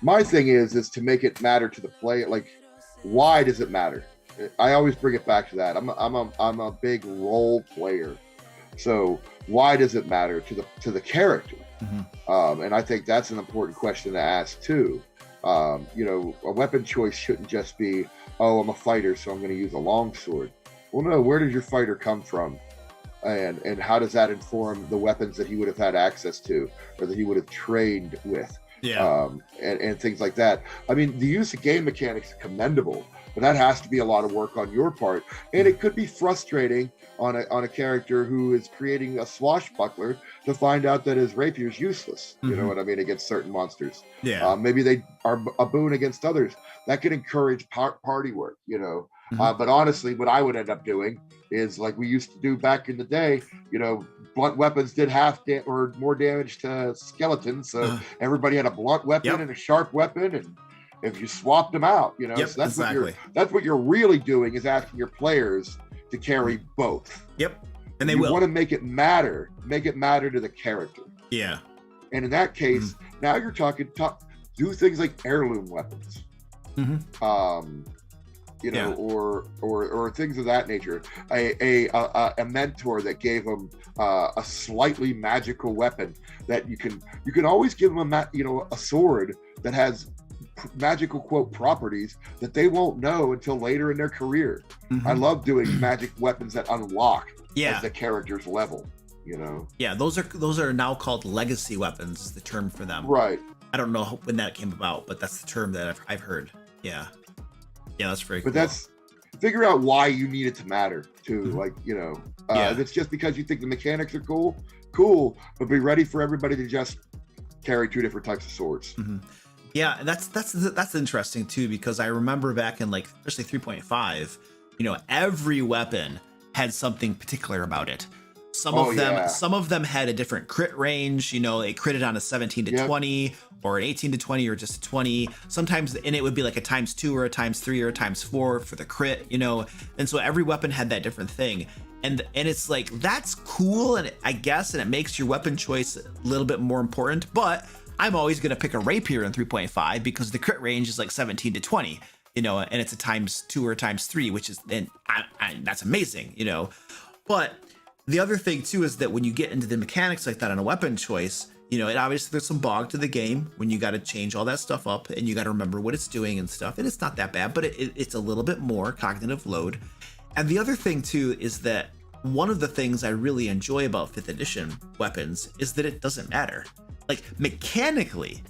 Speaker 2: My thing is to make it matter to the player. Why does it matter? I always bring it back to that. I'm a big role player, so why does it matter to the character? Mm-hmm. And I think that's an important question to ask too. You know, a weapon choice shouldn't just be, oh, I'm a fighter, so I'm going to use a longsword. Well, no, where does your fighter come from? And how does that inform the weapons that he would have had access to or that he would have trained with? Yeah. And things like that. I mean, the use of game mechanics is commendable, but that has to be a lot of work on your part. And it could be frustrating on a character who is creating a swashbuckler to find out that his rapier is useless. Mm-hmm. You know what I mean? Against certain monsters. Yeah. Maybe they are a boon against others. That could encourage party work, you know. Mm-hmm. But honestly, what I would end up doing is like we used to do back in the day, you know, blunt weapons did or more damage to skeletons. So everybody had a blunt weapon and a sharp weapon, and if you swapped them out, you know, so that's exactly what you're really doing is asking your players to carry both. Yep. And they will want to make it matter to the character. Yeah. And in that case, now you're talking do things like heirloom weapons. Mm-hmm. You know, or things of that nature. A mentor that gave them a slightly magical weapon that you can always give them a sword that has magical quote properties that they won't know until later in their career. Mm-hmm. I love doing magic weapons that unlock at the character's level. You know. Yeah, those are now called legacy weapons. Is the term for them. Right. I don't know when that came about, but that's the term that I've heard. Yeah. Yeah, that's very cool. But figure out why you need it to matter too. Like, you know,
Speaker 1: Yeah.
Speaker 2: if it's just because you think the mechanics are cool, but be ready for everybody to just carry two different types of swords.
Speaker 1: Yeah, and that's interesting too, because I remember back in like especially 3.5, you know, every weapon had something particular about it. Some of them had a different crit range, you know, it critted on a 17 to 20 or an 18 to 20 or just a 20. Sometimes, and it would be like a ×2 or a ×3 or a ×4 for the crit, you know. And so every weapon had that different thing. And it's like, that's cool, and I guess, and it makes your weapon choice a little bit more important, but I'm always going to pick a rapier in 3.5 because the crit range is like 17 to 20, you know, and it's a ×2 or a ×3, which is, and that's amazing, you know. But the other thing too is that when you get into the mechanics like that on a weapon choice, you know, it obviously there's some bog to the game when you got to change all that stuff up and you got to remember what it's doing and stuff. And it's not that bad, but it's a little bit more cognitive load. And the other thing too is that one of the things I really enjoy about 5th edition weapons is that it doesn't matter. Like mechanically,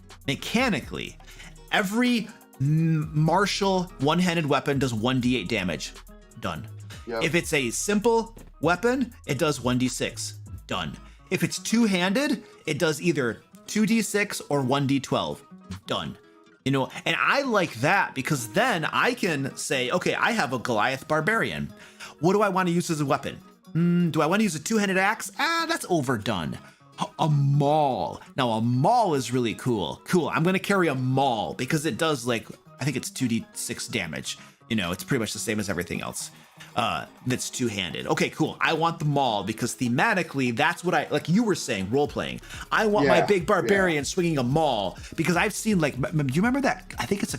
Speaker 1: every martial one-handed weapon does 1d8 damage. Done. Yep. If it's a simple weapon, it does 1d6. Done. If it's two-handed, it does either 2d6 or 1d12. Done. You know, and I like that because then I can say, okay, I have a Goliath Barbarian. What do I want to use as a weapon? Do I want to use a two-handed axe? That's overdone. A maul. Now a maul is really cool. I'm going to carry a maul because it does like, I think it's 2d6 damage. You know, it's pretty much the same as everything else. That's two-handed. Okay, cool. I want the maul because thematically, that's what like you were saying, role-playing. I want my big barbarian swinging a maul because I've seen like, do you remember that? I think it's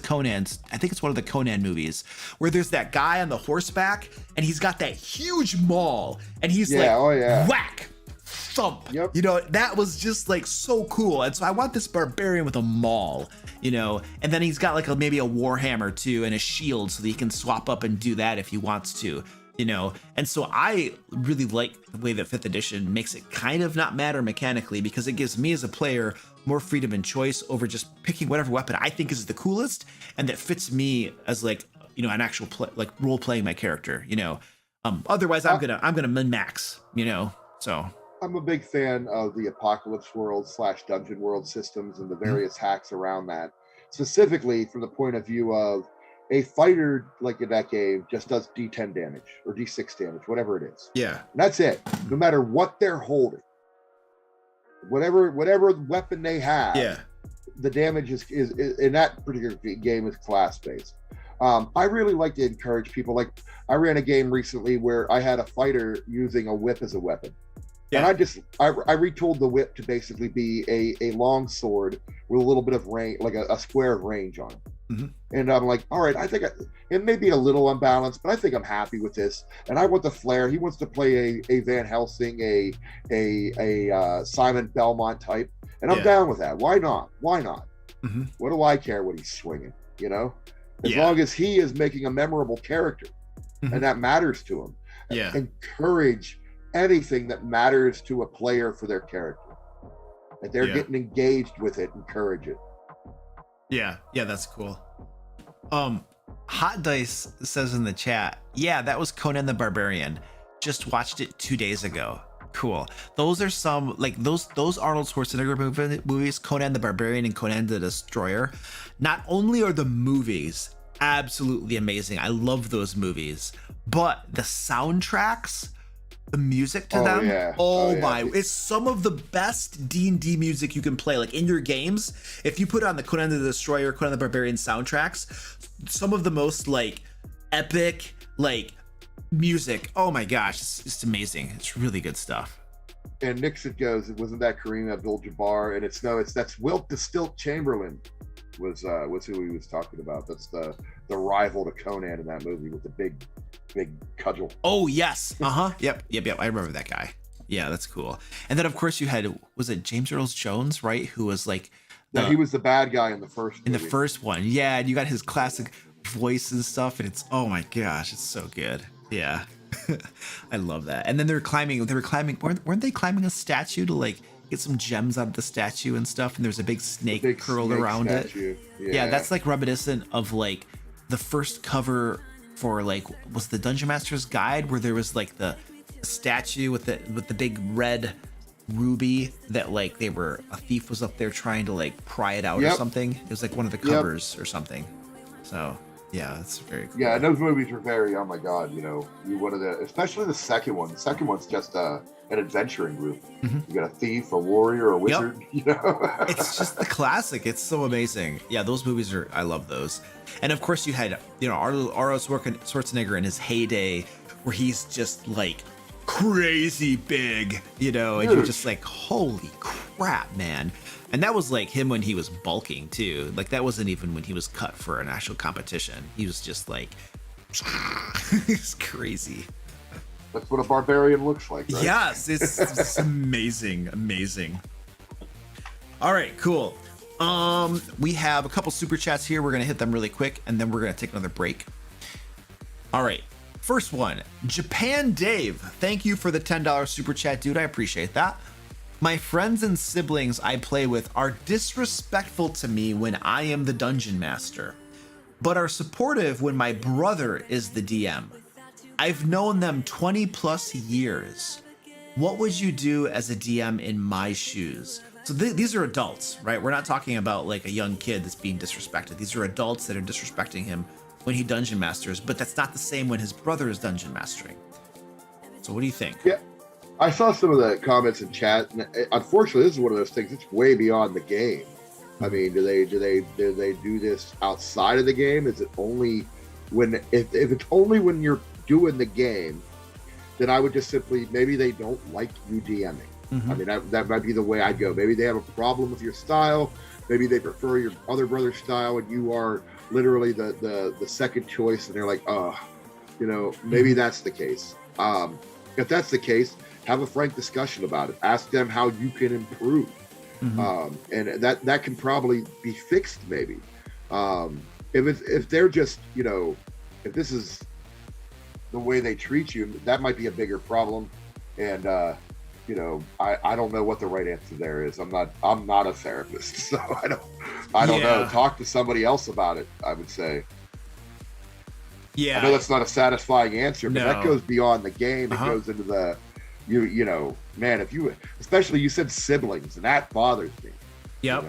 Speaker 1: one of the Conan movies where there's that guy on the horseback and he's got that huge maul and he's whack, thump. Yep. You know, that was just like so cool. And so I want this barbarian with a maul, you know, and then he's got like maybe a warhammer too and a shield so that he can swap up and do that if he wants to, you know. And so I really like the way that 5th edition makes it kind of not matter mechanically because it gives me as a player more freedom and choice over just picking whatever weapon I think is the coolest and that fits me as like, you know, an actual like role playing my character, you know. Otherwise I'm gonna min max, you know. So
Speaker 2: I'm a big fan of the Apocalypse World / Dungeon World systems and the various hacks around that. Specifically from the point of view of a fighter like in that game just does D10 damage or D6 damage, whatever it is.
Speaker 1: Yeah.
Speaker 2: And that's it. No matter what they're holding, whatever weapon they have, the damage is in that particular game is class based. I really like to encourage people. Like I ran a game recently where I had a fighter using a whip as a weapon. Yeah. And I retooled the whip to basically be a long sword with a little bit of range, like a square of range on it. And I'm like, all right, I think it may be a little unbalanced, but I think I'm happy with this. And I want the flair. He wants to play a Van Helsing, a Simon Belmont type, and I'm down with that. Why not? What do I care what he's swinging? You know, as long as he is making a memorable character, and that matters to him. Encourage anything that matters to a player for their character. If they're getting engaged with it, encourage it.
Speaker 1: Yeah, that's cool. Hot Dice says in the chat, that was Conan the Barbarian. Just watched it 2 days ago. Cool. Those are some like those Arnold Schwarzenegger movies, Conan the Barbarian and Conan the Destroyer. Not only are the movies absolutely amazing, I love those movies, but the soundtracks, the music to them, it's some of the best D&D music you can play, like in your games. If you put on the Conan the Destroyer, Conan the Barbarian soundtracks, some of the most like epic like music, oh my gosh, it's amazing. It's really good stuff.
Speaker 2: And Nixon goes, wasn't that Kareem Abdul-Jabbar? And that's Wilt the Stilt Chamberlain was who he was talking about. That's the rival to Conan in that movie with the big cudgel. Oh yes. Yep. I remember that guy. Yeah, that's cool. And then of course you had, was it James Earl Jones, right? Who was like he was the bad guy in the first movie.
Speaker 1: In the first one. Yeah, and you got his classic voice and stuff, and it's, oh my gosh, it's so good. Yeah. I love that. And then they were climbing, weren't they climbing a statue to like get some gems out of the statue and stuff, and there's a big snake curled around statue. It. Yeah, that's like reminiscent of like the first cover for like, was the Dungeon Master's Guide where there was like the statue with the big red ruby that like a thief was up there trying to like pry it out or something. It was like one of the covers or something. So yeah, that's very cool.
Speaker 2: Yeah, and those movies were very, oh my god, you wanted to, especially the second one. The second one's just an adventuring group. You got a thief, a warrior, a wizard.
Speaker 1: It's just the classic. It's so amazing. Yeah, those movies I love those. And of course you had Arnold Schwarzenegger in his heyday where he's just like crazy big, and you're just like, holy crap, man. And that was like him when he was bulking too. Like that wasn't even when he was cut for an actual competition. He was just like, it's crazy.
Speaker 2: That's what a barbarian looks like, right?
Speaker 1: Yes, it's amazing. All right, cool. We have a couple super chats here. We're gonna hit them really quick, and then we're gonna take another break. All right, first one, Japan Dave. Thank you for the $10 super chat, dude. I appreciate that. My friends and siblings I play with are disrespectful to me when I am the dungeon master, but are supportive when my brother is the DM. I've known them 20 plus years. What would you do as a DM in my shoes? So these are adults, right? We're not talking about like a young kid that's being disrespected. These are adults that are disrespecting him when he dungeon masters, but that's not the same when his brother is dungeon mastering. So what do you think?
Speaker 2: Yeah, I saw some of the comments in chat, and unfortunately, this is one of those things. It's way beyond the game. I mean, do they do this outside of the game? Is it only when if it's only when you're doing the game, then I would just simply, maybe they don't like you DMing. I mean, that might be the way I'd go. Maybe they have a problem with your style. Maybe they prefer your other brother's style, and you are literally the second choice, and they're like, maybe that's the case. If that's the case, have a frank discussion about it. Ask them how you can improve. And that can probably be fixed, maybe. If they're just, if this is the way they treat you, that might be a bigger problem. And I don't know what the right answer there is. I'm not a therapist, so I don't know. Talk to somebody else about it, I would say. Yeah, I know that's not a satisfying answer, but that goes beyond the game. It goes into the man, if you, especially you said siblings, and that bothers me.
Speaker 1: Yep.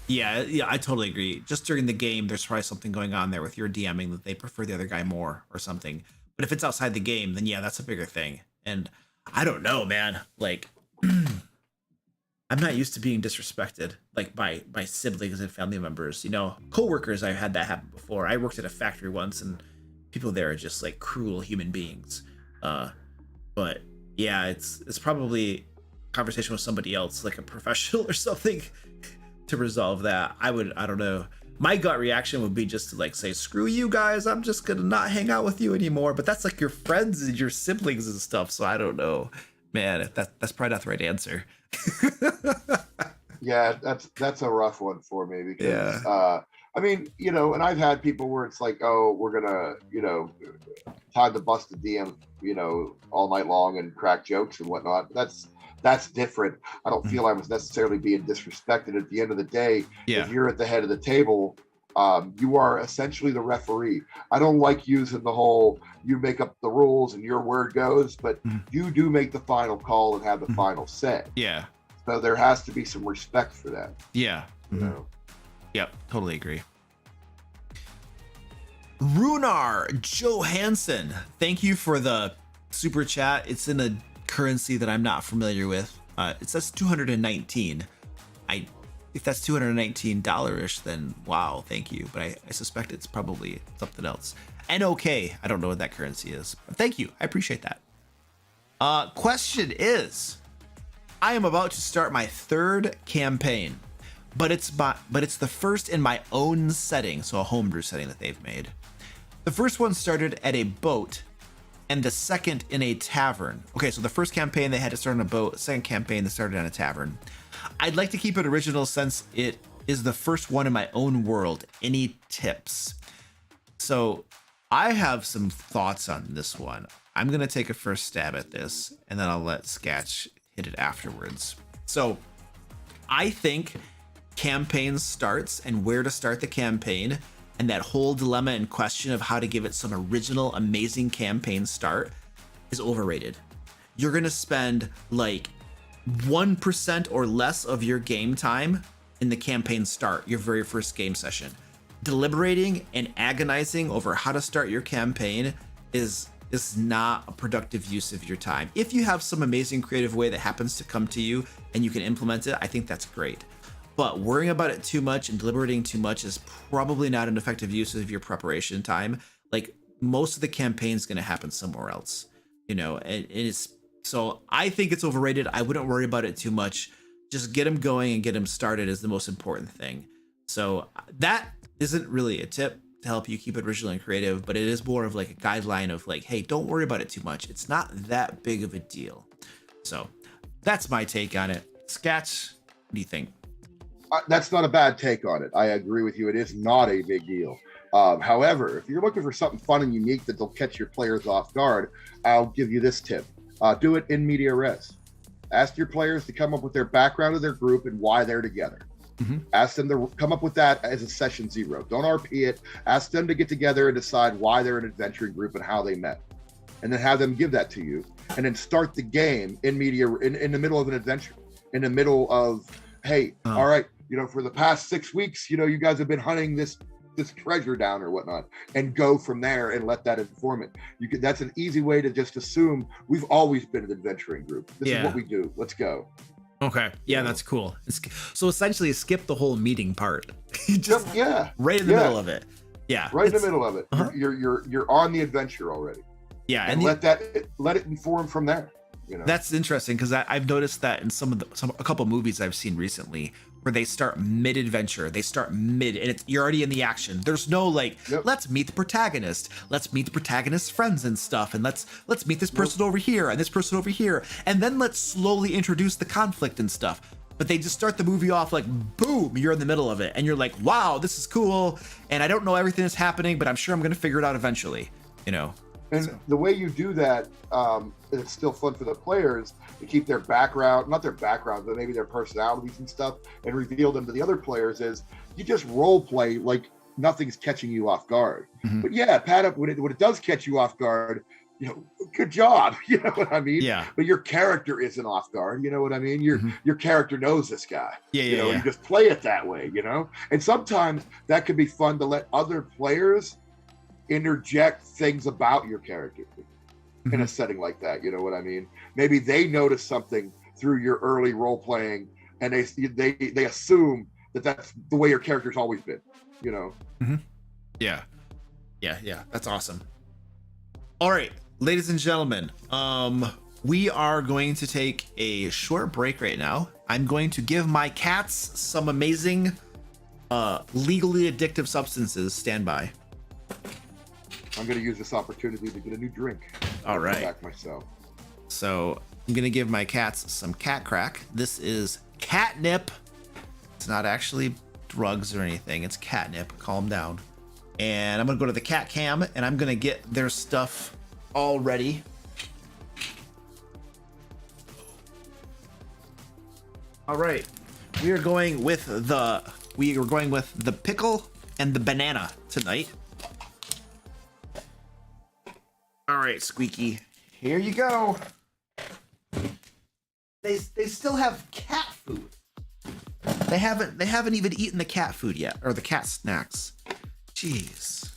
Speaker 1: Yeah, I totally agree. Just during the game, there's probably something going on there with your DMing that they prefer the other guy more or something. But if it's outside the game, then yeah, that's a bigger thing. And I don't know, man. Like, I'm not used to being disrespected, like by siblings and family members. Coworkers, I've had that happen before. I worked at a factory once, and people there are just like cruel human beings. But yeah, it's probably a conversation with somebody else, like a professional or something, to resolve that. I don't know. My gut reaction would be just to like say, screw you guys, I'm just gonna not hang out with you anymore. But that's like your friends and your siblings and stuff. So I don't know, man. That's probably not the right answer.
Speaker 2: Yeah, that's a rough one for me because I mean, and I've had people where it's like, oh, we're gonna, time to bust the DM, all night long and crack jokes and whatnot. That's different. I don't feel I was necessarily being disrespected. At the end of the day, if you're at the head of the table, you are essentially the referee. I don't like using the whole, you make up the rules and your word goes, but you do make the final call and have the final say. Yeah. So there has to be some respect for that.
Speaker 1: Yeah. Yep, totally agree. Runar Johansson, thank you for the super chat. It's in a currency that I'm not familiar with. It says 219. If that's $219-ish, then wow, thank you. But I suspect it's probably something else. NOK, I don't know what that currency is. But thank you, I appreciate that. Question is, I am about to start my third campaign, but it's the first in my own setting, so a homebrew setting that they've made. The first one started at a boat, and the second in a tavern. Okay, so the first campaign they had to start on a boat. Second campaign they started on a tavern. I'd like to keep it original since it is the first one in my own world. Any tips? So I have some thoughts on this one. I'm gonna take a first stab at this, and then I'll let Sketch hit it afterwards. So I think campaign starts and where to start the campaign and that whole dilemma and question of how to give it some original, amazing campaign start is overrated. You're going to spend like 1% or less of your game time in the campaign start, your very first game session. Deliberating and agonizing over how to start your campaign is not a productive use of your time. If you have some amazing creative way that happens to come to you and you can implement it, I think that's great. But worrying about it too much and deliberating too much is probably not an effective use of your preparation time. Like, most of the campaign is going to happen somewhere else, you know, and it's, so I think it's overrated. I wouldn't worry about it too much. Just get them going and get them started is the most important thing. So that isn't really a tip to help you keep it original and creative, but it is more of like a guideline of like, hey, don't worry about it too much. It's not that big of a deal. So that's my take on it. Scats, what do you think?
Speaker 2: That's not a bad take on it. I agree with you. It is not a big deal. However, if you're looking for something fun and unique that'll catch your players off guard, I'll give you this tip. Do it in media res. Ask your players to come up with their background of their group and why they're together. Ask them to come up with that as a session 0. Don't RP it. Ask them to get together and decide why they're an adventuring group and how they met. And then have them give that to you. And then start the game in media, in the middle of an adventure. In the middle of, hey, all right, you know, for the past 6 weeks, you know, you guys have been hunting this treasure down or whatnot, and go from there and let that inform it. That's an easy way to just assume we've always been an adventuring group. This is what we do. Let's go.
Speaker 1: Okay. Yeah, that's cool. So essentially skip the whole meeting part. Just right in the middle of it. Yeah.
Speaker 2: Right in the middle of it. You're on the adventure already.
Speaker 1: Yeah.
Speaker 2: And let it inform from there. You know?
Speaker 1: That's interesting because I've noticed that in a couple movies I've seen recently where they start mid-adventure, they start mid, and you're already in the action. There's no like, let's meet the protagonist, let's meet the protagonist's friends and stuff, and let's meet this person over here and this person over here, and then let's slowly introduce the conflict and stuff. But they just start the movie off like, boom, you're in the middle of it, and you're like, wow, this is cool, and I don't know everything that's happening, but I'm sure I'm gonna figure it out eventually, you know.
Speaker 2: And the way you do that, it's still fun for the players to keep their background, not their background, but maybe their personalities and stuff, and reveal them to the other players, is you just role play like nothing's catching you off guard. But yeah, pat up when it does catch you off guard, you know, good job. You know what I mean? Yeah. But your character isn't off guard. You know what I mean? Your character knows this guy. You just play it that way, you know? And sometimes that could be fun to let other players interject things about your character in a setting like that. You know what I mean? Maybe they notice something through your early role playing, and they assume that that's the way your character's always been. You know?
Speaker 1: Yeah. That's awesome. All right, ladies and gentlemen, we are going to take a short break right now. I'm going to give my cats some amazing, legally addictive substances. Stand by.
Speaker 2: I'm going to use this opportunity to get a new drink.
Speaker 1: All right.
Speaker 2: Back myself.
Speaker 1: So I'm going to give my cats some cat crack. This is catnip. It's not actually drugs or anything. It's catnip. Calm down. And I'm going to go to the cat cam and I'm going to get their stuff all ready. All right. We are going with the pickle and the banana tonight. All right, Squeaky, here you go. They still have cat food. They haven't even eaten the cat food yet, or the cat snacks. Jeez.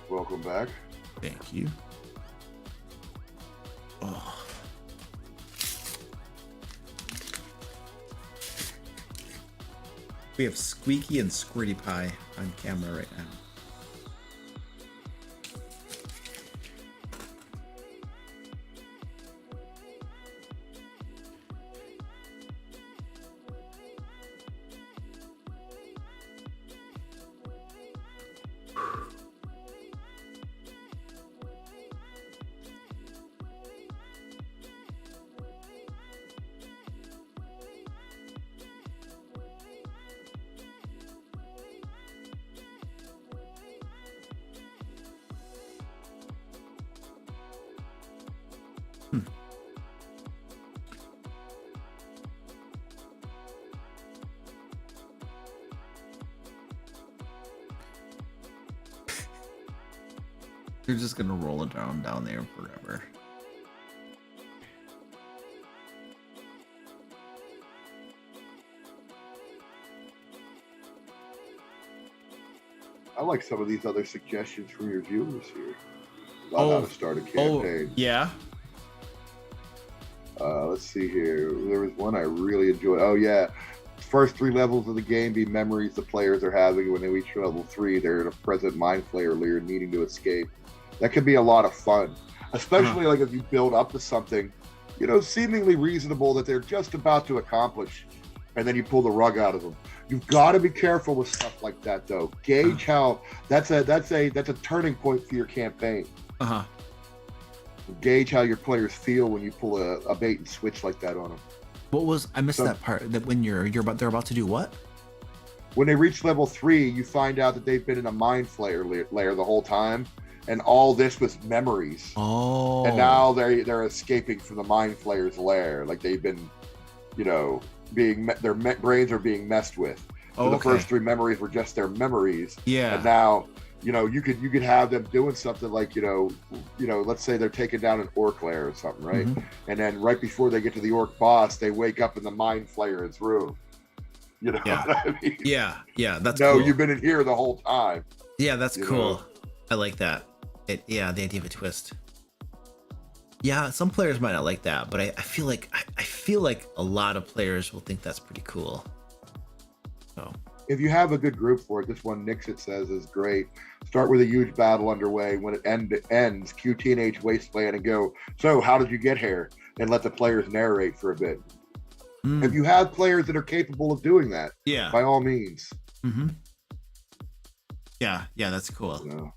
Speaker 2: Welcome back.
Speaker 1: Thank you. Oh. We have Squeaky and Squirty Pie on camera right now. You're just gonna roll it down there forever.
Speaker 2: I like some of these other suggestions from your viewers here about how to start a campaign.
Speaker 1: Yeah.
Speaker 2: Let's see here. There was one I really enjoyed. Oh yeah, first 3 levels of the game be memories the players are having. When they reach level 3, they're in a present mind flayer layer needing to escape. That could be a lot of fun, especially like if you build up to something, you know, seemingly reasonable that they're just about to accomplish, and then you pull the rug out of them. You've got to be careful with stuff like that, though. Gauge how that's a turning point for your campaign. Gauge how your players feel when you pull a bait and switch like that on them.
Speaker 1: What was I missed that part? That when they're about to do what?
Speaker 2: When they reach level 3, you find out that they've been in a mind flayer layer the whole time. And all this was memories.
Speaker 1: Oh.
Speaker 2: And now they're escaping from the mind flayer's lair. Like they've been, you know, their brains are being messed with. So the first 3 memories were just their memories.
Speaker 1: Yeah.
Speaker 2: And now, you know, you could have them doing something like, you know, let's say they're taking down an orc lair or something, right? Mm-hmm. And then right before they get to the orc boss, they wake up in the mind flayer's room. You know what I mean? Yeah,
Speaker 1: that's cool.
Speaker 2: You've been in here the whole time.
Speaker 1: Yeah, that's cool. Know? I like that. The idea of a twist. Yeah, some players might not like that, but I feel like a lot of players will think that's pretty cool. So
Speaker 2: if you have a good group for it, this one Nixit says is great. Start with a huge battle underway. When it ends, cue Teenage Wasteland and go, so how did you get here? And let the players narrate for a bit. If you have players that are capable of doing that, by all means.
Speaker 1: Mm-hmm. Yeah, that's cool.
Speaker 2: So,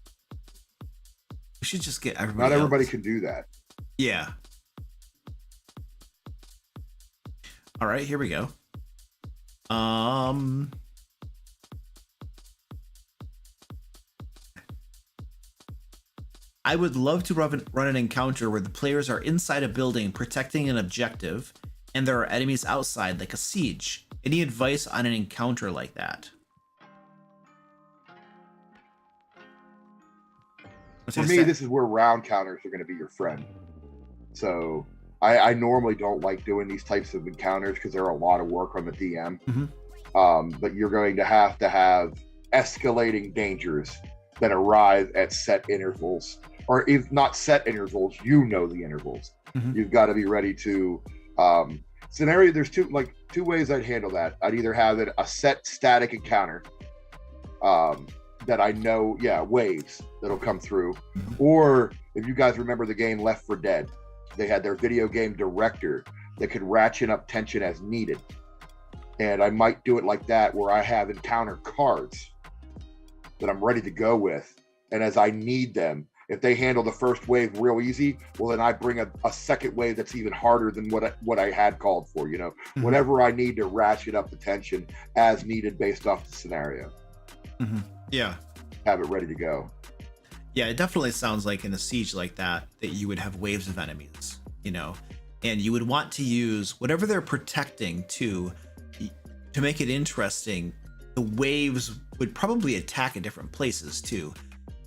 Speaker 1: we should just get everybody.
Speaker 2: Not everybody can do that.
Speaker 1: Yeah. All right, here we go. I would love to run an encounter where the players are inside a building protecting an objective, and there are enemies outside, like a siege. Any advice on an encounter like that?
Speaker 2: For me, this is where round counters are going to be your friend. So I normally don't like doing these types of encounters because they're a lot of work on the DM. Mm-hmm. But you're going to have escalating dangers that arrive at set intervals, or if not set intervals, you know the intervals. Mm-hmm. You've got to be ready to scenario. There's two ways I'd handle that. I'd either have it a set static encounter that I know, waves that'll come through, mm-hmm. or if you guys remember the game Left 4 Dead, they had their video game director that could ratchet up tension as needed. And I might do it like that, where I have encounter cards that I'm ready to go with. And as I need them, if they handle the first wave real easy, well, then I bring a second wave that's even harder than what I had called for, you know, mm-hmm. whatever I need to ratchet up the tension as needed based off the scenario.
Speaker 1: Mm-hmm. Yeah.
Speaker 2: Have it ready to go.
Speaker 1: Yeah, it definitely sounds like in a siege like that you would have waves of enemies, you know, and you would want to use whatever they're protecting to make it interesting. The waves would probably attack in different places too.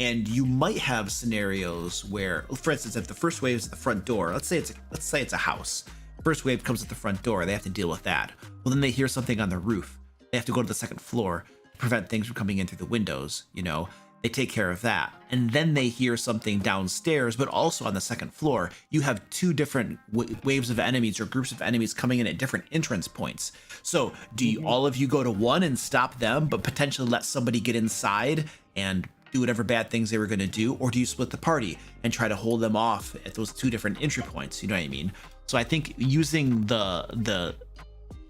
Speaker 1: And you might have scenarios where, for instance, if the first wave is at the front door, let's say it's a house. First wave comes at the front door, they have to deal with that. Well, then they hear something on the roof. They have to go to the second floor, prevent things from coming in through the windows, you know. They take care of that. And then they hear something downstairs, but also on the second floor, you have two different waves of enemies or groups of enemies coming in at different entrance points. So do you, all of you go to one and stop them, but potentially let somebody get inside and do whatever bad things they were going to do? Or do you split the party and try to hold them off at those two different entry points? You know what I mean? So I think using the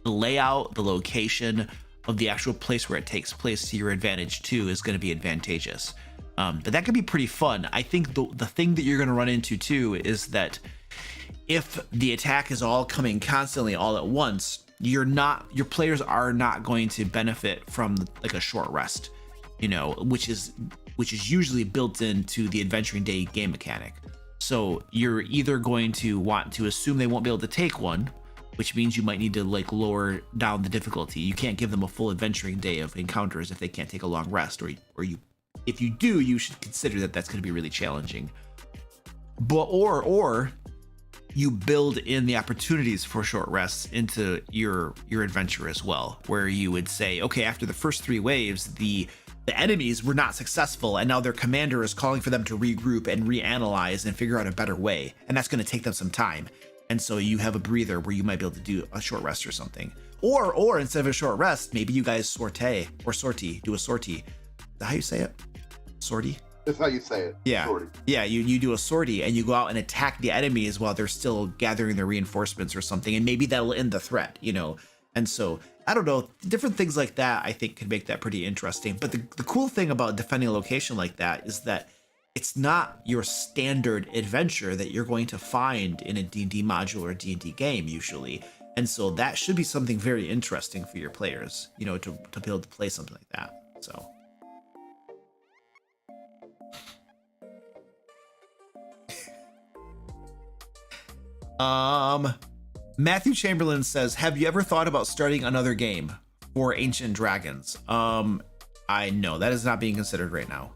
Speaker 1: layout, the location of the actual place where it takes place to your advantage too is going to be advantageous. But that could be pretty fun. I think the thing that you're going to run into too is that if the attack is all coming constantly all at once, your players are not going to benefit from like a short rest, you know, which is usually built into the adventuring day game mechanic. So you're either going to want to assume they won't be able to take one, which means you might need to like lower down the difficulty. You can't give them a full adventuring day of encounters if they can't take a long rest, or if you do, you should consider that that's going to be really challenging. But or you build in the opportunities for short rests into your adventure as well, where you would say, okay, after the first 3 waves, the enemies were not successful, and now their commander is calling for them to regroup and reanalyze and figure out a better way, and that's going to take them some time. And so you have a breather where you might be able to do a short rest or something. Or instead of a short rest, maybe you guys do a sortie. Is that how you say it? Sortie?
Speaker 2: That's how you say it.
Speaker 1: Yeah.
Speaker 2: Sortie.
Speaker 1: Yeah, you do a sortie and you go out and attack the enemies while they're still gathering their reinforcements or something, and maybe that'll end the threat, you know. And so, I don't know, different things like that I think could make that pretty interesting. But the cool thing about defending a location like that is that it's not your standard adventure that you're going to find in a D&D module or a D&D game usually. And so that should be something very interesting for your players, you know, to be able to play something like that. So. Matthew Chamberlain says, have you ever thought about starting another game for Ancient Dragons? I know that is not being considered right now.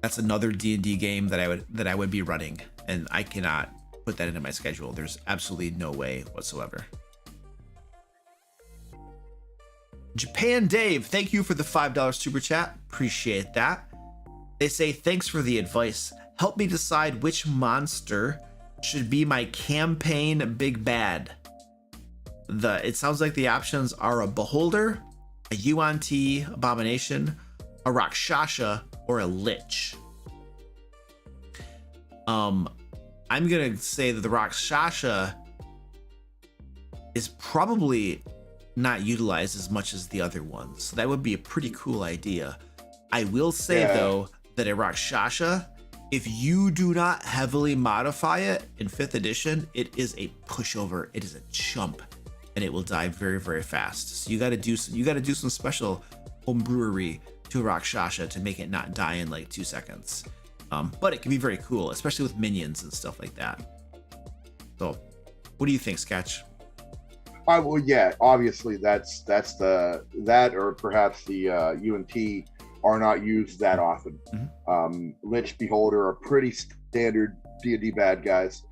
Speaker 1: That's another D&D game that I would be running, and I cannot put that into my schedule. There's absolutely no way whatsoever. Japan Dave, thank you for the $5 super chat. Appreciate that. They say, thanks for the advice. Help me decide which monster should be my campaign big bad. It sounds like the options are a Beholder, a UNT Abomination, a Rakshasa, or a Lich. I'm gonna say that the Rakshasa is probably not utilized as much as the other ones. So that would be a pretty cool idea. I will say though that a Rakshasa, if you do not heavily modify it in 5th edition, it is a pushover. It is a chump, and it will die very, very fast. So you got to do some special homebrewery to Rakshasa to make it not die in like 2 seconds. But it can be very cool, especially with minions and stuff like that. So, what do you think, Sketch?
Speaker 2: Well, yeah, obviously that or perhaps the UNT are not used that often. Mm-hmm. Lich, Beholder are pretty standard D&D bad guys,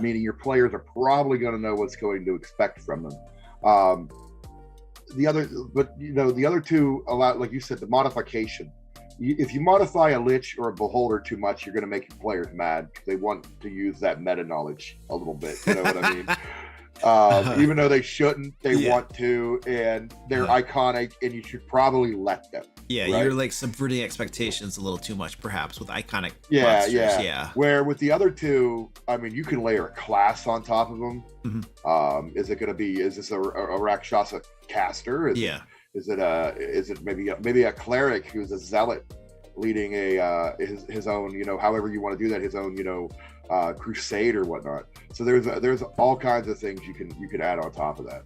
Speaker 2: meaning your players are probably going to know what's going to expect from them. The other two allow, like you said, the modification. If you modify a Lich or a Beholder too much, you're going to make your players mad because they want to use that meta knowledge a little bit. You know what I mean? Even though they shouldn't, they want to, and they're iconic, and you should probably let them.
Speaker 1: Yeah, right? You're like subverting expectations a little too much, perhaps, with iconic
Speaker 2: monsters. Yeah. Where with the other two, I mean, you can layer a class on top of them. Mm-hmm. Is this a Rakshasa caster? Is it maybe a cleric who's a zealot leading his own, you know, however you want to do that, his own, you know, crusade or whatnot. So there's all kinds of things you can add on top of that.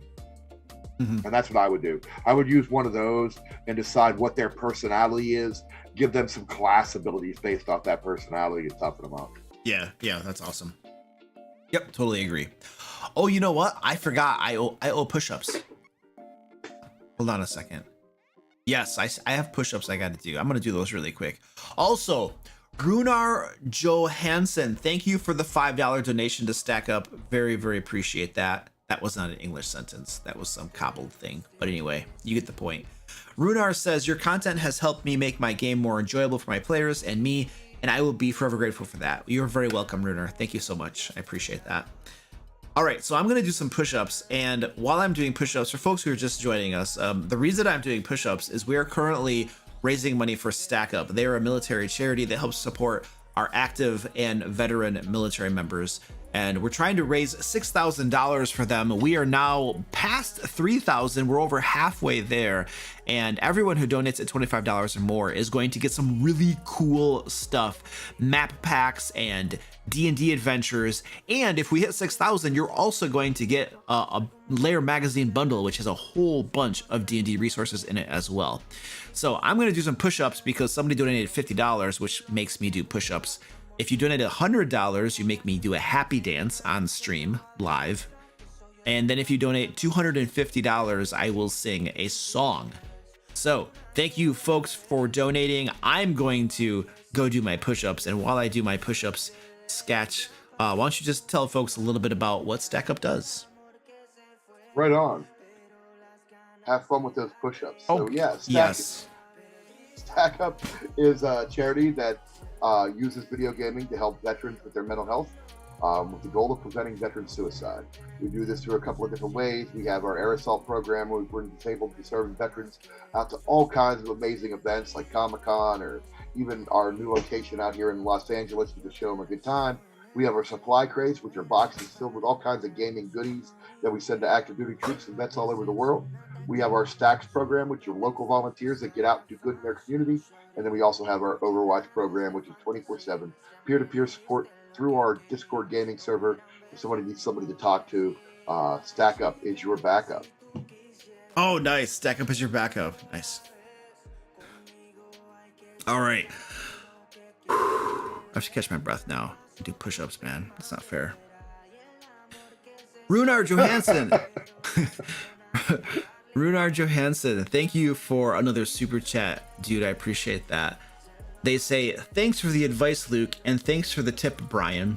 Speaker 2: Mm-hmm. And that's what I would do. I would use one of those and decide what their personality is, give them some class abilities based off that personality and toughen them up. Yeah,
Speaker 1: that's awesome. Yep, totally agree. Oh, you know what? I forgot. I owe push-ups. Hold on a second. Yes, I have push-ups I got to do. I'm going to do those really quick. Also, Grunar Johansson, thank you for the $5 donation to Stack Up. Very, very appreciate that. That was not an English sentence. That was some cobbled thing. But anyway, you get the point. Runar says, your content has helped me make my game more enjoyable for my players and me, and I will be forever grateful for that. You're very welcome, Runar. Thank you so much. I appreciate that. All right, so I'm going to do some push-ups, and while I'm doing push-ups, for folks who are just joining us, the reason I'm doing push-ups is we are currently raising money for Stack Up. They are a military charity that helps support our active and veteran military members, and we're trying to raise $6,000 for them. We are now past 3,000. We're over halfway there, and everyone who donates at $25 or more is going to get some really cool stuff, map packs and D&D adventures. And if we hit 6,000, you're also going to get a Lair magazine bundle, which has a whole bunch of D&D resources in it as well. So I'm going to do some push-ups because somebody donated $50, which makes me do push-ups. If you donate $100, you make me do a happy dance on stream live. And then if you donate $250, I will sing a song. So thank you folks for donating. I'm going to go do my push-ups. And while I do my push-ups, Sketch, why don't you just tell folks a little bit about what Stack Up does?
Speaker 2: Right on. Have fun with those push-ups.
Speaker 1: Oh,
Speaker 2: so yeah, Stack Up is a charity that uses video gaming to help veterans with their mental health, with the goal of preventing veteran suicide. We do this through a couple of different ways. We have our air assault program where we bring disabled and serving veterans out to all kinds of amazing events like Comic-Con, or even our new location out here in Los Angeles to show them a good time. We have our supply crates, which are boxes filled with all kinds of gaming goodies that we send to active duty troops and vets all over the world. We have our Stacks program, which are local volunteers that get out and do good in their community. And then we also have our Overwatch program, which is 24/7 peer-to-peer support through our Discord gaming server. If somebody needs somebody to talk to, Stack Up is your backup.
Speaker 1: Oh, nice. Stack Up is your backup. Nice. All right. I have to catch my breath now. Do push-ups, man. That's not fair. Runar Johansson. Runar Johansson, thank you for another super chat, dude. I appreciate that. They say, thanks for the advice, Luke, and thanks for the tip, Brian.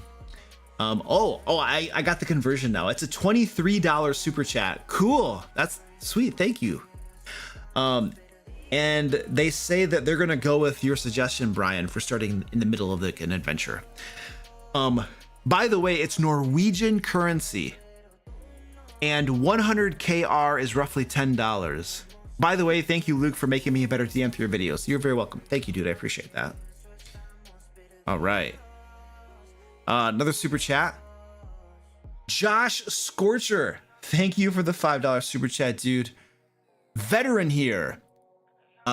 Speaker 1: I got the conversion now. It's a $23 super chat. Cool. That's sweet. Thank you. And they say that they're gonna go with your suggestion, Brian, for starting in the middle of an adventure. By the way, it's Norwegian currency, and 100 KR is roughly $10. By the way, thank you, Luke, for making me a better DM through your videos. You're very welcome. Thank you, dude. I appreciate that. All right. Another super chat. Josh Scorcher, thank you for the $5 super chat, dude. Veteran here.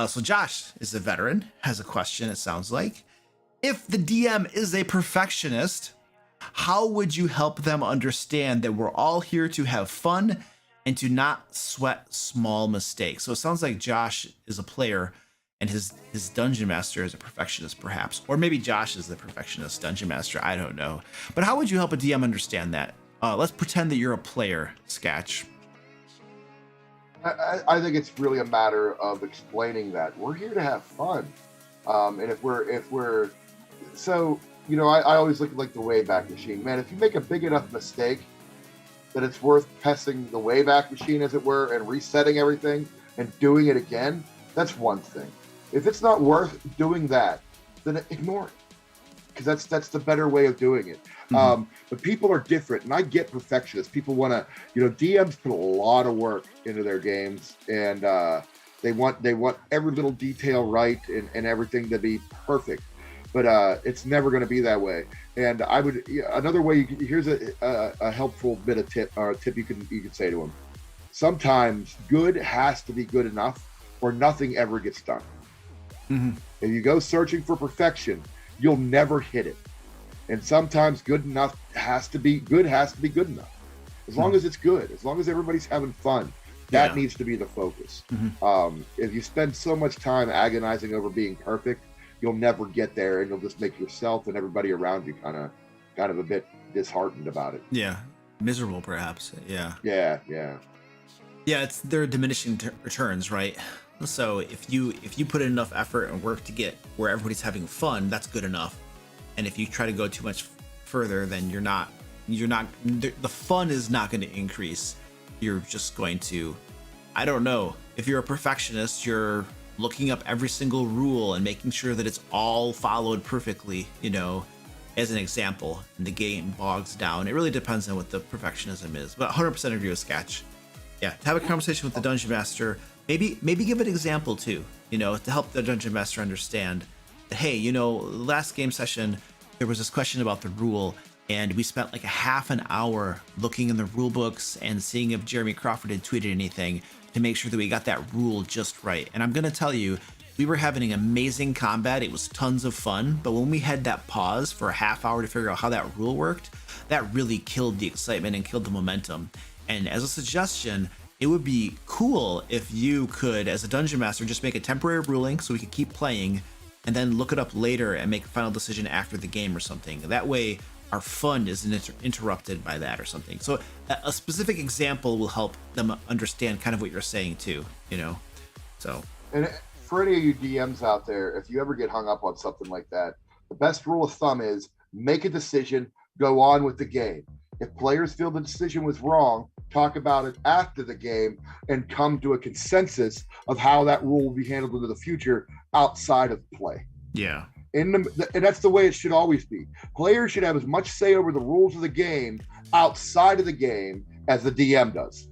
Speaker 1: So Josh is a veteran, has a question, it sounds like. If the DM is a perfectionist, how would you help them understand that we're all here to have fun and to not sweat small mistakes? So it sounds like Josh is a player and his dungeon master is a perfectionist, perhaps. Or maybe Josh is the perfectionist dungeon master, I don't know. But how would you help a DM understand that? Let's pretend that you're a player, Sketch.
Speaker 2: I think it's really a matter of explaining that we're here to have fun, and if we're so, you know, I always look at like the Wayback Machine, man. If you make a big enough mistake that it's worth pressing the Wayback Machine, as it were, and resetting everything and doing it again, that's one thing. If it's not worth doing that, then ignore it, because that's the better way of doing it. Mm-hmm. But people are different, and I get perfectionists. People want to, you know, DMs put a lot of work into their games, and they want every little detail right and everything to be perfect. But it's never going to be that way. And I would, another way, here's a helpful bit of tip you could say to them. Sometimes good has to be good enough, or nothing ever gets done. Mm-hmm. If you go searching for perfection, you'll never hit it. And sometimes good has to be good enough. As long as it's good, as long as everybody's having fun, that needs to be the focus. Mm-hmm. If you spend so much time agonizing over being perfect, you'll never get there, and you'll just make yourself and everybody around you kind of a bit disheartened about it.
Speaker 1: Yeah, miserable perhaps. Yeah.
Speaker 2: Yeah.
Speaker 1: They're diminishing returns, right? So if you put in enough effort and work to get where everybody's having fun, that's good enough. And if you try to go too much further, then you're not you're not, the fun is not going to increase. You're just going to, I don't know, if you're a perfectionist, you're looking up every single rule and making sure that it's all followed perfectly, you know, as an example, and the game bogs down. It really depends on what the perfectionism is, but 100% agree with Sketch. Yeah, have a conversation with the Dungeon Master. Maybe give an example too, you know, to help the Dungeon Master understand that, hey, you know, last game session, there was this question about the rule, and we spent like a half an hour looking in the rule books and seeing if Jeremy Crawford had tweeted anything to make sure that we got that rule just right. And I'm going to tell you, we were having an amazing combat. It was tons of fun. But when we had that pause for a half hour to figure out how that rule worked, that really killed the excitement and killed the momentum. And as a suggestion, it would be cool if you could, as a Dungeon Master, just make a temporary ruling so we could keep playing and then look it up later and make a final decision after the game or something. That way, our fun isn't interrupted by that or something. So a specific example will help them understand kind of what you're saying too, you know? So.
Speaker 2: And for any of you DMs out there, if you ever get hung up on something like that, the best rule of thumb is make a decision, go on with the game. If players feel the decision was wrong, talk about it after the game and come to a consensus of how that rule will be handled into the future outside of play.
Speaker 1: Yeah.
Speaker 2: And that's the way it should always be. Players should have as much say over the rules of the game outside of the game as the DM does.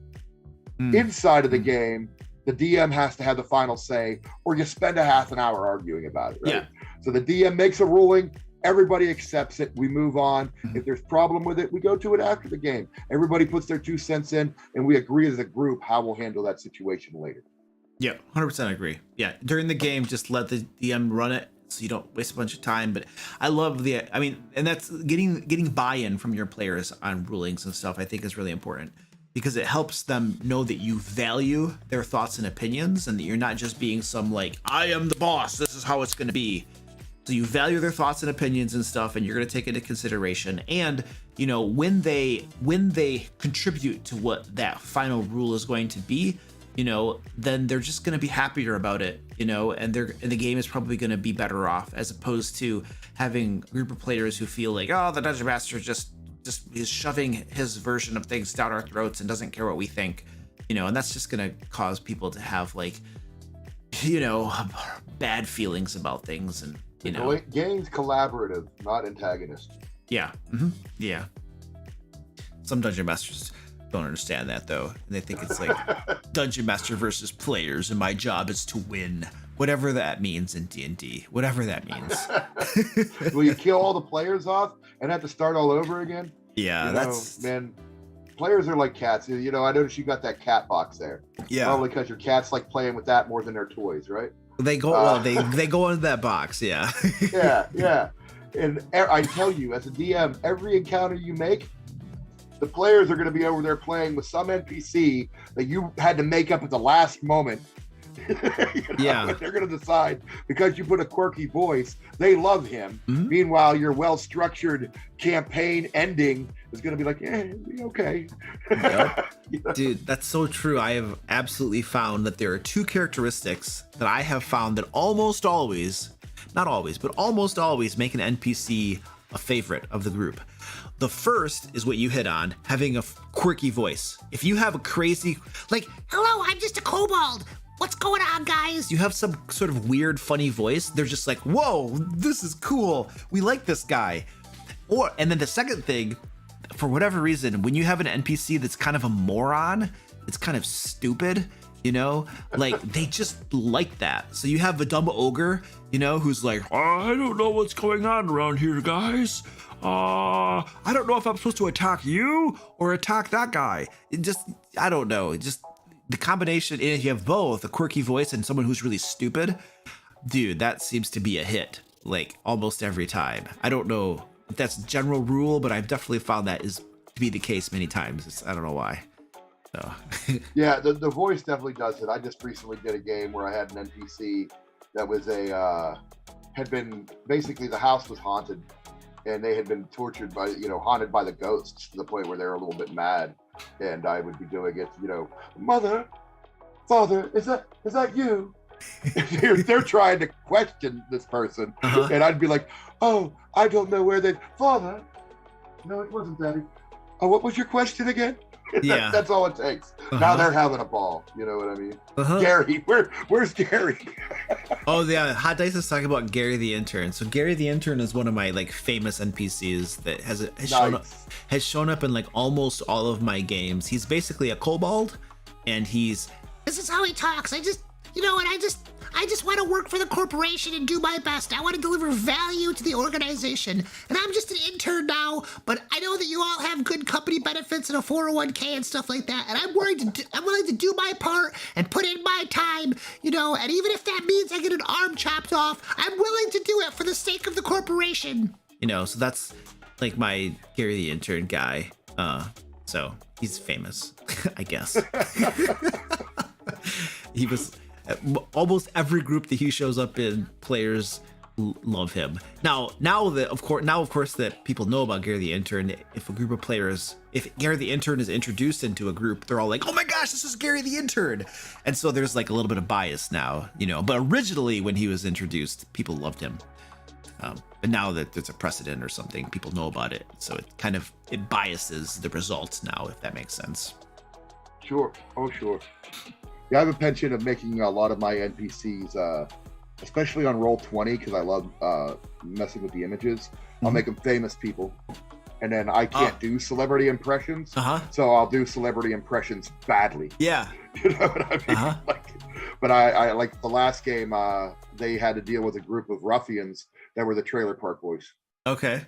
Speaker 2: Inside of the game, the DM has to have the final say, or you spend a half an hour arguing about it, right?
Speaker 1: Yeah.
Speaker 2: So the DM makes a ruling, everybody accepts it, we move on. If there's problem with it, we go to it after the game. Everybody puts their 2 cents in, and we agree as a group how we'll handle that situation later.
Speaker 1: Yeah, 100% agree. Yeah, during the game, just let the DM run it so you don't waste a bunch of time. But I love and that's getting buy-in from your players on rulings and stuff, I think is really important, because it helps them know that you value their thoughts and opinions and that you're not just being some like, I am the boss, this is how it's going to be. So you value their thoughts and opinions and stuff, and you're going to take it into consideration. And, you know, when they contribute to what that final rule is going to be, you know, then they're just going to be happier about it, you know, and the game is probably going to be better off, as opposed to having a group of players who feel like, oh, the Dungeon Master just is shoving his version of things down our throats and doesn't care what we think, you know, and that's just going to cause people to have, like, you know, bad feelings about things. And, you know,
Speaker 2: game's collaborative, not antagonist.
Speaker 1: Yeah. Yeah. Some Dungeon Masters don't understand that, though, and they think it's like Dungeon Master versus players, and my job is to win, whatever that means in D&D, whatever that means.
Speaker 2: Will you kill all the players off and have to start all over again?
Speaker 1: Yeah,
Speaker 2: man. Players are like cats. You know, I noticed you got that cat box there. Yeah, probably because your cats like playing with that more than their toys, right?
Speaker 1: They go they go into that box. Yeah.
Speaker 2: yeah. And I tell you, as a DM, every encounter you make, the players are going to be over there playing with some NPC that you had to make up at the last moment. You know,
Speaker 1: yeah.
Speaker 2: They're going to decide, because you put a quirky voice, they love him. Meanwhile, your well-structured campaign ending is going to be like, okay.
Speaker 1: Yep.
Speaker 2: You know?
Speaker 1: Dude, that's so true. I have absolutely found that there are 2 characteristics that I have found that almost always, not always, but almost always make an NPC a favorite of the group. The first is what you hit on, having a quirky voice. If you have a crazy, like, hello, I'm just a kobold. What's going on, guys? You have some sort of weird, funny voice. They're just like, whoa, this is cool. We like this guy. And then the second thing, for whatever reason, when you have an NPC that's kind of a moron, it's kind of stupid, you know, like they just like that. So you have a dumb ogre, you know, who's like, I don't know what's going on around here, guys. I don't know if I'm supposed to attack you or attack that guy. I don't know. The combination, if you have both a quirky voice and someone who's really stupid, dude, that seems to be a hit, like almost every time. I don't know if that's a general rule, but I've definitely found that is to be the case many times. I don't know why. So.
Speaker 2: Yeah, the voice definitely does it. I just recently did a game where I had an NPC that was basically the house was haunted, and they had been tortured by, haunted by the ghosts to the point where they were a little bit mad. And I would be doing it, mother, father, is that you? they're trying to question this person. And I'd be like, oh, I don't know where father, no, it wasn't daddy. Oh, what was your question again?
Speaker 1: Yeah.
Speaker 2: That's all it takes. Now they're having a ball. You know what I mean? Gary, where's Gary?
Speaker 1: Oh yeah, Hot Dice is talking about Gary the Intern. So Gary the Intern is one of my like famous NPCs that has shown up in like almost all of my games. He's basically a kobold, and this is how he talks. I just want to work for the corporation and do my best. I want to deliver value to the organization. And I'm just an intern now, but I know that you all have good company benefits and a 401k and stuff like that. And I'm willing to do my part and put in my time, and even if that means I get an arm chopped off, I'm willing to do it for the sake of the corporation. So that's like my Gary the Intern guy. So he's famous, I guess. He was almost every group that he shows up in, players love him. Now of course that people know about Gary the Intern, if Gary the Intern is introduced into a group, they're all like, oh my gosh, this is Gary the Intern. And so there's like a little bit of bias now, but originally when he was introduced, people loved him. But now that there's a precedent or something, people know about it. So it biases the results now, if that makes sense.
Speaker 2: Sure. Oh, sure. Yeah, I have a penchant of making a lot of my NPCs, especially on Roll20, because I love messing with the images. I'll make them famous people, and then I can't do celebrity impressions, so I'll do celebrity impressions badly. Yeah, you know what I mean. But I like the last game. They had to deal with a group of ruffians that were the Trailer Park Boys. Okay.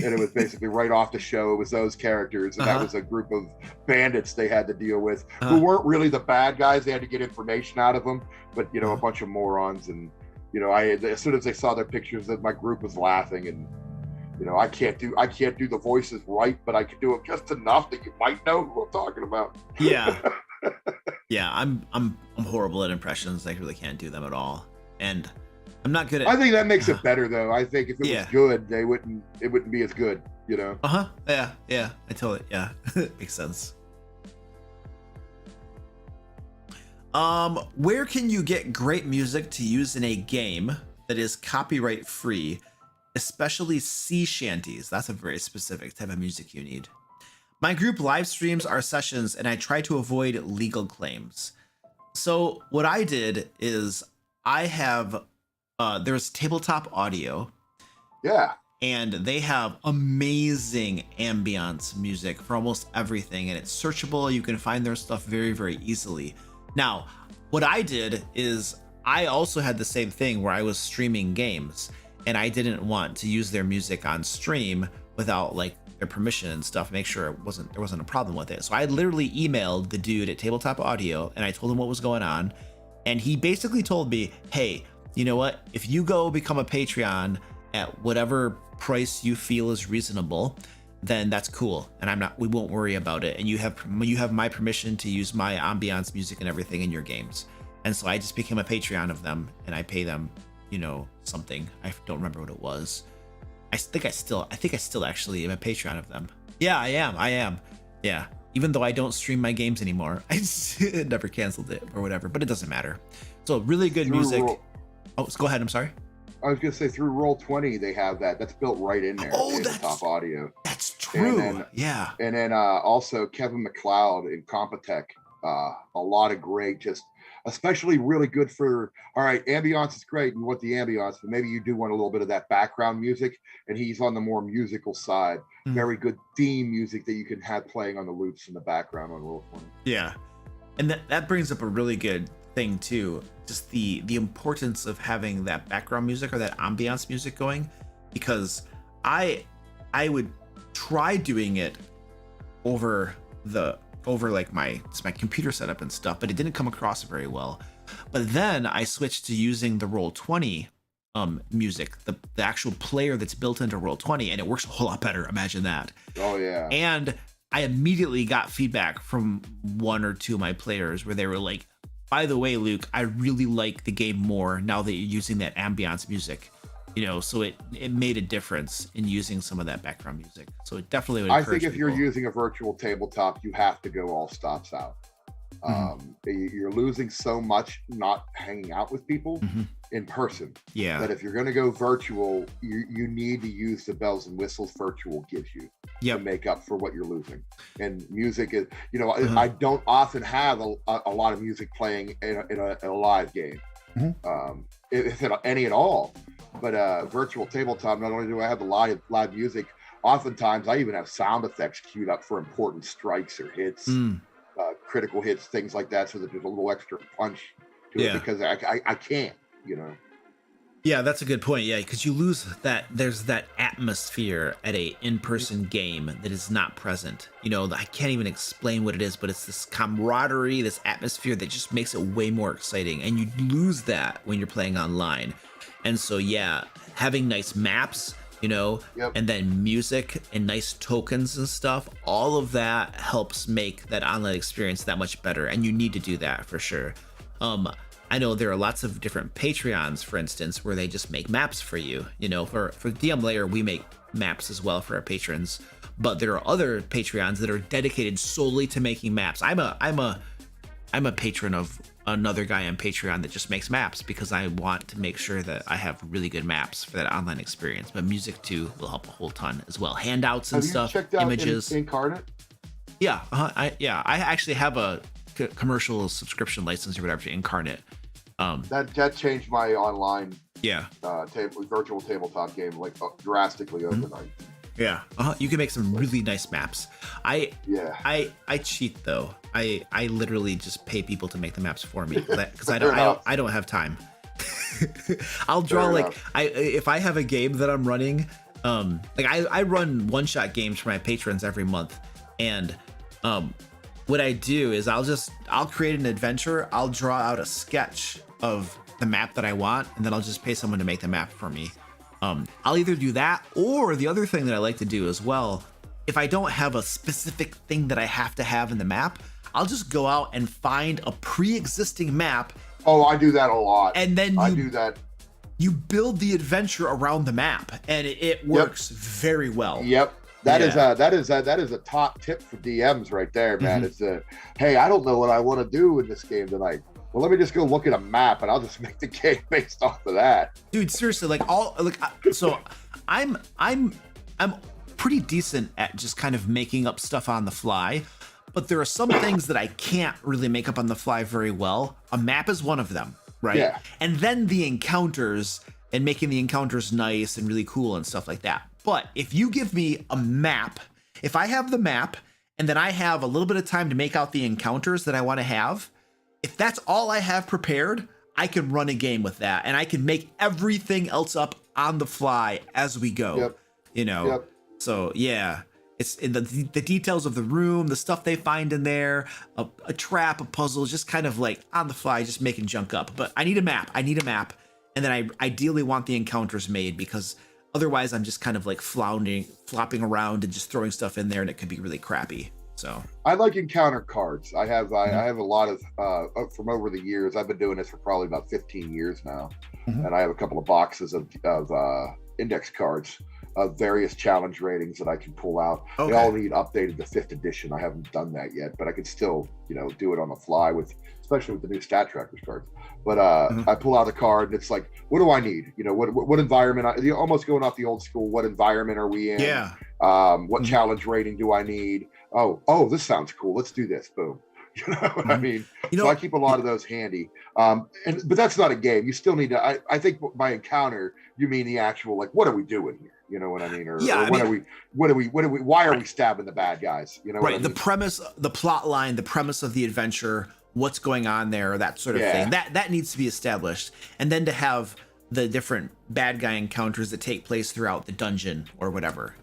Speaker 2: And it was basically right off the show. It was those characters, and that was a group of bandits they had to deal with, who weren't really the bad guys. They had to get information out of them, but a bunch of morons. And as soon as they saw their pictures, that my group was laughing. And I can't do the voices right, but I can do them just enough that you might know who I'm talking about. Yeah, yeah. I'm horrible at impressions. I really can't do them at all, and I'm not good at. I think that makes it better, though. I think if it was good, it wouldn't be as good, Yeah. I totally. Yeah, makes sense. Where can you get great music to use in a game that is copyright free, especially sea shanties? That's a very specific type of music you need. My group live streams our sessions, and I try to avoid legal claims. So what I did is I have. There's Tabletop Audio. Yeah. And they have amazing ambiance music for almost everything, and it's searchable. You can find their stuff very, very easily. Now, what I did is I also had the same thing where I was streaming games, and I didn't want to use their music on stream without like their permission and stuff, make sure there wasn't a problem with it. So I literally emailed the dude at Tabletop Audio, and I told him what was going on, and he basically told me, hey, you know what? If you go become a Patreon at whatever price you feel is reasonable, then that's cool, and we won't worry about it. And you have my permission to use my ambiance music and everything in your games. And so I just became a Patreon of them, and I pay them, something. I don't remember what it was. I think I still actually am a Patreon of them. Yeah, I am. Yeah. Even though I don't stream my games anymore, I just never canceled it or whatever, but it doesn't matter. So really good music. Oh, go ahead. I'm sorry. I was going to say through Roll20, they have that. That's built right in there. Oh, that's Top Audio.
Speaker 1: That's true. And
Speaker 2: then also Kevin MacLeod in Compotech. A lot of great, just especially really good for, all right, ambiance is great. You want the ambiance, but maybe you do want a little bit of that background music. And he's on the more musical side. Very good theme music that you can have playing on the loops in the background on Roll20.
Speaker 1: Yeah. And that brings up a really good thing too, just the importance of having that background music or that ambiance music going, because I would try doing it over like my computer setup and stuff, but it didn't come across very well. But then I switched to using the Roll20 music, the actual player that's built into Roll20, and it works a whole lot better. Imagine that. Oh yeah. And I immediately got feedback from one or two of my players where they were like, by the way, Luke, I really like the game more now that you're using that ambiance music, so it made a difference in using some of that background music. So it definitely would encourage
Speaker 2: I think if
Speaker 1: people.
Speaker 2: You're using a virtual tabletop, you have to go all stops out. You're losing so much not hanging out with people in person.
Speaker 1: Yeah.
Speaker 2: That if you're going to go virtual, you need to use the bells and whistles virtual gives you to make up for what you're losing. And music is, I don't often have a lot of music playing in a live game, if any at all. But virtual tabletop, not only do I have the live music, oftentimes I even have sound effects queued up for important strikes or hits. Critical hits, things like that, so that there's a little extra punch to it, because I can't,
Speaker 1: Yeah, that's a good point. Yeah, because you lose that. There's that atmosphere at a in-person game that is not present. I can't even explain what it is, but it's this camaraderie, this atmosphere that just makes it way more exciting, and you lose that when you're playing online. And so, yeah, having nice maps, and then music and nice tokens and stuff, all of that helps make that online experience that much better. And you need to do that for sure. I know there are lots of different Patreons, for instance, where they just make maps for you. For DM Lair, we make maps as well for our patrons, but there are other Patreons that are dedicated solely to making maps. I'm a patron of another guy on Patreon that just makes maps because I want to make sure that I have really good maps for that online experience. But music too will help a whole ton as well. Handouts and stuff,
Speaker 2: checked out
Speaker 1: images.
Speaker 2: Incarnate?
Speaker 1: Yeah, I actually have a commercial subscription license or whatever to Incarnate.
Speaker 2: That changed my online virtual tabletop game drastically overnight.
Speaker 1: Yeah, you can make some really nice maps. I cheat though. I literally just pay people to make the maps for me because I don't have time. I'll draw if I have a game that I'm running, I run one-shot games for my patrons every month, and what I do is I'll create an adventure. I'll draw out a sketch of the map that I want, and then I'll just pay someone to make the map for me. I'll either do that, or the other thing that I like to do as well, if I don't have a specific thing that I have to have in the map, I'll just go out and find a pre-existing map.
Speaker 2: Oh, I do that a lot.
Speaker 1: And then
Speaker 2: I do that.
Speaker 1: You build the adventure around the map, and it works very well.
Speaker 2: Yep. That is a top tip for DMs right there, man. It's hey, I don't know what I want to do in this game tonight. Well, let me just go look at a map, and I'll just make the game based off of that.
Speaker 1: Dude, seriously, so I'm pretty decent at just kind of making up stuff on the fly, but there are some things that I can't really make up on the fly very well. A map is one of them, right?
Speaker 2: Yeah.
Speaker 1: And then the encounters and making the encounters nice and really cool and stuff like that. But if you give me a map, if I have the map and then I have a little bit of time to make out the encounters that I want to have, if that's all I have prepared, I can run a game with that, and I can make everything else up on the fly as we go. So yeah, it's in the details of the room, the stuff they find in there, a trap, a puzzle, just kind of like on the fly, just making junk up. But I need a map, and then I ideally want the encounters made, because otherwise I'm just kind of like flopping around and just throwing stuff in there, and it could be really crappy. So
Speaker 2: I like encounter cards. I have a lot of from over the years. I've been doing this for probably about 15 years now, and I have a couple of boxes of index cards of various challenge ratings that I can pull out.
Speaker 1: Okay.
Speaker 2: They all need updated to 5th edition. I haven't done that yet, but I can still do it on the fly especially with the new stat trackers cards. But I pull out a card, and it's like, what do I need? What environment? You're almost going off the old school. What environment are we in?
Speaker 1: Yeah.
Speaker 2: What challenge rating do I need? Oh, this sounds cool. Let's do this. Boom. You know what I mean? So I keep a lot of those handy. But that's not a game. You still need to. I think by encounter, you mean the actual, like, what are we doing here? You know what I mean? Why are we stabbing the bad guys? You know,
Speaker 1: right?
Speaker 2: What I mean?
Speaker 1: The premise, the plot line, the premise of the adventure, what's going on there, that sort of thing. That needs to be established, and then to have the different bad guy encounters that take place throughout the dungeon or whatever.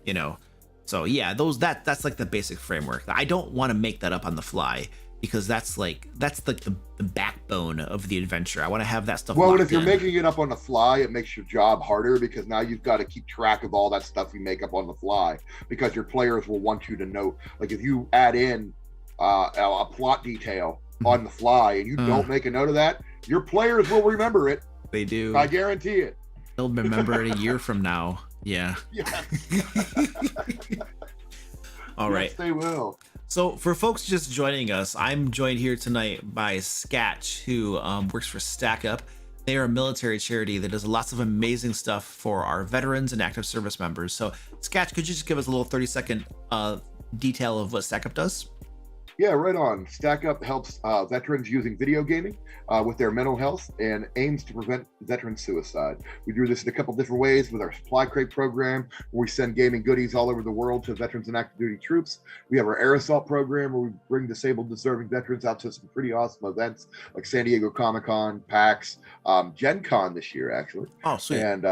Speaker 1: So yeah, that's like the basic framework. I don't want to make that up on the fly, because that's like the backbone of the adventure. I want to have that stuff.
Speaker 2: Well, and if you're making it up on the fly, it makes your job harder, because now you've got to keep track of all that stuff you make up on the fly, because your players will want you to know. Like, if you add in a plot detail on the fly and you don't make a note of that, your players will remember it.
Speaker 1: They do.
Speaker 2: I guarantee it.
Speaker 1: They'll remember it a year from now. Yeah.
Speaker 2: Yeah.
Speaker 1: All right.
Speaker 2: Yes, they will.
Speaker 1: So for folks just joining us, I'm joined here tonight by Sketch, who works for Stack Up. They are a military charity that does lots of amazing stuff for our veterans and active service members. So Sketch, could you just give us a little 30-second detail of what Stack Up does?
Speaker 2: Yeah, right on. Stack Up helps veterans using video gaming with their mental health and aims to prevent veteran suicide. We do this in a couple different ways with our supply crate program, where we send gaming goodies all over the world to veterans and active duty troops. We have our air assault program, where we bring disabled, deserving veterans out to some pretty awesome events like San Diego Comic-Con, PAX, Gen Con this year, actually.
Speaker 1: Oh, sweet.
Speaker 2: And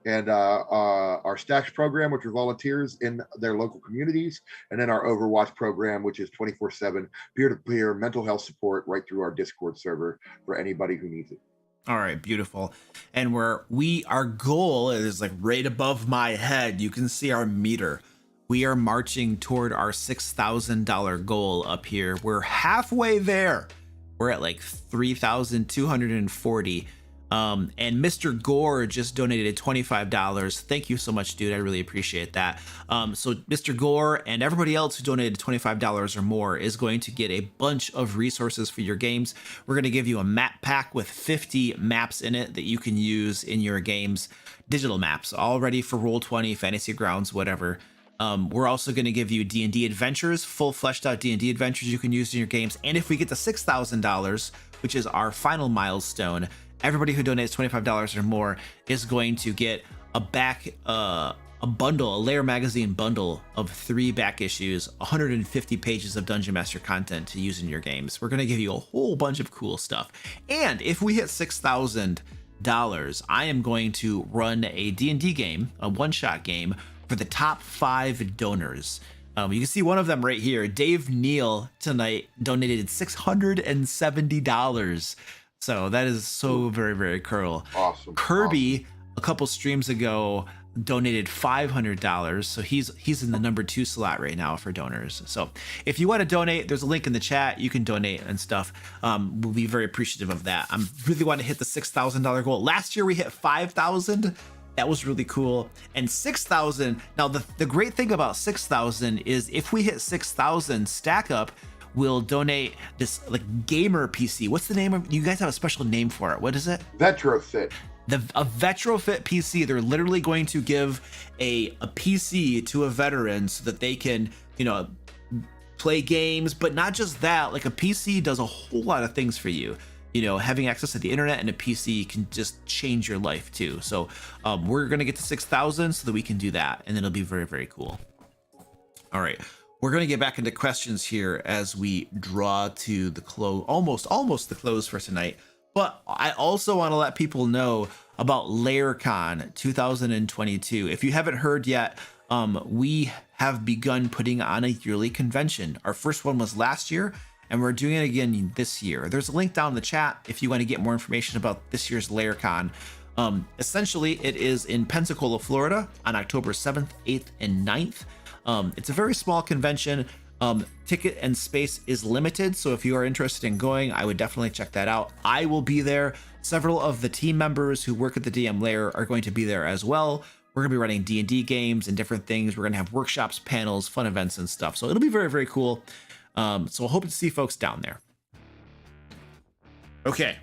Speaker 2: and our Stacks program, which are volunteers in their local communities, and then our Overwatch program, which is 24/7 peer-to-peer mental health support right through our Discord server for anybody who needs it.
Speaker 1: All right, beautiful. And our goal is like right above my head. You can see our meter. We are marching toward our $6,000 goal up here. We're halfway there. We're at like 3,240. And Mr. Gore just donated $25. Thank you so much, dude. I really appreciate that. So Mr. Gore and everybody else who donated $25 or more is going to get a bunch of resources for your games. We're going to give you a map pack with 50 maps in it that you can use in your games. Digital maps, all ready for Roll20, Fantasy Grounds, whatever. We're also going to give you D&D adventures, full fleshed out D&D adventures you can use in your games. And if we get to $6,000, which is our final milestone, everybody who donates $25 or more is going to get a bundle, a Lair magazine bundle of 3 back issues, 150 pages of Dungeon Master content to use in your games. We're going to give you a whole bunch of cool stuff. And if we hit $6,000, I am going to run a D&D game, a one-shot game, for the top 5 donors. You can see one of them right here. Dave Neal tonight donated $670. So that is so very, very cool.
Speaker 2: Awesome.
Speaker 1: Kirby, a couple streams ago, donated $500. So he's in the number 2 slot right now for donors. So if you want to donate, there's a link in the chat. You can donate and stuff. We'll be very appreciative of that. I'm really want to hit the $6,000 goal. Last year we hit 5,000. That was really cool. And 6,000. Now the great thing about 6,000 is if we hit 6,000, Stack Up will donate this like gamer PC. What's the name of? You guys have a special name for it. What is it?
Speaker 2: Vetrofit.
Speaker 1: A Vetrofit PC. They're literally going to give a PC to a veteran so that they can, play games. But not just that. Like a PC does a whole lot of things for you. Having access to the internet and a PC can just change your life too. So we're gonna get to 6,000 so that we can do that, and it'll be very, very cool. All right. We're going to get back into questions here as we draw to the close, almost the close for tonight. But I also want to let people know about LairCon 2022. If you haven't heard yet, we have begun putting on a yearly convention. Our first one was last year, and we're doing it again this year. There's a link down in the chat if you want to get more information about this year's LairCon. Essentially, it is in Pensacola, Florida on October 7th, 8th, and 9th. It's a very small convention. Ticket and space is limited, so if you are interested in going, I would definitely check that out. I will be there. Several of the team members who work at the DM Lair are going to be there as well. We're going to be running D&D games and different things. We're going to have workshops, panels, fun events, and stuff. So it'll be very, very cool. So I hope to see folks down there. Okay.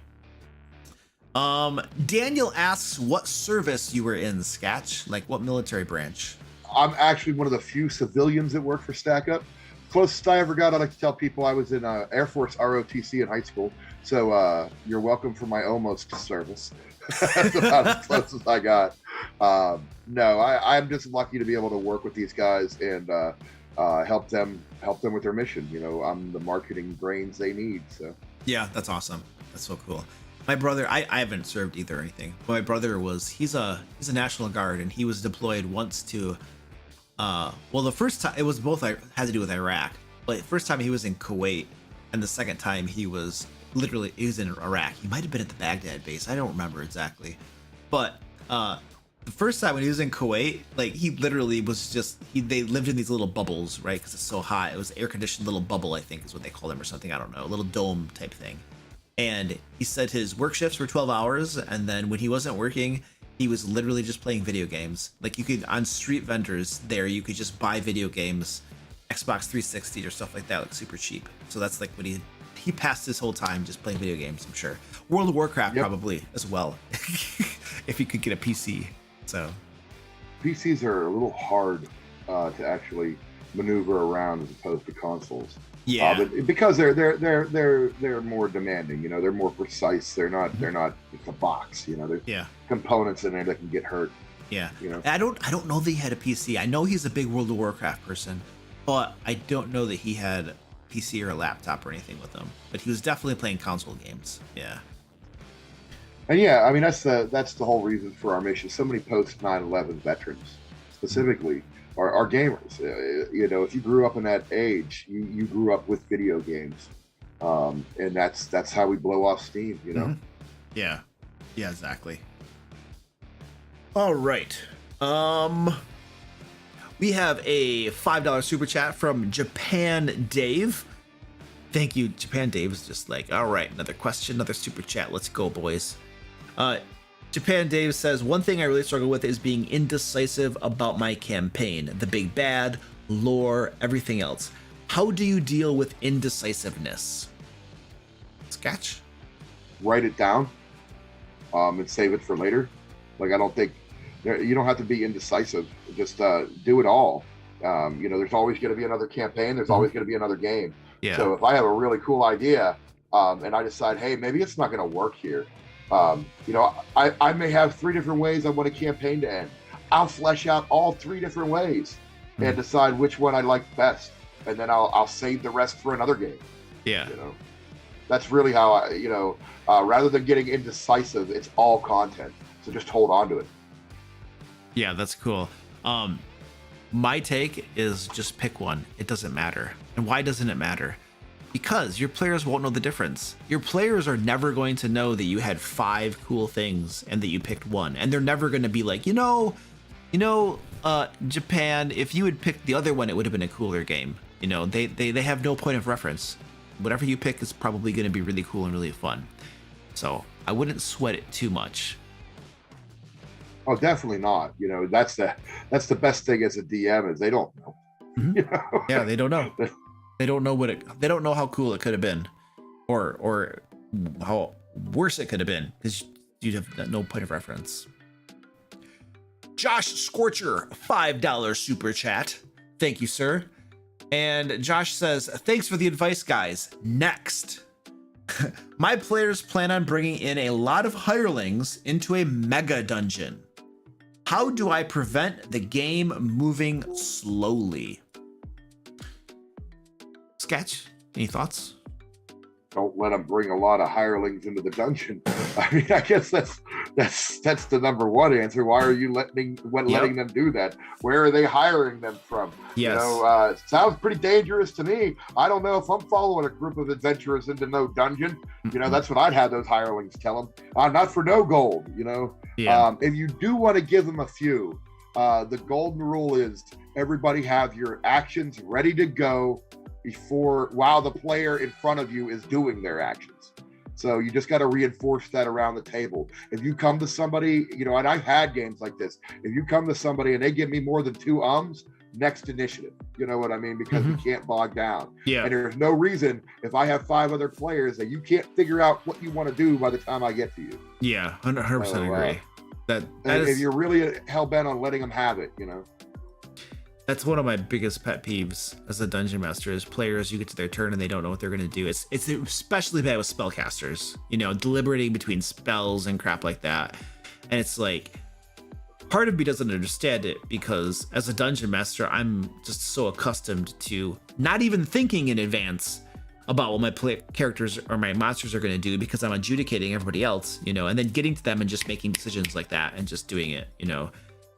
Speaker 1: Daniel asks what service you were in, Sketch, like what military branch?
Speaker 2: I'm actually one of the few civilians that work for Stack Up. Closest I ever got, I like to tell people I was in Air Force ROTC in high school. So you're welcome for my almost service. That's about as close as I got. No, I'm just lucky to be able to work with these guys and help them with their mission. I'm the marketing brains they need. So
Speaker 1: yeah, that's awesome. That's so cool. My brother, I haven't served either or anything, but my brother he's a National Guard, and he was deployed once to the first time it was both had to do with Iraq, but the first time he was in Kuwait, and the second time he was in Iraq. He might have been at the Baghdad base. I don't remember exactly, but the first time when he was in Kuwait, like he literally was they lived in these little bubbles, right? Because it's so hot. It was air conditioned little bubble, I think is what they call them or something. I don't know, a little dome type thing. And he said his work shifts were 12 hours, and then when he wasn't working, he was literally just playing video games. Like you could, on street vendors there, you could just buy video games Xbox 360 or stuff like that, like super cheap. So that's like what he passed his whole time just playing video games, I'm sure. World of Warcraft probably as well, if he could get a PC. So
Speaker 2: PCs are a little hard to actually maneuver around as opposed to consoles.
Speaker 1: Yeah,
Speaker 2: but because they're more demanding. You know, they're more precise. They're not it's a box. You know, there's components in there that can get hurt.
Speaker 1: Yeah,
Speaker 2: you know.
Speaker 1: I don't know that he had a PC. I know he's a big World of Warcraft person, but I don't know that he had a PC or a laptop or anything with him. But he was definitely playing console games. Yeah.
Speaker 2: And yeah, I mean that's the whole reason for our mission. So many post 9/11 veterans, specifically, are gamers. You know, if you grew up in that age, you grew up with video games, and that's how we blow off steam. You know.
Speaker 1: Mm-hmm. Yeah. Yeah. Exactly. All right. We have a $5 super chat from Japan Dave. Thank you, Japan Dave. Is just like, all right, another question, another super chat. Let's go, boys. Japan Dave says, one thing I really struggle with is being indecisive about my campaign, the big bad, lore, everything else. How do you deal with indecisiveness? Sketch?
Speaker 2: Write it down, and save it for later. Like, I don't think you don't have to be indecisive. Just do it all. You know, there's always going to be another campaign. There's always going to be another game.
Speaker 1: Yeah.
Speaker 2: So if I have a really cool idea, and I decide, hey, maybe it's not going to work here. You know, I may have 3 different ways I want a campaign to end. I'll flesh out all 3 different ways and decide which one I like best, and then I'll save the rest for another game.
Speaker 1: Yeah.
Speaker 2: You know, that's really how I, you know, rather than getting indecisive, it's all content. So just hold on to it.
Speaker 1: Yeah, that's cool. My take is just pick one. It doesn't matter. And why doesn't it matter? Because your players won't know the difference. Your players are never going to know that you had 5 cool things and that you picked one. And they're never going to be like, Japan, if you had picked the other one, it would have been a cooler game. You know, they have no point of reference. Whatever you pick is probably going to be really cool and really fun. So I wouldn't sweat it too much.
Speaker 2: Oh, definitely not. You know, that's the best thing as a DM is they don't know.
Speaker 1: Mm-hmm.
Speaker 2: You know?
Speaker 1: Yeah, they don't know. They don't know they don't know how cool it could have been, or how worse it could have been, because you'd have no point of reference. Josh Scorcher, $5 super chat. Thank you, sir. And Josh says, thanks for the advice, guys. Next. My players plan on bringing in a lot of hirelings into a mega dungeon. How do I prevent the game moving slowly? Sketch, any thoughts?
Speaker 2: Don't let them bring a lot of hirelings into the dungeon. I mean, I guess that's the number one answer. Why are you letting them do that? Where are they hiring them from?
Speaker 1: Yes.
Speaker 2: You know, sounds pretty dangerous to me. I don't know if I'm following a group of adventurers into no dungeon. You know, that's what I'd have those hirelings tell them. Not for no gold, you know.
Speaker 1: Yeah.
Speaker 2: If you do want to give them a few, the golden rule is everybody have your actions ready to go while the player in front of you is doing their actions. So you just got to reinforce that around the table. If you come to somebody, you know, and I've had games like this, if you come to somebody and they give me more than 2 next initiative, you know what I mean? Because we can't bog down.
Speaker 1: Yeah.
Speaker 2: And there's no reason if I have 5 other players that you can't figure out what you want to do by the time I get to you.
Speaker 1: Yeah, 100% agree. That
Speaker 2: if
Speaker 1: is,
Speaker 2: you're really hell-bent on letting them have it, you know.
Speaker 1: That's one of my biggest pet peeves as a dungeon master is players, you get to their turn and they don't know what they're going to do. It's especially bad with spellcasters, you know, deliberating between spells and crap like that. And it's like, part of me doesn't understand it because as a dungeon master, I'm just so accustomed to not even thinking in advance about what my characters or my monsters are going to do because I'm adjudicating everybody else, you know, and then getting to them and just making decisions like that and just doing it, you know,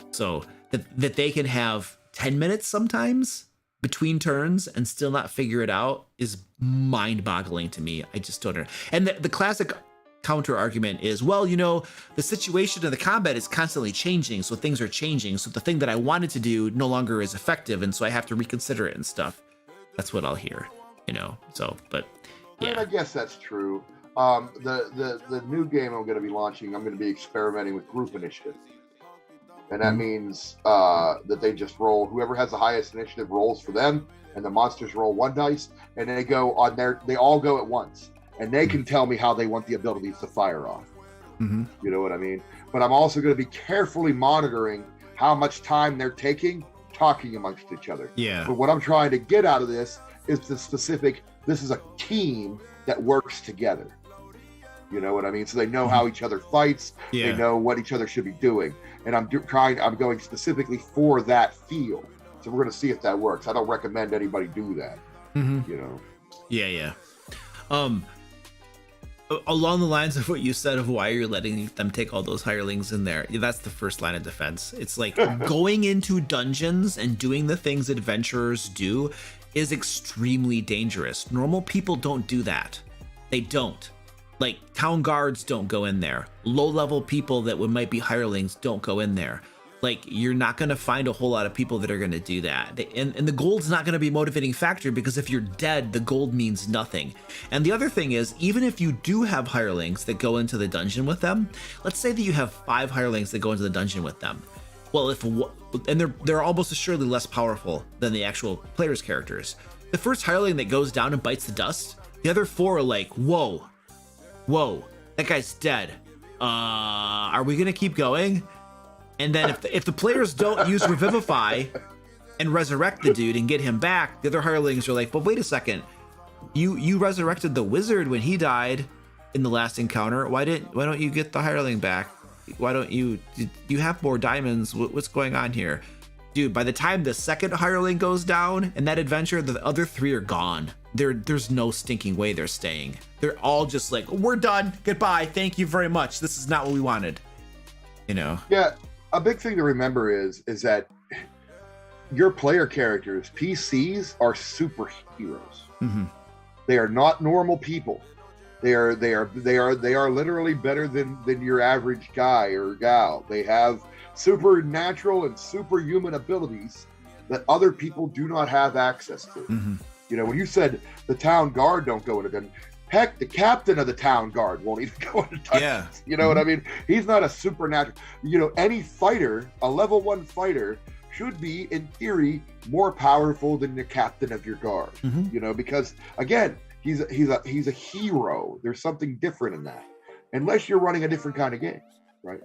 Speaker 1: so that they can have 10 minutes sometimes between turns and still not figure it out is mind-boggling to me. I just don't know. And the classic counter argument is, well, you know, the situation of the combat is constantly changing, so things are changing, so the thing that I wanted to do no longer is effective, and so I have to reconsider it and stuff. That's what I'll hear, you know. So, but yeah,
Speaker 2: I guess that's true. The new game I'm going to be launching, I'm going to be experimenting with group initiative. And that means that they just roll, whoever has the highest initiative rolls for them, and the monsters roll 1 dice, and they go on they all go at once. And they can tell me how they want the abilities to fire off. You know what I mean? But I'm also going to be carefully monitoring how much time they're taking talking amongst each other.
Speaker 3: Yeah.
Speaker 2: But what I'm trying to get out of this is the specific, this is a team that works together. You know what I mean? So they know how each other fights. They know what each other should be doing. And I'm going specifically for that feel. So we're going to see if that works. I don't recommend anybody do that. You know?
Speaker 3: Yeah. Along the lines of what you said of why you're letting them take all those hirelings in there, that's the first line of defense. It's like going into dungeons and doing the things adventurers do is extremely dangerous. Normal people don't do that. They don't. Like, town guards don't go in there. Low-level people that might be hirelings don't go in there. Like, you're not going to find a whole lot of people that are going to do that. And the gold's not going to be a motivating factor, because if you're dead, the gold means nothing. And the other thing is, even if you do have hirelings that go into the dungeon with them, let's say that you have 5 hirelings that go into the dungeon with them. Well, and they're almost assuredly less powerful than the actual player's characters. The first hireling that goes down and bites the dust, the other 4 are like, whoa, that guy's dead. Are we going to keep going? And then if the players don't use Revivify and resurrect the dude and get him back, the other hirelings are like, but wait a second, you resurrected the wizard when he died in the last encounter. Why don't you get the hireling back? Why don't you have more diamonds? What's going on here? Dude, by the time the second hireling goes down in that adventure, the other 3 are gone. There's no stinking way they're staying. They're all just like, we're done. Goodbye. Thank you very much. This is not what we wanted. You know?
Speaker 2: Yeah. A big thing to remember is that your player characters, PCs, are superheroes. They are not normal people. They are literally better than your average guy or gal. They have supernatural and superhuman abilities that other people do not have access to. You know, when you said the town guard don't go into gun, heck, the captain of the town guard won't even go into touch.
Speaker 3: Yeah.
Speaker 2: You know what I mean? He's not a supernatural. You know, any fighter, a level 1 fighter, should be, in theory, more powerful than the captain of your guard. You know, because again, he's a hero. There's something different in that, unless you're running a different kind of game, right?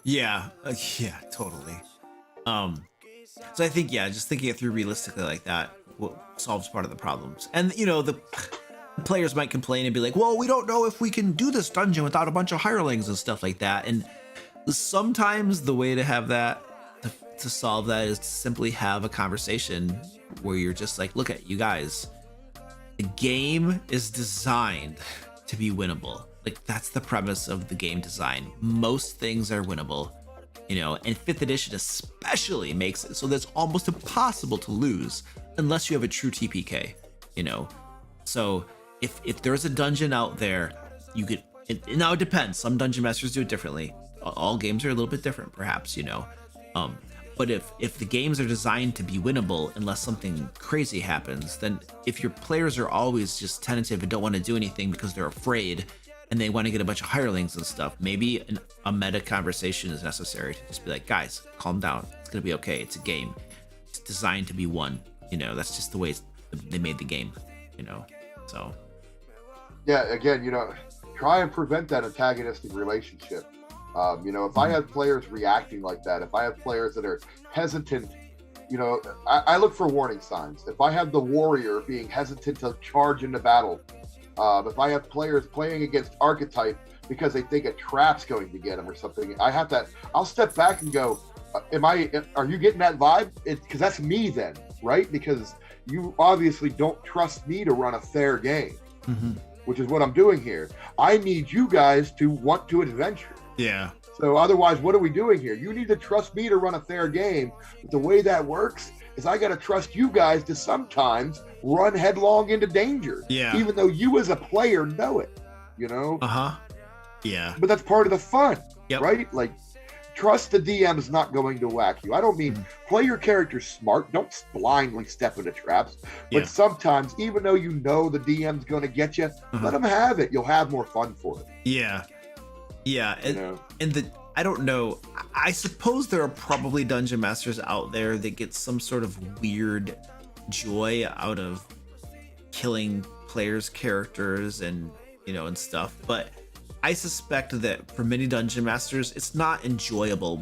Speaker 3: Yeah, totally. So I think, just thinking it through realistically like that solves part of the problems. And you know, the players might complain and be like, well, we don't know if we can do this dungeon without a bunch of hirelings and stuff like that. And sometimes the way to have that, to solve that, is to simply have a conversation where you're just like, look at you guys, the game is designed to be winnable. Like, that's the premise of the game design. Most things are winnable, you know, and 5th edition especially makes it so that it's almost impossible to lose unless you have a true TPK, you know. So if there's a dungeon out there, you could, now it depends. Some dungeon masters do it differently. All games are a little bit different, perhaps, you know. But if the games are designed to be winnable unless something crazy happens, then if your players are always just tentative and don't want to do anything because they're afraid and they want to get a bunch of hirelings and stuff, maybe a meta conversation is necessary to just be like, guys, calm down. It's going to be okay. It's a game. It's designed to be won. You know, that's just the way they made the game, you know, so.
Speaker 2: Yeah, again, you know, try and prevent that antagonistic relationship. You know, if I have players reacting like that, if I have players that are hesitant, you know, I look for warning signs. If I have the warrior being hesitant to charge into battle, if I have players playing against archetype because they think a trap's going to get them or something, I'll step back and go, are you getting that vibe? Because that's me then, right? Because you obviously don't trust me to run a fair game, which is what I'm doing here. I need you guys to want to adventure.
Speaker 3: Yeah.
Speaker 2: So otherwise, what are we doing here? You need to trust me to run a fair game. But the way that works is I got to trust you guys to sometimes run headlong into danger.
Speaker 3: Yeah.
Speaker 2: Even though you as a player know it, you know?
Speaker 3: Yeah.
Speaker 2: But that's part of the fun,
Speaker 3: Yep.
Speaker 2: right? Like, trust the DM is not going to whack you. I don't mean play your character smart. Don't blindly step into traps. But sometimes, even though you know the DM's going to get you, let them have it. You'll have more fun for it.
Speaker 3: Yeah. And,
Speaker 2: you know?
Speaker 3: and I don't know. I suppose there are probably dungeon masters out there that get some sort of weird joy out of killing players' characters and, you know, and stuff. But I suspect that for many dungeon masters, it's not enjoyable.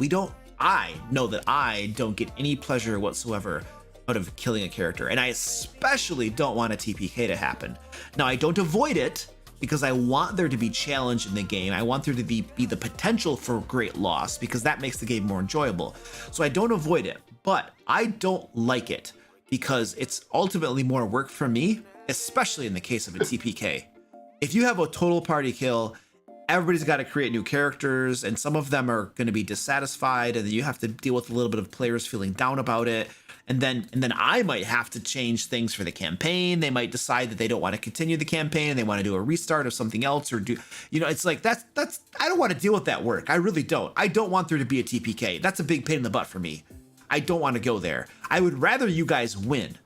Speaker 3: I know that I don't get any pleasure whatsoever out of killing a character. And I especially don't want a TPK to happen. Now, I don't avoid it, because I want there to be challenge in the game. I want there to be the potential for great loss, because that makes the game more enjoyable. So I don't avoid it, but I don't like it because it's ultimately more work for me, especially in the case of a TPK. If you have a total party kill, everybody's got to create new characters, and some of them are going to be dissatisfied, and then you have to deal with a little bit of players feeling down about it. And then I might have to change things for the campaign. They might decide that they don't want to continue the campaign and they want to do a restart of something else, or do, you know, it's like that's I don't want to deal with that work. I really don't. I don't want there to be a TPK. That's a big pain in the butt for me. I don't want to go there. I would rather you guys win.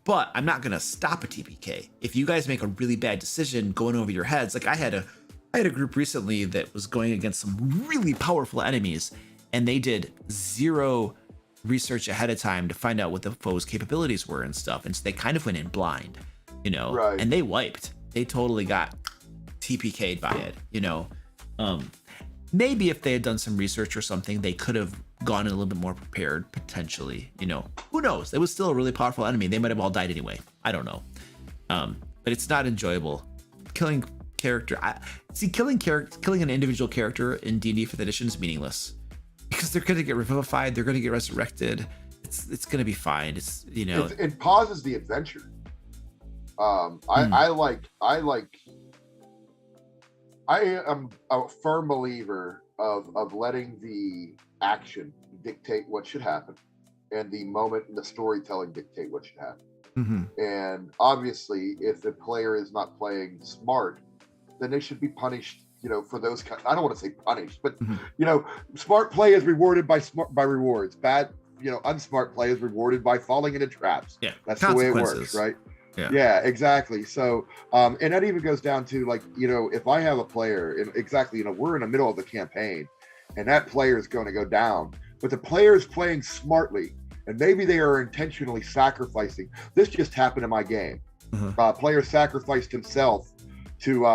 Speaker 3: But I'm not gonna stop a TPK. If you guys make a really bad decision going over your heads, like I had a group recently that was going against some really powerful enemies, and they did 0 research ahead of time to find out what the foe's capabilities were and stuff, and so they kind of went in blind, you know,
Speaker 2: right.
Speaker 3: And they wiped. They totally got TPK'd by it, you know. Maybe if they had done some research or something, they could have gone a little bit more prepared, potentially, you know. Who knows? It was still a really powerful enemy. They might have all died anyway. I don't know. But it's not enjoyable. Killing character. Killing an individual character in D&D 5th edition is meaningless, because they're going to get revivified, they're going to get resurrected. It's going to be fine. It's, you know,
Speaker 2: it pauses the adventure. I am a firm believer of letting the action dictate what should happen, and the moment and the storytelling dictate what should happen.
Speaker 3: Mm-hmm.
Speaker 2: And obviously, if the player is not playing smart, then they should be punished. You know, for those kind, I don't want to say punished, but
Speaker 3: Mm-hmm.
Speaker 2: you know, smart play is rewarded by rewards. Bad, you know, unsmart play is rewarded by falling into traps.
Speaker 3: Yeah,
Speaker 2: that's the way it works, right?
Speaker 3: Yeah,
Speaker 2: exactly. So, and that even goes down to, like, you know, if I have a player, and exactly, you know, we're in the middle of the campaign, and that player is going to go down, but the player is playing smartly, and maybe they are intentionally sacrificing. This just happened in my game.
Speaker 3: Mm-hmm.
Speaker 2: Player sacrificed himself to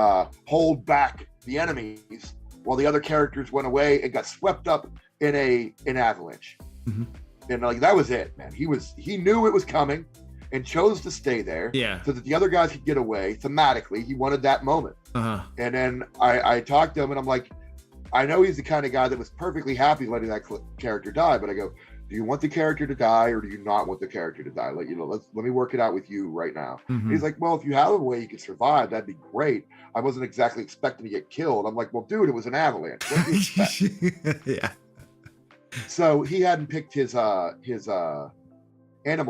Speaker 2: hold back the enemies while the other characters went away and got swept up in an avalanche.
Speaker 3: Mm-hmm.
Speaker 2: And like, that was it, man. He knew it was coming and chose to stay there, so that the other guys could get away. Thematically, he wanted that moment. And then I talked to him, and I'm like, I know he's the kind of guy that was perfectly happy letting that character die, but I go, do you want the character to die, or do you not want the character to die? Like, you know, let me work it out with you right now.
Speaker 3: Mm-hmm.
Speaker 2: He's like, well, if you have a way you can survive, that'd be great. I wasn't exactly expecting to get killed. I'm like, well, dude, it was an avalanche. What do you expect?
Speaker 3: Yeah.
Speaker 2: So he hadn't picked his animal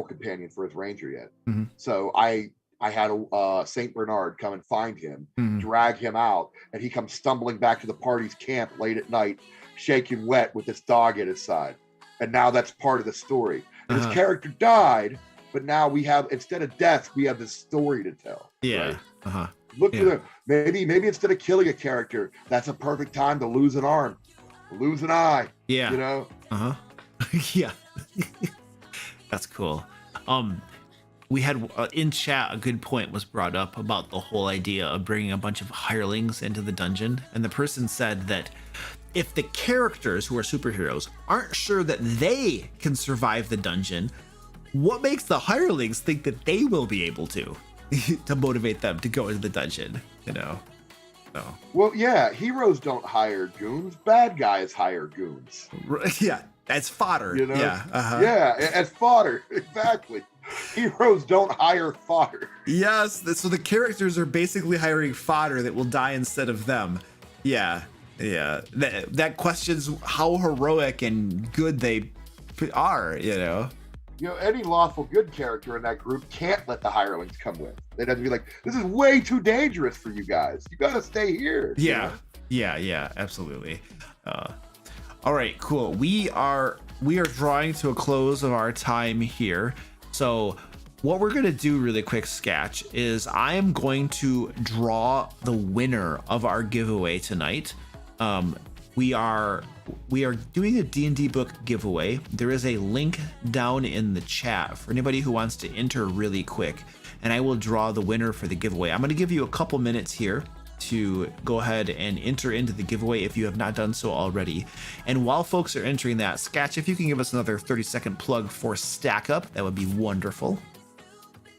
Speaker 2: companion for his ranger yet.
Speaker 3: Mm-hmm.
Speaker 2: So I had a Saint Bernard come and find him,
Speaker 3: Mm-hmm.
Speaker 2: drag him out, and he comes stumbling back to the party's camp late at night, shaking wet with this dog at his side. And now that's part of the story. And his character died, but now we have, instead of death, we have this story to tell.
Speaker 3: Yeah.
Speaker 2: Right? Look at it. Maybe instead of killing a character, that's a perfect time to lose an arm, lose an eye.
Speaker 3: Yeah.
Speaker 2: You know?
Speaker 3: Yeah. That's cool. We had in chat, a good point was brought up about the whole idea of bringing a bunch of hirelings into the dungeon, and the person said that if the characters who are superheroes aren't sure that they can survive the dungeon, what makes the hirelings think that they will be able to motivate them to go into the dungeon, you know? So.
Speaker 2: Well, yeah, heroes don't hire goons. Bad guys hire goons.
Speaker 3: Yeah, as fodder.
Speaker 2: You know?
Speaker 3: Yeah.
Speaker 2: Yeah, as fodder. Exactly. Heroes don't hire fodder.
Speaker 3: Yes, so the characters are basically hiring fodder that will die instead of them. Yeah. That questions how heroic and good they are, you know?
Speaker 2: You know, any lawful good character in that group can't let the hirelings come with. They'd have to be like, this is way too dangerous for you guys. You gotta stay here.
Speaker 3: Yeah. You know? Yeah, absolutely. All right, cool. We are drawing to a close of our time here. So what we're gonna do really quick, Sketch, is I am going to draw the winner of our giveaway tonight. we are doing a D&D book giveaway. There is a link down in the chat for anybody who wants to enter really quick, and I will draw the winner for the giveaway. I'm going to give you a couple minutes here to go ahead and enter into the giveaway if you have not done so already. And while folks are entering that, Sketch, if you can give us another 30-second plug for Stack Up, that would be wonderful.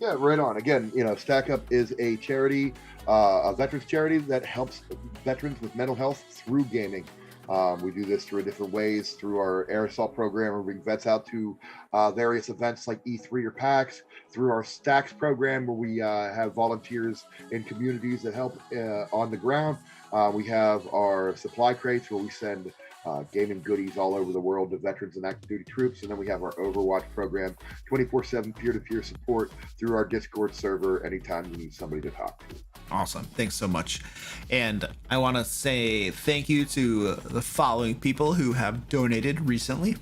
Speaker 2: Yeah, right on. Again, Stack Up is a charity, a veterans charity that helps veterans with mental health through gaming. We do this through different ways, through our aerosol program, where we bring vets out to various events like E3 or PAX, through our Stacks program, where we have volunteers in communities that help on the ground. We have our supply crates, where we send gaming goodies all over the world to veterans and active duty troops. And then we have our Overwatch program, 24/7 peer-to-peer support through our Discord server anytime you need somebody to talk to.
Speaker 3: Awesome. Thanks so much. And I want to say thank you to the following people who have donated recently.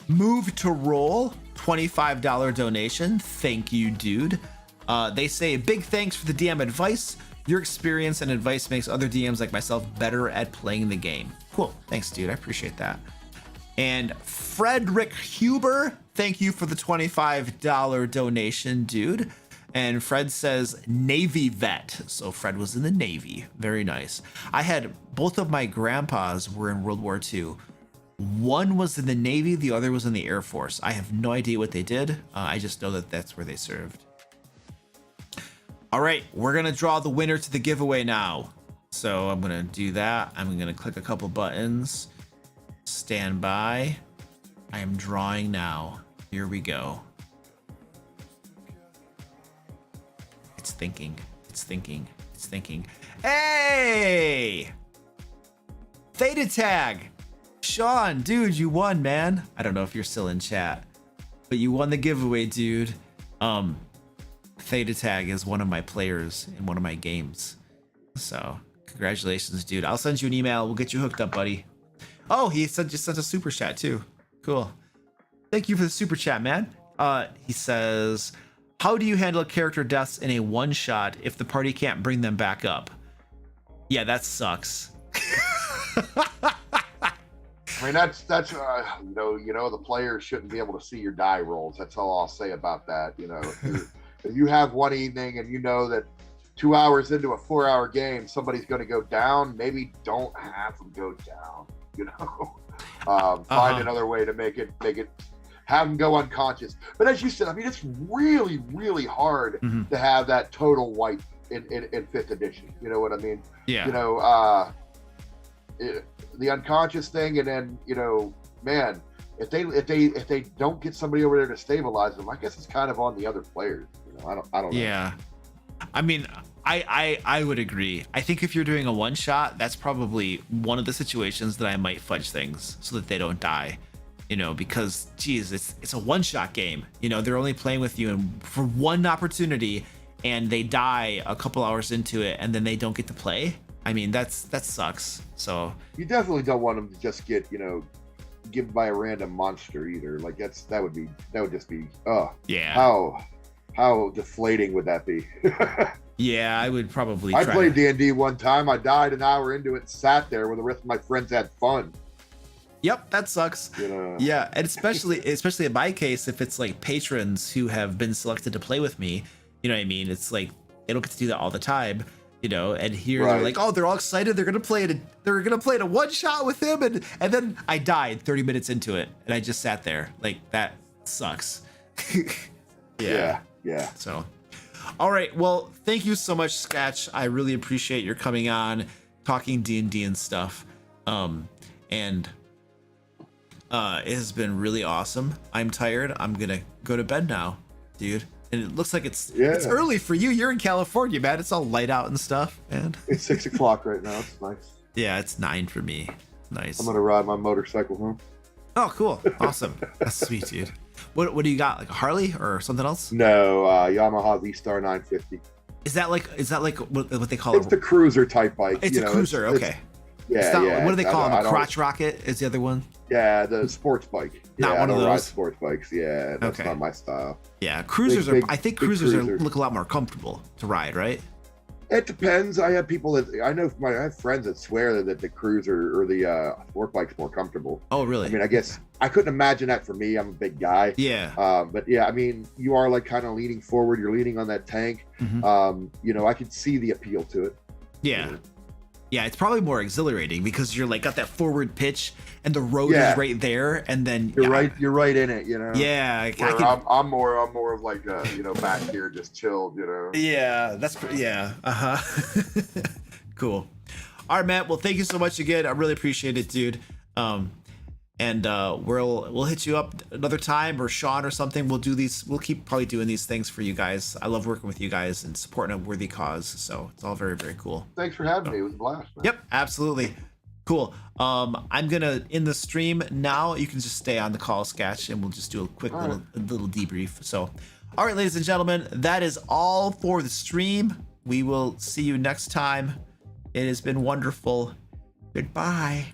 Speaker 3: Move to Roll, $25 donation. Thank you, dude. They say, big thanks for the DM advice. Your experience and advice makes other DMs like myself better at playing the game. Cool. Thanks, dude. I appreciate that. And Frederick Huber, thank you for the $25 donation, dude. And Fred says Navy vet. So Fred was in the Navy. Very nice. I had both of my grandpas were in World War II. One was in the Navy, the other was in the Air Force. I have no idea what they did. I just know that that's where they served. All right, we're gonna draw the winner to the giveaway now. So I'm gonna do that. I'm gonna click a couple buttons. Stand by. I am drawing now. Here we go. It's thinking. It's thinking. It's thinking. Hey! Theta Tag! Sean, dude, you won, man. I don't know if you're still in chat, but you won the giveaway, dude. Theta Tag is one of my players in one of my games. So congratulations, dude. I'll send you an email. We'll get you hooked up, buddy. Oh, he just sent a super chat too. Cool. Thank you for the super chat, man. He says, how do you handle character deaths in a one shot if the party can't bring them back up? Yeah, that sucks.
Speaker 2: I mean, that's the players shouldn't be able to see your die rolls. That's all I'll say about that. If you have one evening and you know that 2 hours into a 4-hour game, somebody's going to go down, maybe don't have them go down. Find another way to make it, have them go unconscious. But as you said, I mean, it's really, really hard to have that total wipe in 5th edition. You know what I mean?
Speaker 3: Yeah.
Speaker 2: The unconscious thing, and then man, if they don't get somebody over there to stabilize them, I guess it's kind of on the other players. I don't know.
Speaker 3: Yeah, I mean, I would agree. I think if you're doing a one shot, that's probably one of the situations that I might fudge things so that they don't die. Because geez, it's a one shot game. They're only playing with you for one opportunity, and they die a couple hours into it, and then they don't get to play. I mean, that sucks. So
Speaker 2: you definitely don't want them to just get given by a random monster either. Like that would just be
Speaker 3: yeah.
Speaker 2: How deflating would that be?
Speaker 3: Yeah, I would probably.
Speaker 2: I played D&D one time. I died an hour into it, sat there where the rest of my friends had fun.
Speaker 3: Yep, that sucks. Yeah, and especially in my case, if it's like patrons who have been selected to play with me, you know what I mean? It's like they don't get to do that all the time. And here they're like, oh, they're all excited. They're gonna play it. They're gonna play it a one shot with him, and then I died 30 minutes into it, and I just sat there. Like that sucks.
Speaker 2: Yeah.
Speaker 3: So, all right. Well, thank you so much, Sketch. I really appreciate your coming on, talking D&D and stuff. And it has been really awesome. I'm tired. I'm gonna go to bed now, dude. And it looks like it's early for you. You're in California, man. It's all light out and stuff, man.
Speaker 2: It's 6 o'clock right now. It's nice.
Speaker 3: Yeah, it's 9 for me. Nice.
Speaker 2: I'm gonna ride my motorcycle home.
Speaker 3: Oh, cool. Awesome. That's sweet, dude. What do you got? Like a Harley or something else?
Speaker 2: No, Yamaha V-Star 950.
Speaker 3: Is that like what they call
Speaker 2: it? It's the cruiser type bike.
Speaker 3: It's a cruiser. Okay.
Speaker 2: Yeah.
Speaker 3: What do they call them? A crotch rocket is the other one.
Speaker 2: Yeah, the sports bike.
Speaker 3: Not one of those.
Speaker 2: I don't ride sports bikes. Yeah, that's not my style.
Speaker 3: Yeah, cruisers I think cruisers look a lot more comfortable to ride, right?
Speaker 2: It depends. I have people that I have friends that swear that the cruiser or the sport bike's more comfortable.
Speaker 3: Oh, really?
Speaker 2: I mean, I guess I couldn't imagine that for me. I'm a big guy.
Speaker 3: Yeah.
Speaker 2: But yeah, I mean, you are like kind of leaning forward. You're leaning on that tank. You know, I could see the appeal to it.
Speaker 3: Yeah. Yeah, it's probably more exhilarating because you're like got that forward pitch and the road is right there, and then
Speaker 2: you're right in it, you know.
Speaker 3: Yeah,
Speaker 2: I'm more of like you know, back here just chilled, you know.
Speaker 3: Yeah, Cool. All right, Matt. Well, thank you so much again. I really appreciate it, dude. And we'll hit you up another time, or Sean or something. We'll do these. We'll keep probably doing these things for you guys. I love working with you guys and supporting a worthy cause. So it's all very, very cool.
Speaker 2: Thanks for having me. It was a blast, man.
Speaker 3: Yep, absolutely. Cool. I'm gonna end the stream now. You can just stay on the call, Sketch, and we'll just do a quick little debrief. So, all right, ladies and gentlemen, that is all for the stream. We will see you next time. It has been wonderful. Goodbye.